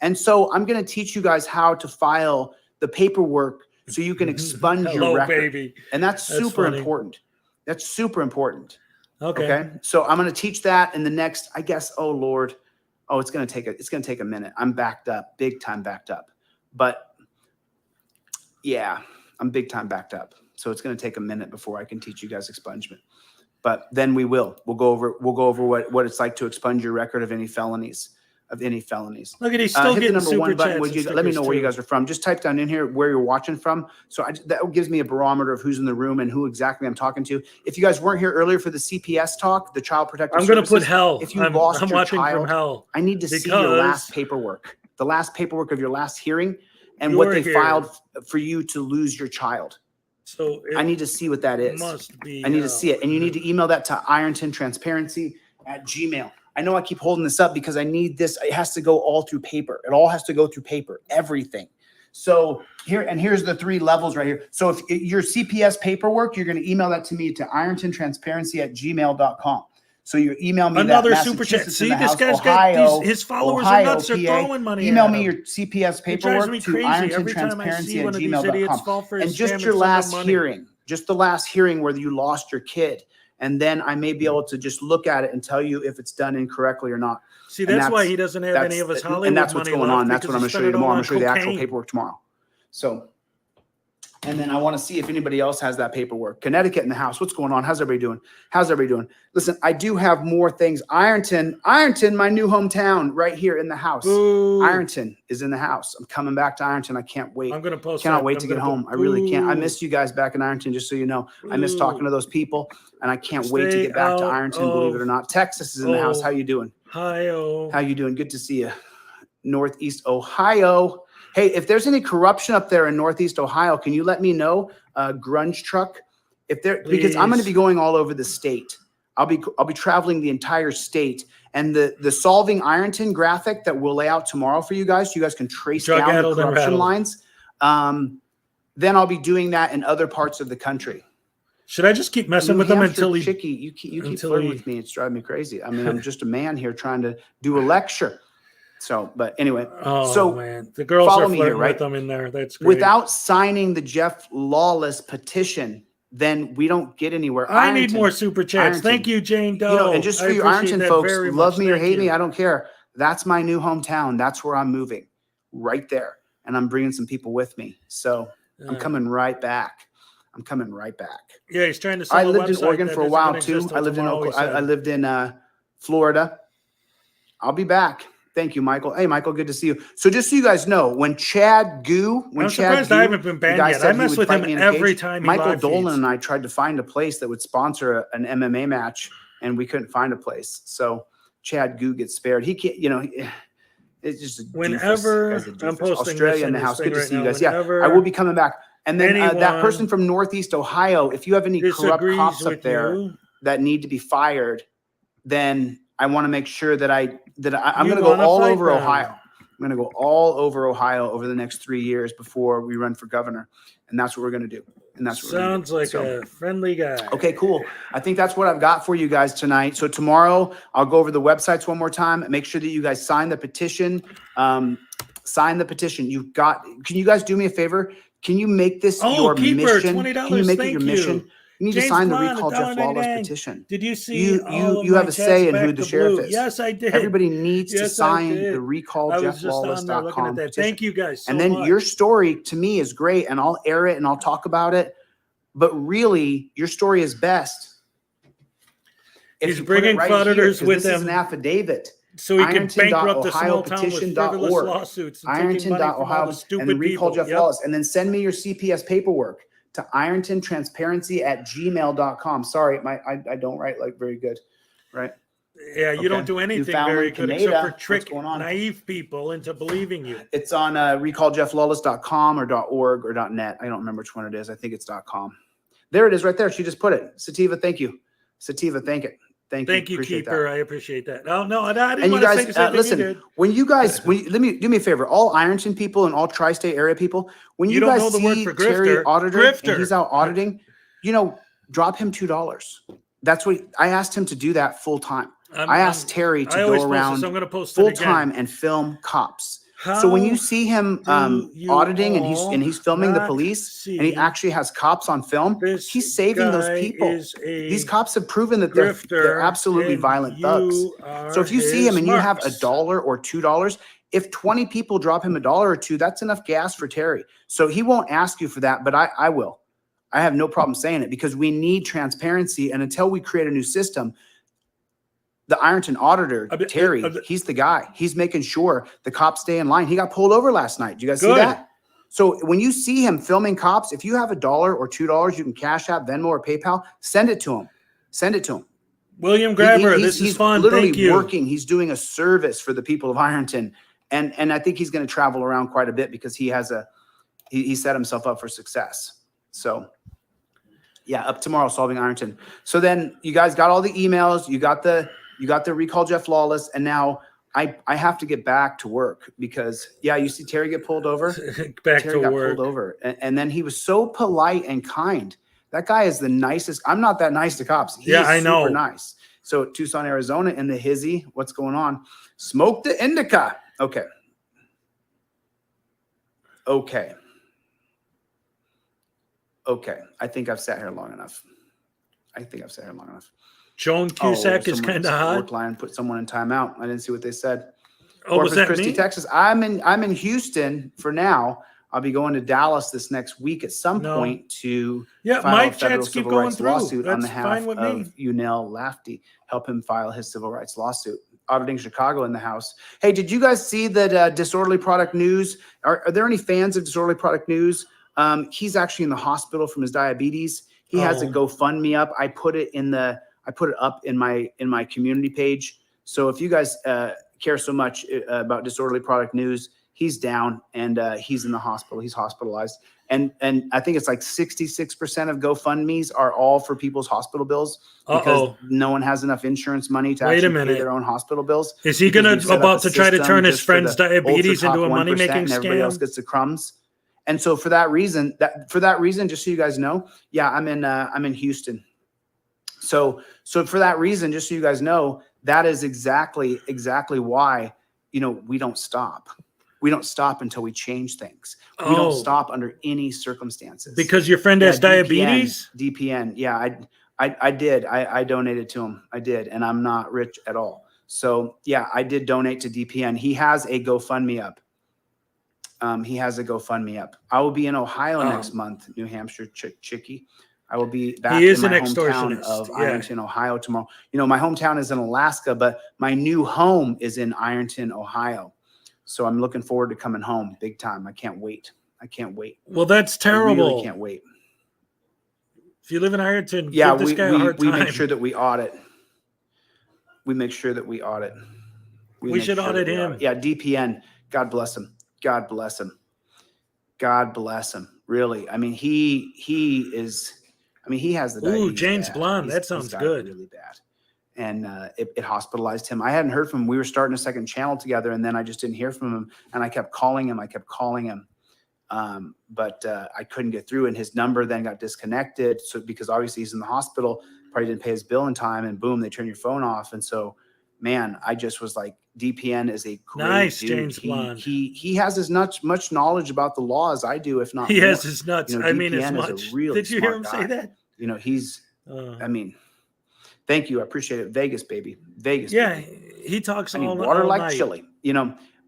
And so I'm going to teach you guys how to file the paperwork so you can expunge your record. Baby. And that's super funny. important. That's super important. Okay. So I'm going to teach that in the next, I guess, oh Lord. Oh, it's going to take a minute. I'm backed up, big time backed up. But yeah, I'm big time backed up. So it's going to take a minute before I can teach you guys expungement. But then we'll go over what it's like to expunge your record of any felonies. Look at he's still hit the getting number super one button. chats and Let me know stickers, where you too. guys are from. Just type down in here where you're watching from. So that gives me a barometer of who's in the room and who exactly I'm talking to. If you guys weren't here earlier for the CPS talk, the Child Protective I'm going to Services, put hell. If you I'm lost your watching child, from hell. I need to see your last paperwork, the last paperwork of your last hearing, and what they filed for you to lose your child. So I need to see what that is. Must be. I need to see it. And you need to email that to irontontransparency@gmail. I know I keep holding this up because I need this. It has to go all through paper. It all has to go through paper, everything. So here's the 3 levels right here. So if your CPS paperwork, you're going to email that to me to irontontransparency@gmail.com. So you email me Another that. super chat. Massachusetts See, in the this house, guy's Ohio, got his followers Ohio, are nuts. They're PA. throwing money Email at me him. your CPS It drives paperwork me to crazy every time I see one of these idiots fall for his and just scam your and send them last money. hearing, just the last hearing where you lost your kid. And then I may be able to just look at it and tell you if it's done incorrectly or not. See, that's why he doesn't have any of his Hollywood and that's what's money going left on. That's what I'm because going to show he you spent it tomorrow. all I'm going to show you the on actual cocaine. paperwork tomorrow. So, and then I want to see if anybody else has that paperwork. Connecticut in the house. What's going on? How's everybody doing? Listen, I do have more things. Ironton, my new hometown, right here in the house. Ooh. Ironton is in the house. I'm coming back to Ironton. I can't wait. I'm going to post. Cannot that. wait I'm to get gonna home. put- I really can't. I Ooh. missed you guys back in Ironton, just so you know. I miss talking to those people, and I can't wait to Stay get back to out Ironton, believe it or not. Texas is in the house. How you doing? Hi-oh. How you doing? Good to see you. Northeast Ohio. Hey, if there's any corruption up there in Northeast Ohio, can you let me know? Grunge truck. Because I'm going to be going all over the state. I'll be traveling the entire state. And the Solving Ironton graphic that we'll lay out tomorrow for you guys, so you guys can trace down the corruption lines. Then I'll be doing that in other parts of the country. Should I just keep messing with him until he? Chicky, you keep flirting with me. It's driving me crazy. I mean, I'm just a man here trying to do a lecture. So, but anyway, Man, the girls follow are me flirting here, right? with them in there. That's great. Without signing the Jeff Lawless petition, then we don't get anywhere. I need Ironton, more super chats. Ironton. Thank you, Jane Doe. And just for I you appreciate Ironton that folks, very love much. me or Thank hate you. me, I don't care. That's my new hometown. That's where I'm moving, right there. And I'm bringing some people with me. So I'm coming right back. Yeah, he's trying to sell I a lived in website Oregon that for a isn't while gonna too. exist I lived in tomorrow, he I said. lived in Florida. I'll be back. Thank you, Michael. Hey, Michael, good to see you. So just so you guys know, when Chad Goo, I'm surprised I haven't been banned yet. I mess with him every time he Michael live Dolan feeds. and I tried to find a place that would sponsor an MMA match, and we couldn't find a place. So Chad Goo gets spared. He can't, it's just a Whenever doofus. Guy's a doofus. I'm posting Australia this in the in house. this Good to thing see you right guys. now, Yeah, whenever I will be coming back. And then that anyone person from Northeast Ohio, if you have any corrupt disagrees cops up with there you, that need to be fired, then I want to make sure that I'm You going to go wanna all fight over them. Ohio. I'm going to go all over Ohio over the next 3 years before we run for governor, and that's what we're going to do. And that's what sounds like a friendly guy. Okay, cool. I think that's what I've got for you guys tonight. So tomorrow I'll go over the websites one more time. Make sure that you guys sign the petition. Sign the petition. Can you guys do me a favor? Can you make this your Keeper, mission? $20. Can you make it Thank your you. mission? You need James to sign the Blunt, Recall Jeff Lawless $1.99. petition. Did you see all of you my have a chats say in who back the to sheriff blue? is. Yes, I did. Everybody needs to Yes, I sign did. the Recall I Jeff was just on there looking at that. petition. Thank you guys so And then much. your story to me is great, and I'll air it and I'll talk about it. But really, your story is best. If He's you put it bringing right frauditors here, 'cause with this is him. an affidavit. So he can bankrupt a small town with frivolous ironton.ohiopetition.org. lawsuits and taking money from all the Ironton.ohio, stupid and then recall people. Jeff Wallace, and then send me your CPS paperwork to irontontransparency@gmail.com. Sorry, I don't write like very good, right? Yeah, you don't do anything very good except for trick naive people into believing you. It's on recalljefflawless.com or .org or .net. I don't remember which one it is. I think it's .com. There it is right there. She just put it. Sativa, thank you. Sativa, thank you. Thank you, Appreciate Keeper. I appreciate that. Oh, no, I didn't And you want to guys, say the same thing listen, you did. when you guys, let me do me a favor, all Ironton people and all tri-state area people, when you, You don't guys know the word see for Terry grifter. Auditor Grifter. and he's out auditing, drop him $2. That's what I asked him to do that full time. I asked Terry to go around full time and film cops. So when you see him auditing and he's filming the police and he actually has cops on film, he's saving those people. These cops have proven that they're absolutely violent thugs. So if you see him and you have $1 or $2, if 20 people drop him $1 or $2, that's enough gas for Terry. So he won't ask you for that, but I will. I have no problem saying it because we need transparency. And until we create a new system, the Ironton auditor, Terry, he's the guy. He's making sure the cops stay in line. He got pulled over last night. Did you guys see that? So when you see him filming cops, if you have $1 or $2, you can Cash App, Venmo, or PayPal. Send it to him. Send it to him. William Grabber, this is fun. Literally Thank you. working. He's doing a service for the people of Ironton, and I think he's going to travel around quite a bit because he has he set himself up for success. So. Yeah, up tomorrow, solving Ironton. So then you guys got all the emails. You got the recall Jeff Lawless, and now I have to get back to work because you see Terry get pulled over. Terry got pulled over, and then he was so polite and kind. That guy is the nicest. I'm not that nice to cops. He is I know. Super nice. So Tucson, Arizona, in the hizzy. What's going on? Smoke the indica. Okay. I think I've sat here long enough. Joan Cusack is kind of hot. Work line put someone in timeout. I didn't see what they said. Oh, was that Christi, me? Texas. I'm in Houston for now. I'll be going to Dallas this next week at some point to file my a federal chats keep civil going rights through. lawsuit on That's behalf fine with me. of Unel Lafty. Help him file his civil rights lawsuit. Auditing Chicago in the house. Hey, did you guys see that Disorderly Product News? Are there any fans of Disorderly Product News? He's actually in the hospital from his diabetes. He has a GoFundMe up. I put it up in my community page. So if you guys care so much about Disorderly Product News, he's down and he's in the hospital. He's hospitalized. And I think it's like 66% of GoFundMes are all for people's hospital bills because no one has enough insurance money to actually pay their own hospital bills. Is he about to try to turn his friend's diabetes into a money-making scam? Everybody else gets the crumbs. And so for that reason, just so you guys know, I'm in Houston. So for that reason, just so you guys know, that is exactly why, we don't stop. We don't stop until we change things. We don't stop under any circumstances. Because your friend has diabetes? DPN. Yeah, I did. I donated to him. I did. And I'm not rich at all. So yeah, I did donate to DPN. He has a GoFundMe up. I will be in Ohio next month, New Hampshire, Chicky. I will be back in my hometown of Ironton, Ohio tomorrow. My hometown is in Alaska, but my new home is in Ironton, Ohio. So I'm looking forward to coming home big time. I can't wait. Well, that's terrible. I really can't wait. If you live in Ironton, give this guy a hard time. We make sure that we audit. We should audit him. Yeah, DPN. God bless him. Really. I mean, he has the diabetes. Ooh, James Blonde. That sounds good. Really bad. And it hospitalized him. I hadn't heard from him. We were starting a second channel together, and then I just didn't hear from him. And I kept calling him. But I couldn't get through, and his number then got disconnected. So because obviously he's in the hospital, probably didn't pay his bill in time, and boom, they turn your phone off. And so, man, I just was like, DPN is a great dude. James Blonde. He has as much knowledge about the law as I do, if not he more. has his nuts. I mean, as much. Did you hear him say that? He's. Thank you. I appreciate it. Vegas, baby. Yeah, he talks all water like night. chili.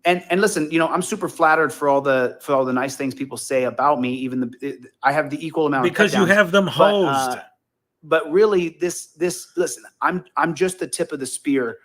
And listen, I'm super flattered for all the nice things people say about me. Even I have the equal amount because of you have them hosed. But really, this listen, I'm just the tip of the spear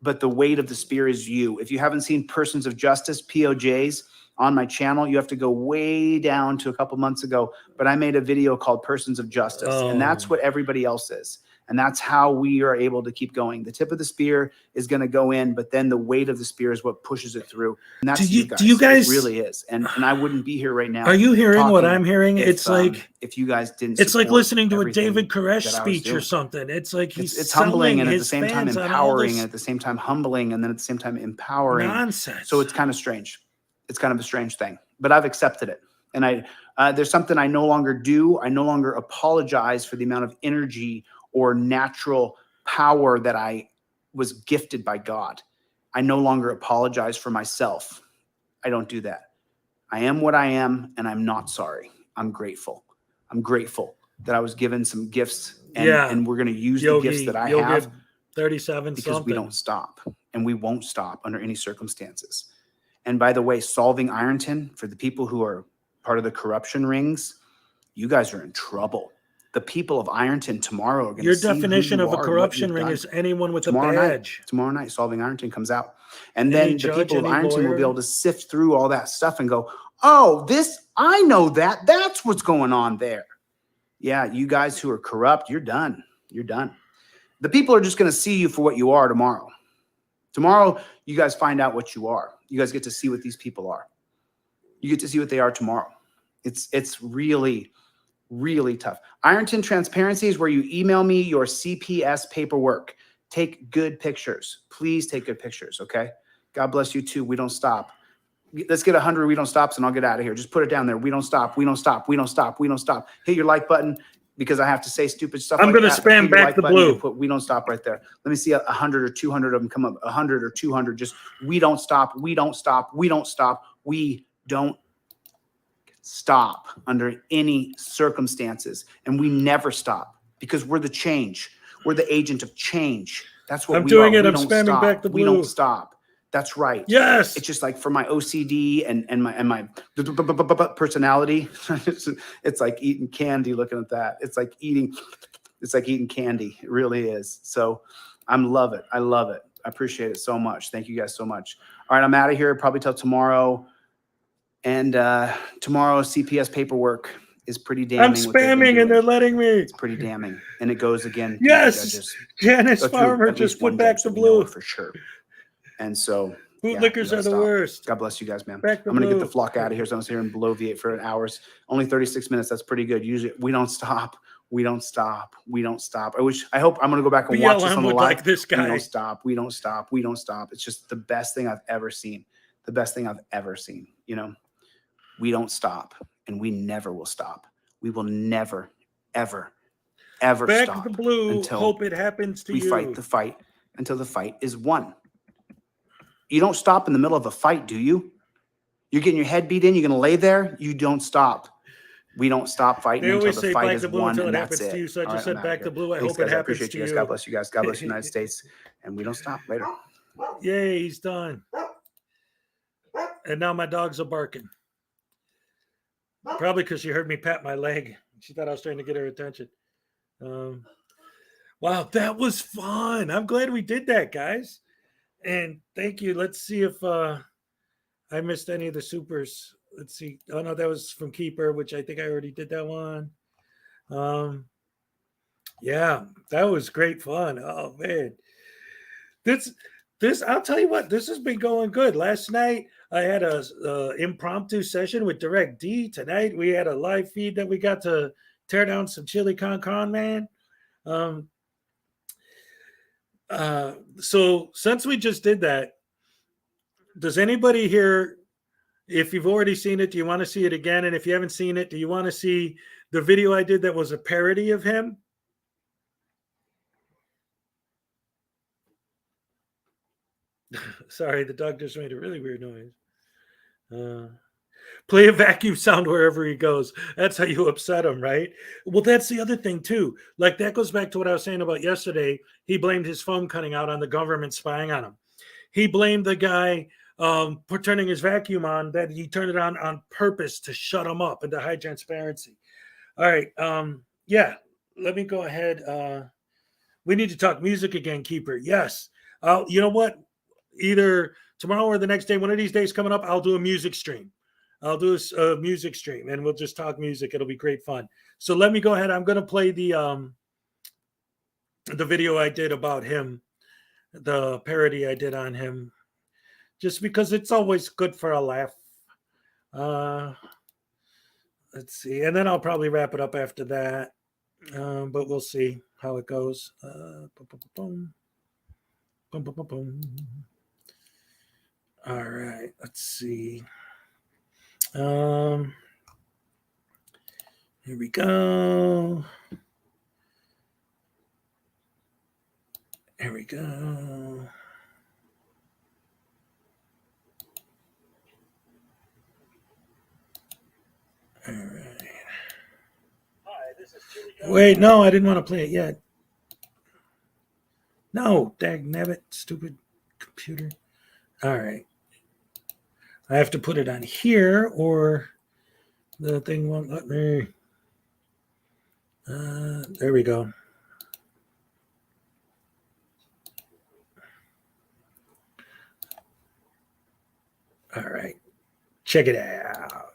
but the weight of the spear is you. If you haven't seen Persons of Justice, POJs, on my channel, you have to go way down to a couple months ago, but I made a video called Persons of Justice, and that's what everybody else is. And that's how we are able to keep going. The tip of the spear is going to go in, but then the weight of the spear is what pushes it through. And that's do you guys it really is. And I wouldn't be here right now. Are you hearing what I'm hearing? If, It's like if you guys didn't. It's like support listening to a everything David Koresh that I was speech or doing. something. It's like he's It's humbling and at the his same time fans on all empowering this and at the same time humbling and then at the same time empowering. nonsense. So it's kind of strange. It's kind of a strange thing, but I've accepted it. And there's something I no longer do. I no longer apologize for the amount of energy or natural power that I was gifted by God. I no longer apologize for myself. I don't do that. I am what I am, and I'm not sorry. I'm grateful. I'm grateful that I was given some gifts, and we're going to use the gifts that I have 37 because something. we don't stop, and we won't stop under any circumstances. And by the way, solving Ironton, for the people who are part of the corruption rings, you guys are in trouble. The people of Ironton tomorrow are going to see Your definition who you of a are and what corruption you've ring done. is anyone with Tomorrow a badge. Tomorrow night, Solving Ironton comes out. And Any then the judge, people of any Ironton will be lawyer? able to sift through all that stuff and go, oh, I know that. That's what's going on there. Yeah, you guys who are corrupt, you're done. You're done. The people are just going to see you for what you are tomorrow. Tomorrow, you guys find out what you are. You guys get to see what these people are. You get to see what they are tomorrow. It's really, really tough. Ironton Transparency is where you email me your CPS paperwork. Take good pictures. Please take good pictures, okay? God bless you too. We don't stop. Let's get 100 we don't stops and I'll get out of here. Just put it down there. We don't stop. We don't stop. We don't stop. We don't stop. Hit your like button because I have to say stupid stuff. I'm like gonna that. spam Hit your back like the button and blue. put we don't stop right there. Let me see 100 or 200 of them come up. 100 or 200. Just we don't stop. We don't stop. We don't stop. We don't stop under any circumstances. And we never stop because we're the change. We're the agent of change. That's what I'm we doing are. it. We I'm don't spamming stop. back the We blue. don't stop. That's right. Yes. It's just like for my OCD and my personality, it's like eating candy looking at that. It's like eating candy. It really is. So I love it. I love it. I appreciate it so much. Thank you guys so much. All right, I'm out of here probably till tomorrow. And tomorrow CPS paperwork is pretty damning. I'm spamming and they're letting me. It's pretty damning. And it goes again. through Yes. the judges. Janice Go through Farmer at just least put one back judge, the so we know blue. it for sure. And so Bootlickers are the worst. God bless you guys, man. Back the I'm gonna get blue. the flock out of here. So I was here in bloviate for hours. Only 36 minutes. That's pretty good. Usually we don't stop. We don't stop. We don't stop. I hope I'm gonna go back and watch this BLM on the would live. like this We guy. don't stop. We don't stop. We don't stop. It's just the best thing I've ever seen. The best thing I've ever seen. You know, we don't stop, and we never will stop. We will never, ever, ever Back stop the blue. until Hope it happens to we you. fight the fight until the fight is won. You don't stop in the middle of a fight, do you? You're getting your head beat in. You're going to lay there. You don't stop. We don't stop fighting They until always the say fight back is the blue won, until and it that's happens it. to you. So I All just right, said I'm back outta the here. blue. I Thanks, hope it guys. I happens appreciate to you guys. you. God bless you guys. God bless the United States, and we don't stop. Later. Yay, he's done. And now my dogs are barking. Probably because she heard me pat my leg. She thought I was trying to get her attention. Wow, that was fun. I'm glad we did that, guys. And thank you. Let's see if I missed any of the supers. Let's see. Oh no, that was from Keeper, which I think I already did that one. Yeah, that was great fun. Oh man. This I'll tell you what, this has been going good. Last night I had a impromptu session with Direct D. Tonight we had a live feed that we got to tear down some chili con man. So since we just did that, does anybody here, if you've already seen it, do you want to see it again? And if you haven't seen it, do you want to see the video I did that was a parody of him? Sorry, the dog just made a really weird noise. Play a vacuum sound wherever he goes. That's how you upset him, right? Well, that's the other thing too. Like that goes back to what I was saying about yesterday. He blamed his phone cutting out on the government spying on him. He blamed the guy for turning his vacuum on, that he turned it on purpose to shut him up and to hide transparency. All right. Yeah, let me go ahead. We need to talk music again, Keeper. Yes. You know what? Either tomorrow or the next day, one of these days coming up, I'll do a music stream. I'll do a music stream, and we'll just talk music. It'll be great fun. So let me go ahead. I'm going to play the video I did about him, the parody I did on him, just because it's always good for a laugh. Let's see, and then I'll probably wrap it up after that. But we'll see how it goes. Boom, boom, boom, boom, boom. All right, let's see. Here we go. Here we go. All right. Wait, no, I didn't want to play it yet. No, dag nabbit, stupid computer. All right. I have to put it on here or the thing won't let me. There we go. All right. Check it out.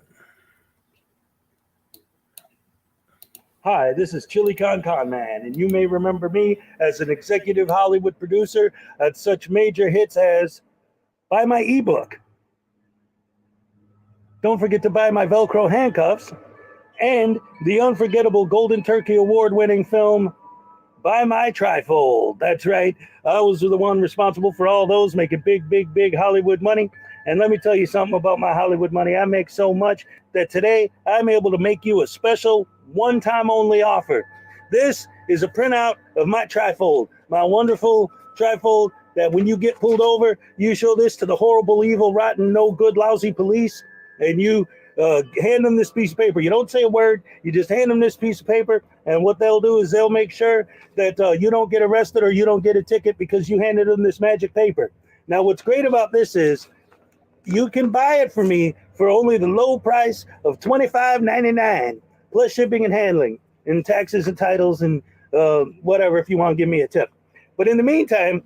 Hi, this is Chili Con Man, and you may remember me as an executive Hollywood producer at such major hits as Buy My ebook. Don't forget to buy my Velcro handcuffs and the unforgettable Golden Turkey Award-winning film Buy My Trifold. That's right. I was the one responsible for all those, making big, big, big Hollywood money. And let me tell you something about my Hollywood money. I make so much that today I'm able to make you a special one-time only offer. This is a printout of my trifold, my wonderful trifold that when you get pulled over, you show this to the horrible, evil, rotten, no good, lousy police, and you hand them this piece of paper. You don't say a word. You just hand them this piece of paper, and what they'll do is they'll make sure that you don't get arrested or you don't get a ticket because you handed them this magic paper. Now, what's great about this is you can buy it for me for only the low price of $25.99 plus shipping and handling and taxes and titles and whatever if you want to give me a tip. But in the meantime,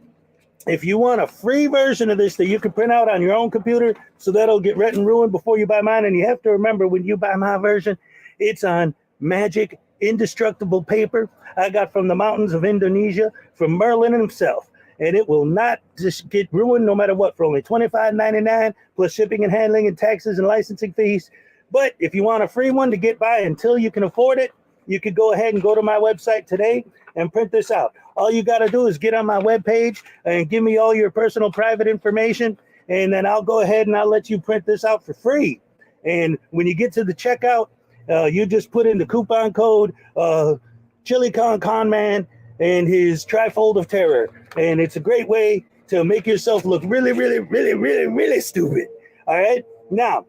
if you want a free version of this that you can print out on your own computer so that'll get written and ruined before you buy mine, and you have to remember when you buy my version, it's on magic indestructible paper I got from the mountains of Indonesia from Merlin himself. And it will not just get ruined no matter what for only $25.99 plus shipping and handling and taxes and licensing fees. But if you want a free one to get by until you can afford it, you could go ahead and go to my website today and print this out. All you got to do is get on my webpage and give me all your personal private information, and then I'll go ahead and I'll let you print this out for free. And when you get to the checkout, you just put in the coupon code Chili Con Man and his trifold of terror. And it's a great way to make yourself look really, really, really, really, really stupid. All right. Now,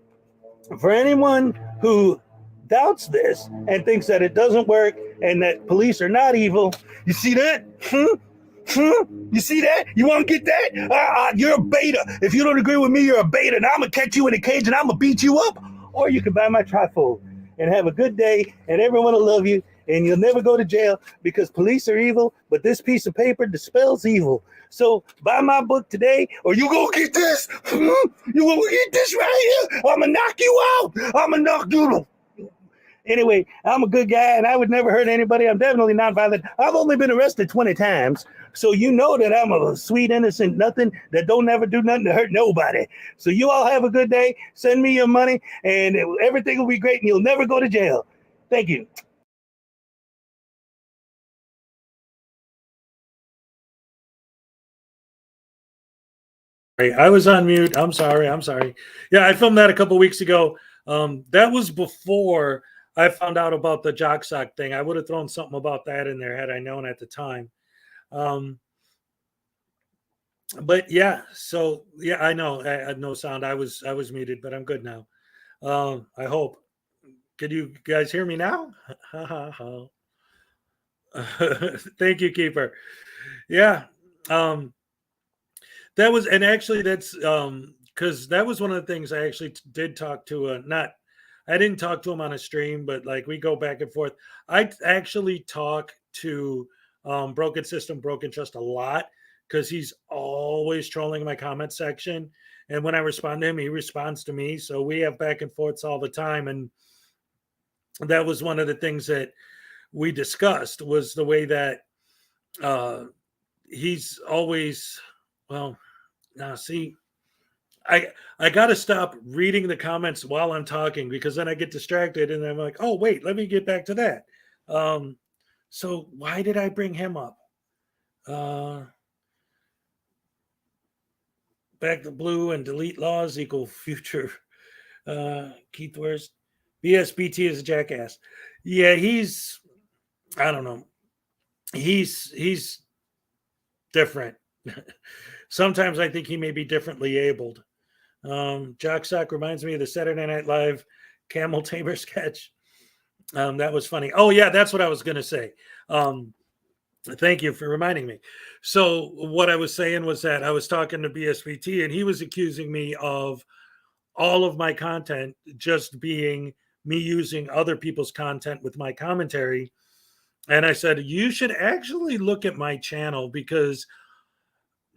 for anyone who doubts this and thinks that it doesn't work and that police are not evil, you see that? You see that? You want to get that? You're a beta. If you don't agree with me, you're a beta. And I'm going to catch you in a cage and I'm going to beat you up. Or you can buy my trifold and have a good day and everyone will love you. And you'll never go to jail because police are evil, but this piece of paper dispels evil. So buy my book today, or you gonna get this. You gonna get this right here. I'm gonna knock you out. I'm gonna knock you out. Anyway, I'm a good guy, and I would never hurt anybody. I'm definitely not violent. I've only been arrested 20 times, so you know that I'm a sweet, innocent nothing that don't ever do nothing to hurt nobody. So you all have a good day. Send me your money, and everything will be great, and you'll never go to jail. Thank you. I was on mute. I'm sorry. Yeah, I filmed that a couple weeks ago. That was before I found out about the jock sock thing. I would have thrown something about that in there had I known at the time. But yeah, so yeah, I know I had no sound. I was muted, but I'm good now. I hope. Could you guys hear me now? Thank you, Keeper. Yeah. That was, and actually that's because that was one of the things I actually did talk to I didn't talk to him on a stream, but like we go back and forth. I actually talk to Broken System, Broken Trust a lot because he's always trolling my comment section. And when I respond to him, he responds to me. So we have back and forths all the time. And that was one of the things that we discussed, was the way that he's always, well, now see, I got to stop reading the comments while I'm talking, because then I get distracted and I'm like, oh, wait, let me get back to that. So why did I bring him up? Back to blue and delete laws equal future. Keith Worst. BSBT is a jackass. Yeah, I don't know. He's different. Sometimes I think he may be differently abled. Jocksock reminds me of the Saturday Night Live camel tamer sketch. That was funny. Oh yeah, that's what I was going to say. Thank you for reminding me. So what I was saying was that I was talking to BSBT and he was accusing me of all of my content just being me using other people's content with my commentary. And I said, you should actually look at my channel, because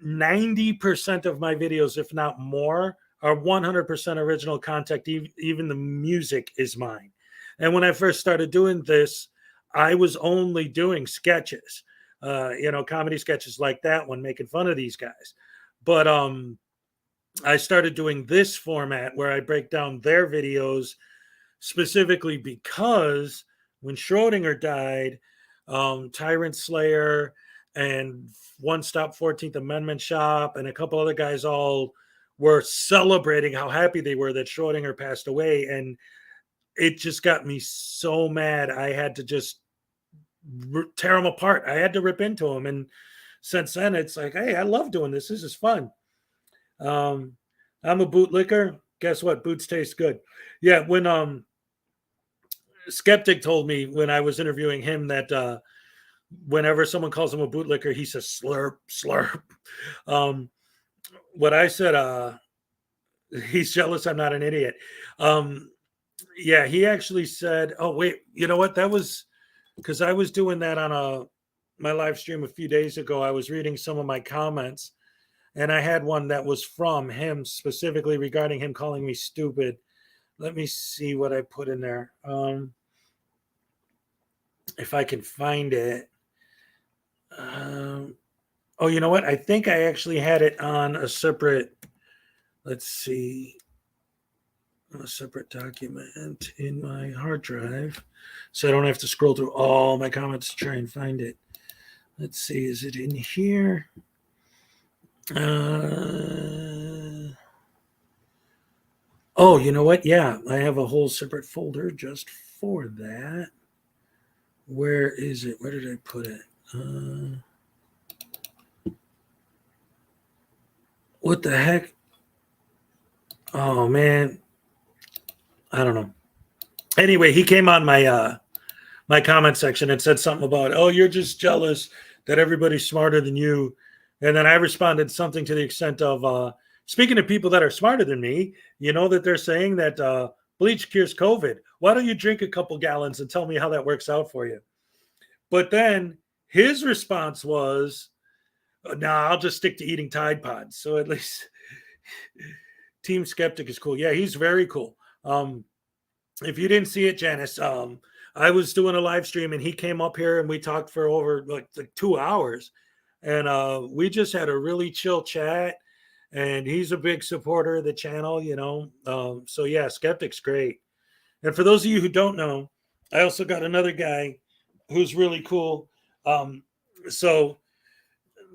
90% of my videos, if not more, are 100% original content. Even the music is mine. And when I first started doing this, I was only doing sketches, comedy sketches like that one, making fun of these guys. But I started doing this format where I break down their videos, specifically because when Schrodinger died, Tyrant Slayer and One Stop 14th Amendment Shop and a couple other guys all were celebrating how happy they were that Schrodinger passed away. And it just got me so mad. I had to just tear them apart. I had to rip into them. And since then, it's like, hey, I love doing this. This is fun. I'm a bootlicker. Guess what? Boots taste good. Yeah, when Skeptic told me when I was interviewing him that whenever someone calls him a bootlicker, he says slurp, slurp. What I said, he's jealous I'm not an idiot. Yeah, he actually said, oh, wait, you know what? That was because I was doing that on my live stream a few days ago. I was reading some of my comments, and I had one that was from him specifically regarding him calling me stupid. Let me see what I put in there. If I can find it. Oh, you know what? I think I actually had it on a separate, let's see, a separate document in my hard drive. So I don't have to scroll through all my comments to try and find it. Let's see, is it in here? Oh, you know what? Yeah, I have a whole separate folder just for that. Where is it? Where did I put it? What the heck? Oh, man. I don't know. Anyway, he came on my my comment section and said something about, oh, you're just jealous that everybody's smarter than you. And then I responded something to the extent of, speaking of people that are smarter than me, you know that they're saying that bleach cures COVID. Why don't you drink a couple gallons and tell me how that works out for you? But then his response was, nah, I'll just stick to eating Tide Pods. So at least Team Skeptic is cool. Yeah, he's very cool. If you didn't see it, Janice, I was doing a live stream and he came up here and we talked for over like 2 hours. And we just had a really chill chat. And he's a big supporter of the channel, you know. So yeah, Skeptic's great. And for those of you who don't know, I also got another guy who's really cool. So,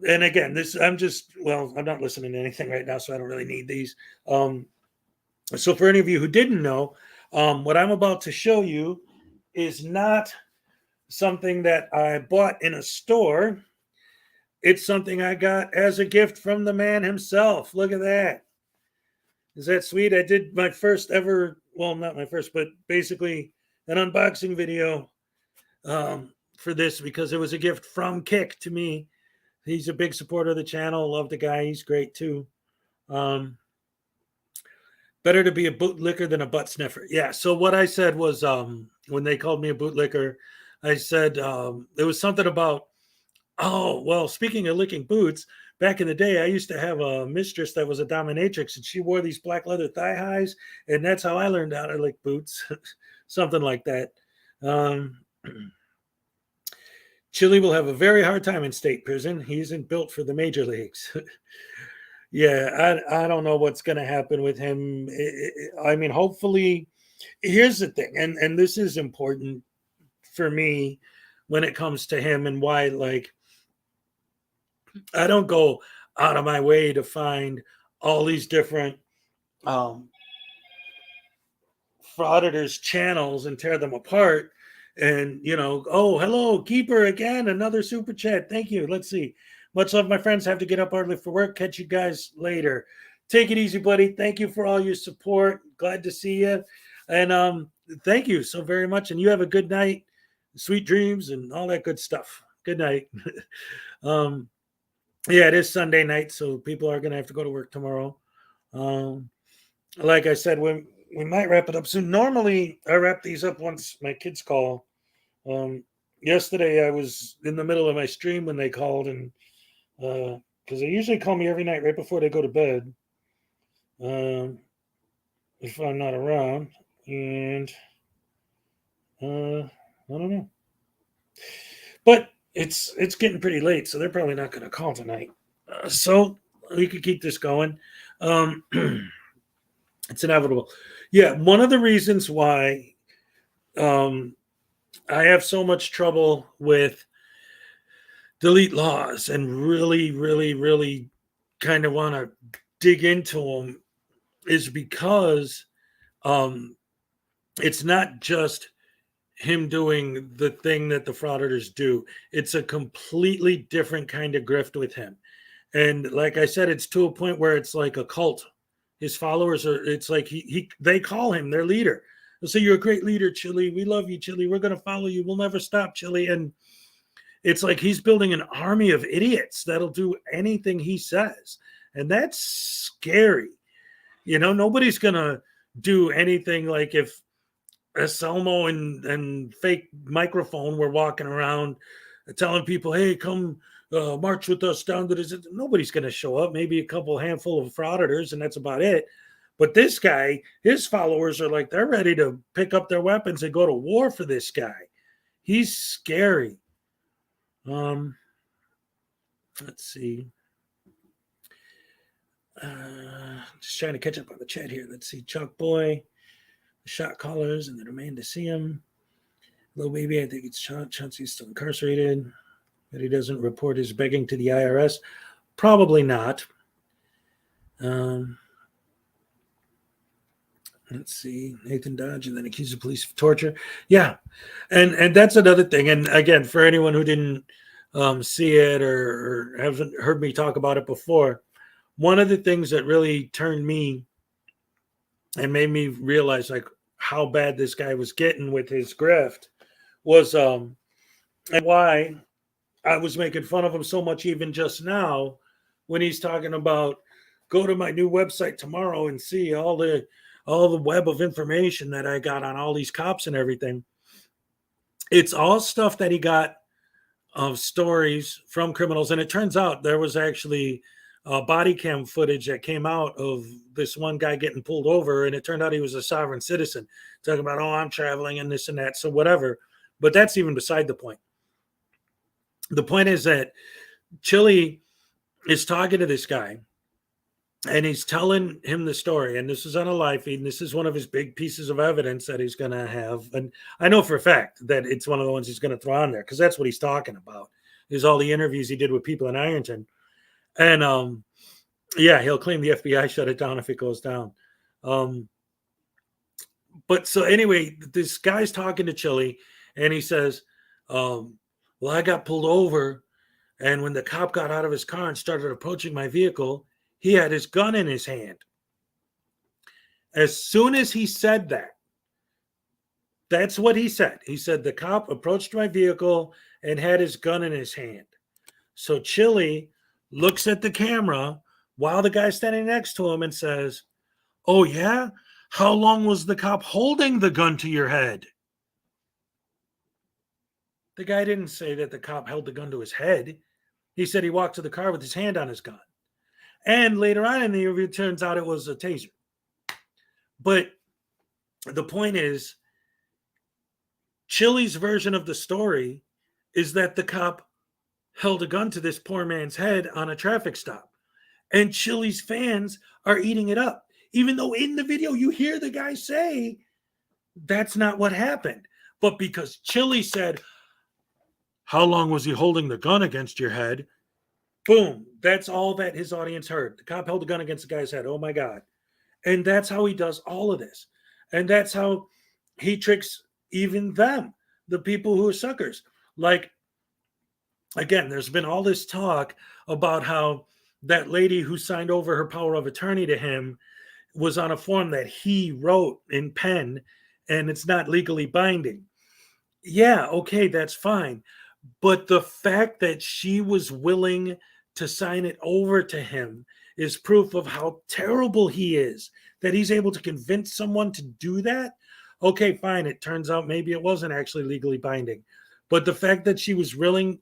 and again, I'm not listening to anything right now, so I don't really need these. So for any of you who didn't know, what I'm about to show you is not something that I bought in a store. It's something I got as a gift from the man himself. Look at that. Is that sweet? I did my first ever, well, not my first, but basically an unboxing video for this because it was a gift from Kick to me. He's a big supporter of the channel. Love the guy. He's great too. Better to be a bootlicker than a butt sniffer. Yeah. So what I said was when they called me a bootlicker, I said it was something about Oh, well, speaking of licking boots, back in the day, I used to have a mistress that was a dominatrix, and she wore these black leather thigh highs, and that's how I learned how to lick boots, something like that. Um, Chile will have a very hard time in state prison. He isn't built for the major leagues. Yeah, I don't know what's going to happen with him. I mean, hopefully, here's the thing, and this is important for me when it comes to him and why, like, I don't go out of my way to find all these different frauditors' channels and tear them apart. And, oh, hello, Keeper again, another super chat. Thank you. Let's see. Much love, my friends. Have to get up early for work. Catch you guys later. Take it easy, buddy. Thank you for all your support. Glad to see you. And thank you so very much. And you have a good night, sweet dreams, and all that good stuff. Good night. Yeah, it is Sunday night, so people are going to have to go to work tomorrow. Like I said, we might wrap it up soon. Normally, I wrap these up once my kids call. Yesterday, I was in the middle of my stream when they called, and because they usually call me every night right before they go to bed, if I'm not around, and I don't know. But it's getting pretty late, so they're probably not going to call tonight. So we could keep this going. It's inevitable. Yeah, one of the reasons why I have so much trouble with delete laws and really, really, really kind of want to dig into them is because it's not just him doing the thing that the frauditors do. It's a completely different kind of grift with him. And like I said, it's to a point where it's like a cult. His followers are, it's like they call him their leader. They'll say, "You're a great leader, Chili. We love you, Chili. We're going to follow you. We'll never stop, Chili." And it's like he's building an army of idiots that'll do anything he says. And that's scary. Nobody's going to do anything like if Selmo and fake microphone were walking around telling people, "Hey, come march with us down to this." Nobody's going to show up. Maybe a couple handful of frauditors, and that's about it. But this guy, his followers are like, they're ready to pick up their weapons and go to war for this guy. He's scary. Let's see. Just trying to catch up on the chat here. Let's see. Chuck Boy, the shot callers, and the demand to see him. Little baby, I think it's Chauncey's still incarcerated. That he doesn't report his begging to the IRS. Probably not. Let's see. Nathan Dodge, and then accused the police of torture. Yeah. And that's another thing. And again, for anyone who didn't see it or haven't heard me talk about it before, one of the things that really turned me and made me realize like how bad this guy was getting with his grift was and why I was making fun of him so much even just now when he's talking about go to my new website tomorrow and see all the web of information that I got on all these cops and everything. It's all stuff that he got of stories from criminals. And it turns out there was actually body cam footage that came out of this one guy getting pulled over. And it turned out he was a sovereign citizen talking about, "Oh, I'm traveling and this and that." So whatever. But that's even beside the point. The point is that Chili is talking to this guy and he's telling him the story. And this is on a live feed. And this is one of his big pieces of evidence that he's going to have. And I know for a fact that it's one of the ones he's going to throw on there because that's what he's talking about is all the interviews he did with people in Ironton. And yeah, he'll claim the FBI shut it down if it goes down. But so anyway, this guy's talking to Chili and he says, well, I got pulled over. And when the cop got out of his car and started approaching my vehicle, he had his gun in his hand. As soon as he said that, that's what he said. He said the cop approached my vehicle and had his gun in his hand. So Chili looks at the camera while the guy's standing next to him and says, "Oh, yeah? How long was the cop holding the gun to your head?" The guy didn't say that the cop held the gun to his head. He said he walked to the car with his hand on his gun. And later on in the interview, it turns out it was a taser. But the point is, Chili's version of the story is that the cop held a gun to this poor man's head on a traffic stop. And Chili's fans are eating it up. Even though in the video you hear the guy say that's not what happened. But because Chili said, how long was he holding the gun against your head? Boom. That's all that his audience heard. The cop held the gun against the guy's head. Oh my God. And that's how he does all of this. And that's how he tricks even them, the people who are suckers. Like, again, there's been all this talk about how that lady who signed over her power of attorney to him was on a form that he wrote in pen, and it's not legally binding. Yeah, okay, that's fine. But the fact that she was willing to sign it over to him is proof of how terrible he is, that he's able to convince someone to do that. Okay, fine. It turns out maybe it wasn't actually legally binding. But the fact that she was willing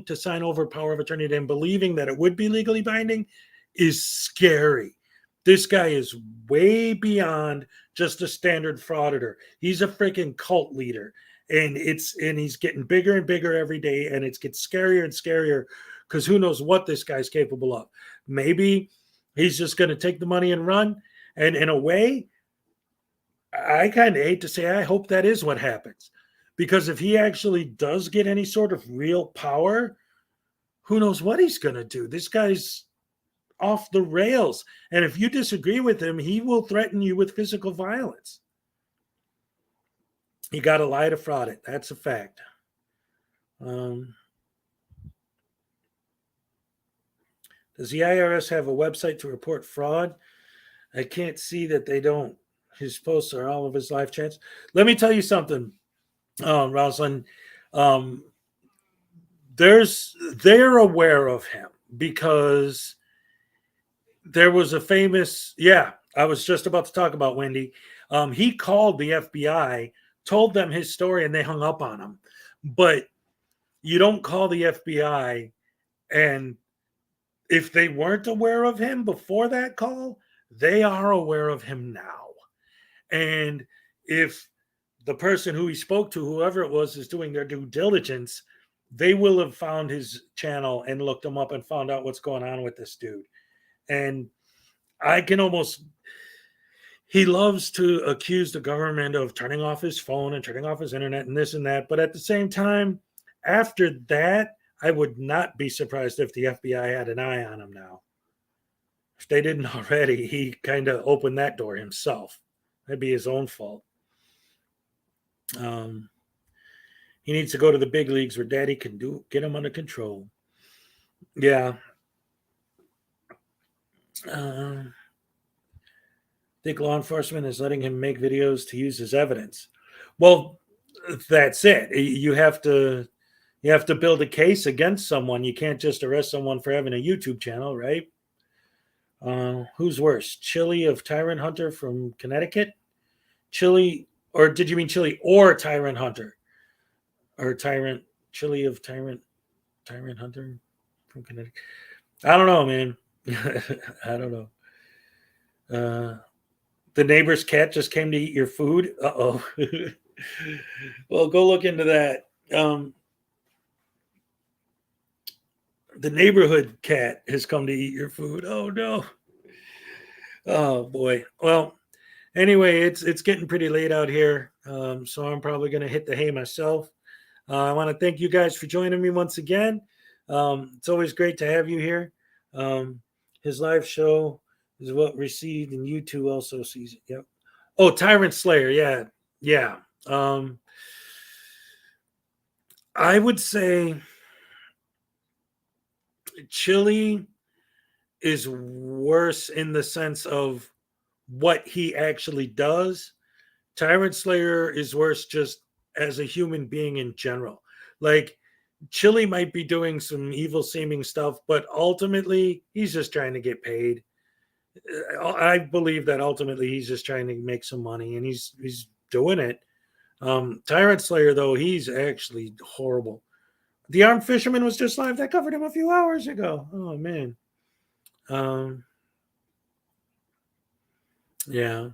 to sign over power of attorney to him, believing that it would be legally binding, is scary. This guy is way beyond just a standard frauditor. He's a freaking cult leader. And he's getting bigger and bigger every day, and it gets scarier and scarier because who knows what this guy's capable of. Maybe he's just going to take the money and run. And in a way, I kind of hate to say, I hope that is what happens. Because if he actually does get any sort of real power, who knows what he's going to do. This guy's off the rails. And if you disagree with him, he will threaten you with physical violence. You got to lie to fraud it. That's a fact. Does the IRS have a website to report fraud? I can't see that they don't. His posts are all of his live chats. Let me tell you something, Rosalind. They're aware of him because there was a famous, I was just about to talk about Wendy. He called the FBI, told them his story, and they hung up on him. But you don't call the FBI, and if they weren't aware of him before that call, they are aware of him now. And if the person who he spoke to, whoever it was, is doing their due diligence, they will have found his channel and looked him up and found out what's going on with this dude. And I can almost... He loves to accuse the government of turning off his phone and turning off his internet and this and that. But at the same time, after that, I would not be surprised if the FBI had an eye on him now. If they didn't already, he kind of opened that door himself. That'd be his own fault. He needs to go to the big leagues where daddy can get him under control. Yeah. Think law enforcement is letting him make videos to use as evidence. Well, that's it. You have to build a case against someone. You can't just arrest someone for having a YouTube channel, right? Who's worse, Chili of Tyrant Hunter from Connecticut? Chili, or did you mean Chili or Tyrant Hunter? Or Chili of Tyrant Hunter from Connecticut? I don't know, man. I don't know. The neighbor's cat just came to eat your food. Uh-oh. Well, go look into that. The neighborhood cat has come to eat your food. Oh, no. Oh, boy. Well, anyway, it's getting pretty late out here, so I'm probably going to hit the hay myself. I want to thank you guys for joining me once again. It's always great to have you here. His live show is what received, and YouTube also sees it. Yep. Oh, Tyrant Slayer. Yeah. I would say Chili is worse in the sense of what he actually does. Tyrant Slayer is worse just as a human being in general. Like, Chili might be doing some evil seeming stuff, but ultimately he's just trying to get paid. I believe that ultimately he's just trying to make some money, and he's doing it. Tyrant Slayer, though, he's actually horrible. The Armed Fisherman was just live. I covered him a few hours ago. Oh, man. Yeah.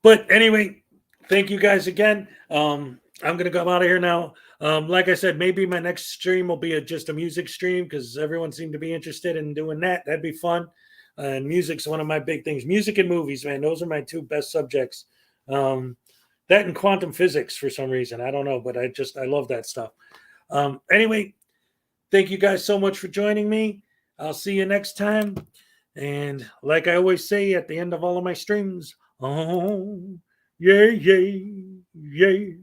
But anyway, thank you guys again. I'm going to come out of here now. Like I said, maybe my next stream will be just a music stream because everyone seemed to be interested in doing that. That'd be fun. And music's one of my big things. Music and movies, man. Those are my two best subjects. That and quantum physics for some reason. I don't know, but I love that stuff. Anyway, thank you guys so much for joining me. I'll see you next time. And like I always say at the end of all of my streams, oh, yay, yay, yay.